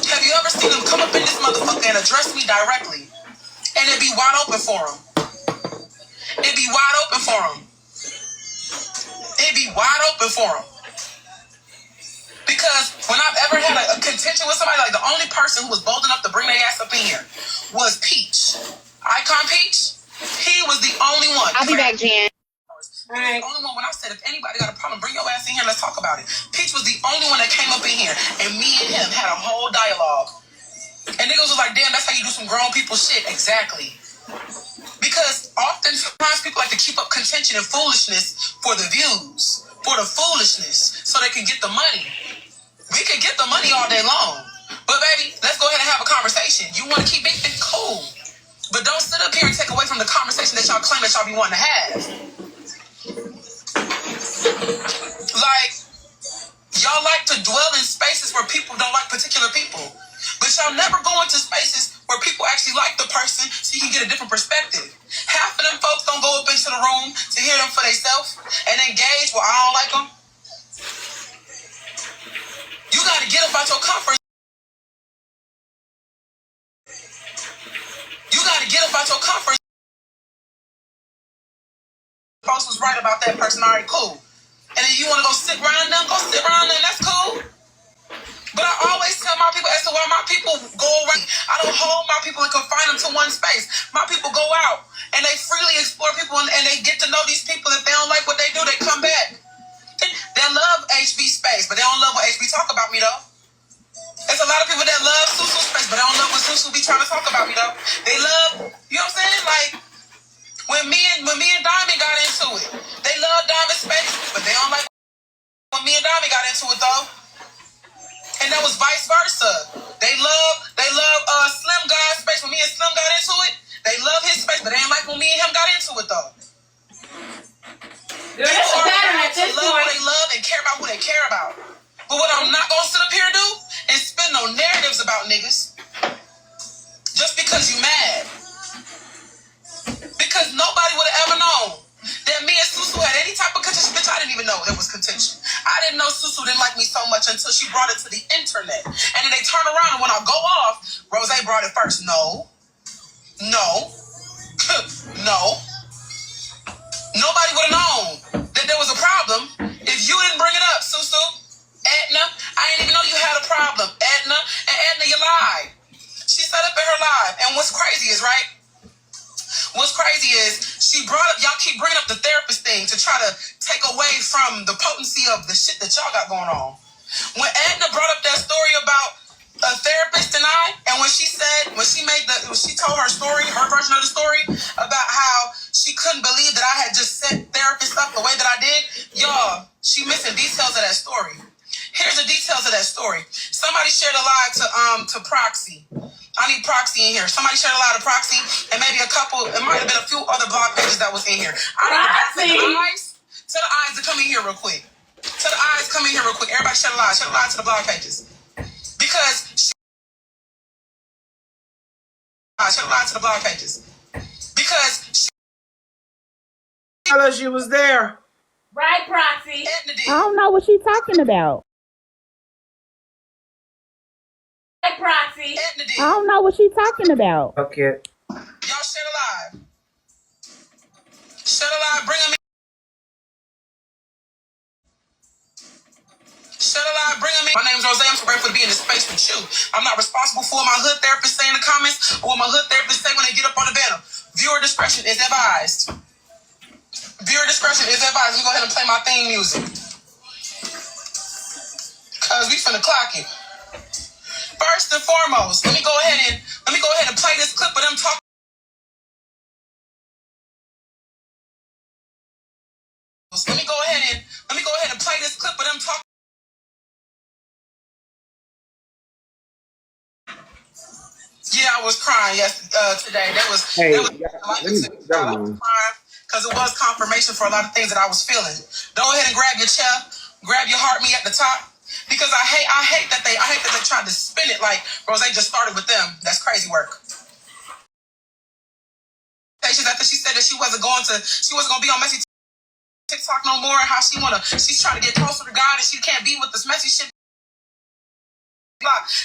Have you ever seen them come up in this motherfucker and address me directly? And it'd be wide open for them. It'd be wide open for them. It'd be wide open for them. Because when I've ever had a contention with somebody, like the only person who was bold enough to bring their ass up in here was Peach. Icon Peach. He was the only one. I'll be back, Jen. He was the only one when I said, if anybody got a problem, bring your ass in here, let's talk about it. Peach was the only one that came up in here, and me and him had a whole dialogue. And niggas was like, damn, that's how you do some grown people shit. Exactly. Because oftentimes people like to keep up contention and foolishness for the views, for the foolishness, so they can get the money. We can get the money all day long. But baby, let's go ahead and have a conversation. You want to keep beefing? Cool. But don't sit up here and take away from the conversation that y'all claim that y'all be wanting to have. Like, y'all like to dwell in spaces where people don't like particular people. But y'all never go into spaces where people actually like the person so you can get a different perspective. Half of them folks don't go up into the room to hear them for themselves and engage, well, I don't like them. You got to get up out your comfort. You got to get up out your comfort. Folks was right about that person, all right, cool. And then you want to go sit around them, that's cool. But I always tell my people as to why my people go around. I don't hold my people and confine them to one space. My people go out and they freely explore people and they get to know these people. If they don't like what they do, they come back. They love HB space, but they don't love what HB talk about me though. There's a lot of people that love Susu space, but they don't love what Susu be trying to talk about me though. They love, you know what I'm saying? Like when me and Diamond got into it, they love Diamond space, but they don't like when me and Diamond got into it though. And that was vice versa. They love Slim God's space. When me and Slim got into it, they love his space, but they ain't like when me and him got into it though. Girl, that's a pattern at this love point. who they love and care about who they care about. But what I'm not gonna sit up here and do is spin no narratives about niggas just because you mad. Because nobody would have ever known that me and Susu had any type of contention. Bitch, I didn't even know there was contention. I didn't know Susu didn't like me so much until she brought it to the internet. And then they turn around and when I go off, Rose brought it first. No. No. Nobody would have known that there was a problem if you didn't bring it up, Susu. Edna, I didn't even know you had a problem. Edna, you lied. She set up in her live. And what's crazy is, right? What's crazy is she brought up, y'all keep bringing up the therapist thing to try to take away from the potency of the shit that y'all got going on. When Edna brought up that story about a therapist and when she told her story, her version of the story about how she couldn't believe that I had just set therapists up the way that I did, y'all, she missing details of that story. Here's the details of that story. Somebody shared a lie to Proxy. I need Proxy in here. Somebody shared a lie to Proxy, and maybe it might have been a few other blog pages that was in here. I need the eyes. Tell the eyes to come in here real quick. Tell the eyes come in here real quick. Everybody share a lie. Share a lie to the blog pages. Because share a lie to the blog pages. Because Tell us you was there. Right, Proxy. I don't know what she's talking about. Right, Proxy. I don't know what she's talking about. Okay. Y'all share the lie. Share the lie. Bring them in. Shut up, bring them in. My name's Rose. I'm so grateful to be in this space with you. I'm not responsible for what my hood therapist say in the comments or what my hood therapist say when they get up on the banner. Viewer discretion is advised. Viewer discretion is advised. Let me go ahead and play my theme music. Cause we finna clock it. First and foremost, let me go ahead and play this clip of them talking. Let me go ahead and play this clip of them talking. Yeah, I was crying today. That was Hey, like I was crying because it was confirmation for a lot of things that I was feeling. Go ahead and grab your chair, grab your heart me at the top. Because I hate that they tried to spin it like Rose just started with them. That's crazy work. After she said that she wasn't gonna be on messy TikTok no more, and how she's trying to get closer to God and she can't be with this messy shit.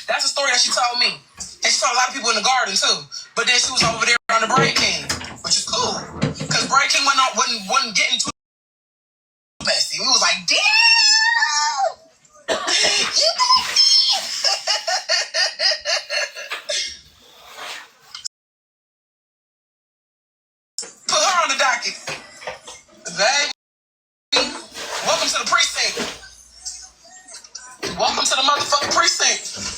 That's a story that she told me. And she told a lot of people in the garden too. But then she was over there on the Brain King, which is cool. Because Brain King wasn't getting too messy. We was like, damn! You messy! Welcome to the precinct. Welcome to the motherfucking precinct.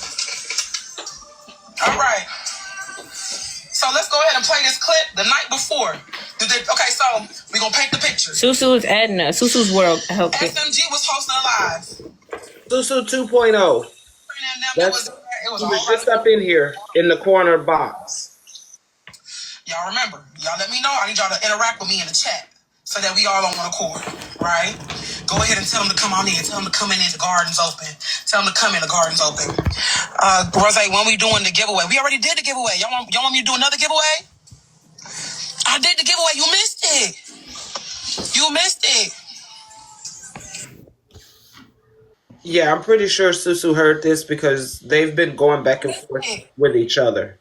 All right. So let's go ahead and play this clip the night before. Okay, so we're going to paint the picture. Susu's Edna. Susu's World. SMG was hosting a live. Susu 2.0. That's It was he a was whole lot just of up in here in the corner box. Y'all remember, y'all let me know. I need y'all to interact with me in the chat so that we all on one accord, right? Go ahead and tell them to come on in. Tell them to come in the garden's open. Tell them to come in, the garden's open. Rose, when we doing the giveaway? We already did the giveaway. Y'all want me to do another giveaway? I did the giveaway. You missed it. You missed it. Yeah, I'm pretty sure Susu heard this because they've been going back and forth with each other.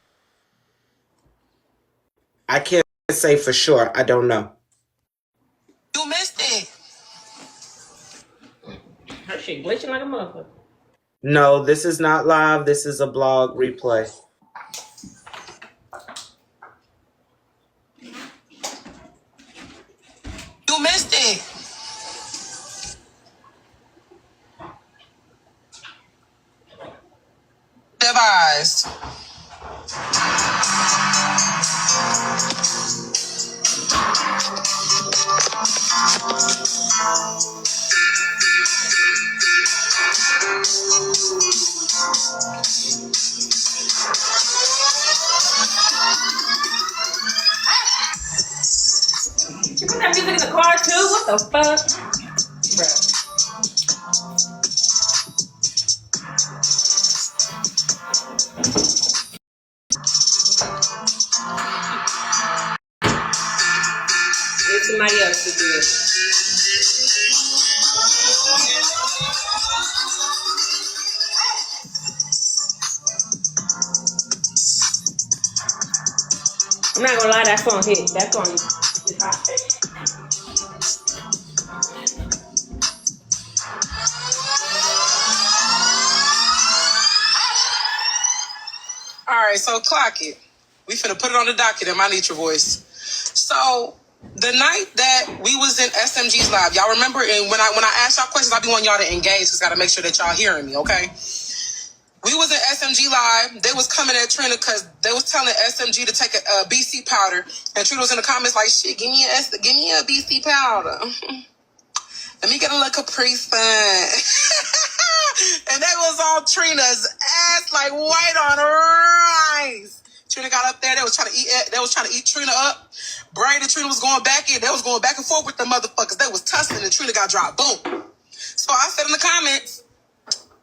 I can't say for sure. I don't know. You missed it. Her shit glitching like a motherfucker. No, this is not live. This is a blog replay. You missed it. Devised. You put that music in the car too? What the fuck? Bruh. Get somebody else to do it. I'm not gonna lie, that song hit. That song is hot. All right, so clock it. We finna put it on the docket in my nature voice. So the night that we was in SMG's live, y'all remember? And when I ask y'all questions, I be wanting y'all to engage. Cause gotta make sure that y'all hearing me, okay? We was in SMG live. They was coming at Trina because they was telling SMG to take a BC powder, and Trina was in the comments like, "Shit, give me a BC powder. Let me get a little Capri Sun." And that was all Trina's ass like white on rice. Trina got up there. They was trying to eat. They was trying to eat Trina up. Brian and Trina was going back in. They was going back and forth with the motherfuckers. They was tussling, and Trina got dropped. Boom. So I said in the comments,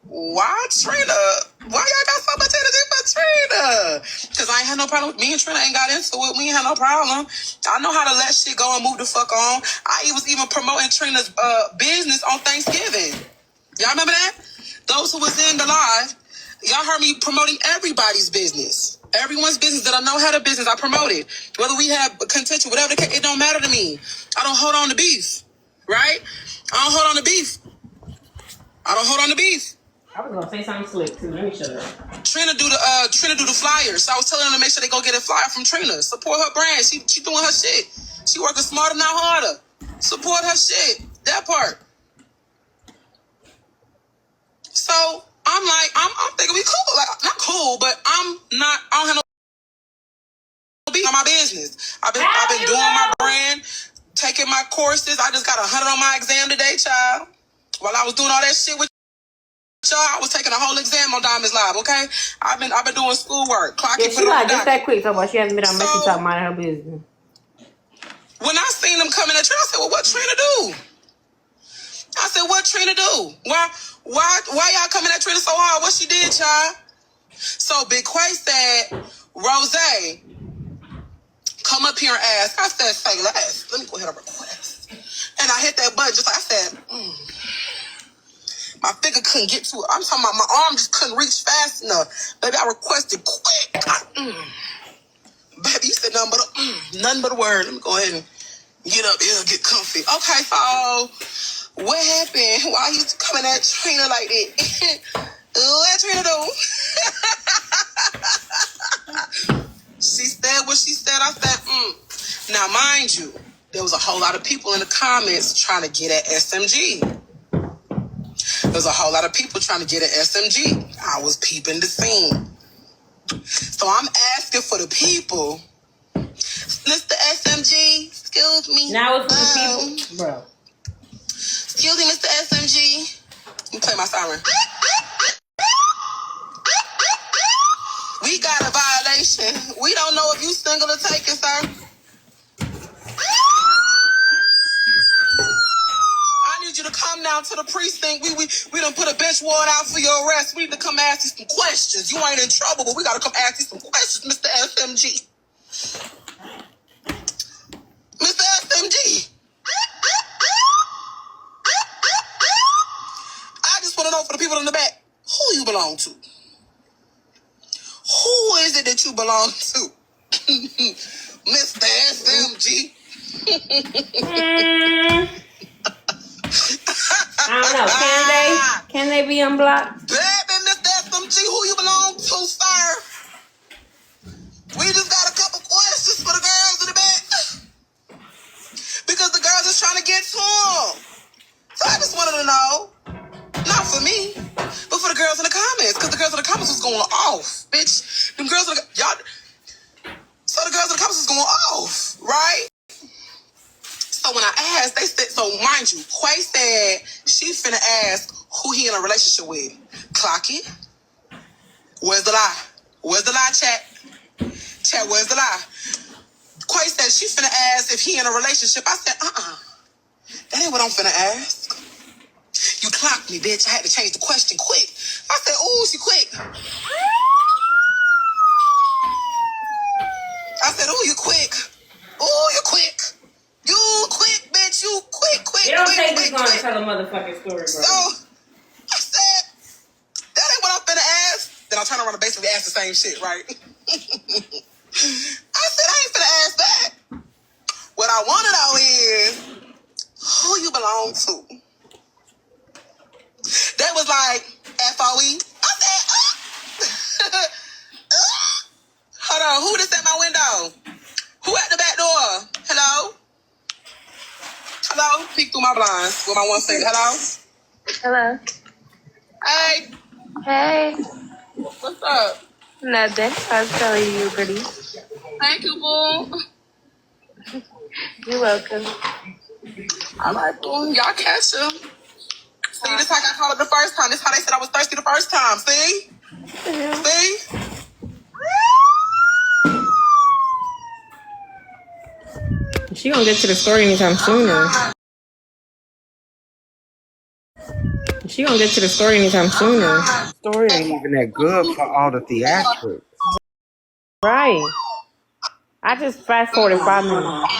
"Why Trina? Why y'all got so much energy for Trina?" Because I ain't had no problem. Me and Trina ain't got into it. We ain't had no problem. I know how to let shit go and move the fuck on. I was even promoting Trina's business on Thanksgiving. Y'all remember that? Those who was in the live, y'all heard me promoting everybody's business. Everyone's business that I know had a business, I promoted. Whether we have contention, whatever the case, it don't matter to me. I don't hold on to beef, right? I don't hold on to beef. I don't hold on to beef. I was gonna say something slick too. Let me shut up. Trina do the flyers. So I was telling them to make sure they go get a flyer from Trina. Support her brand. She doing her shit. She working smarter, not harder. Support her shit. That part. So I'm like, I'm thinking we cool. Like, not cool, but I don't have no beef on my business. I've been doing my brand, taking my courses. I just got 100 on my exam today, child. While I was doing all that shit with y'all, I was taking a whole exam on Diamonds Live, okay? I've been doing schoolwork. Clock Yeah, it, she put it on like the just docket. that quick. So she hasn't been on Messi talking about her business. When I seen them coming at Trina, I said, "Well, what Trina do?" I said, "What Trina do? Why y'all coming at Trina so hard? What she did, child?" So Big Quay said, "Rose, come up here and ask." I said, "Say less. Let me go ahead and request." And I hit that button just like I said, my finger couldn't get to it. I'm talking about my arm just couldn't reach fast enough. Baby, I requested quick. Baby, you said nothing but a word. Let me go ahead and get up here and get comfy. Okay, so what happened? Why you coming at Trina like that? What Trina do? She said what she said. I said, Now, mind you, there was a whole lot of people in the comments trying to get at SMG. There's a whole lot of people trying to get an SMG. I was peeping the scene. So I'm asking for the people. Mr. SMG, excuse me. Now it's for the people, bro. Excuse me, Mr. SMG. Let me play my siren. We got a violation. We don't know if you single or taken, sir. I need you to come down to the precinct. We done put a bench warrant out for your arrest. We need to come ask you some questions. You ain't in trouble, but we gotta come ask you some questions, Mr. SMG. Mr. SMG. I just want to know for the people in the back, who you belong to? Who is it that you belong to? Mr. SMG. I don't know. Can they be unblocked? Baby, Mr. SMG, who you belong to, sir? We just got a couple questions for the girls in the back. Because the girls is trying to get to them. So I just wanted to know, not for me, but for the girls in the comments. Because the girls in the comments was going off, bitch. Them girls in the, y'all, so the girls in the comments was going off, right? So when I asked, they said, so mind you, Quay said she finna ask who he in a relationship with. Clock it. Where's the lie? Where's the lie, chat? Chat, where's the lie? Quay said she finna ask if he in a relationship. I said, that ain't what I'm finna ask. You clocked me, bitch. I had to change the question quick. I said, ooh, she quick. I said, ooh, you quick. Ooh, you quick. You quick, bitch. You quick. It don't take this long to tell a motherfucking story, bro. So, I said, that ain't what I'm finna ask. Then I turn around and basically ask the same shit, right? I said, I ain't finna ask that. What I want to know is, who you belong to? That was like, FOE. I said, hold on, who this at my window? Who at the back door? Hello? Hello? Peek through my blinds with my one finger. Hello? Hello. Hey. Hey. What's up? Nothing. I was telling you you're pretty. Thank you, boo. You're welcome. All right, boo. Y'all catch him. See, this how I got called up the first time. This how they said I was thirsty the first time. See? Mm-hmm. See? She gonna get to the story anytime sooner. She gonna get to the story anytime sooner. Story ain't even that good for all the theatrics. Right. I just fast forwarded 5 minutes.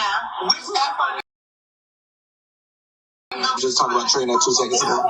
Just talking about trading that 2 seconds ago.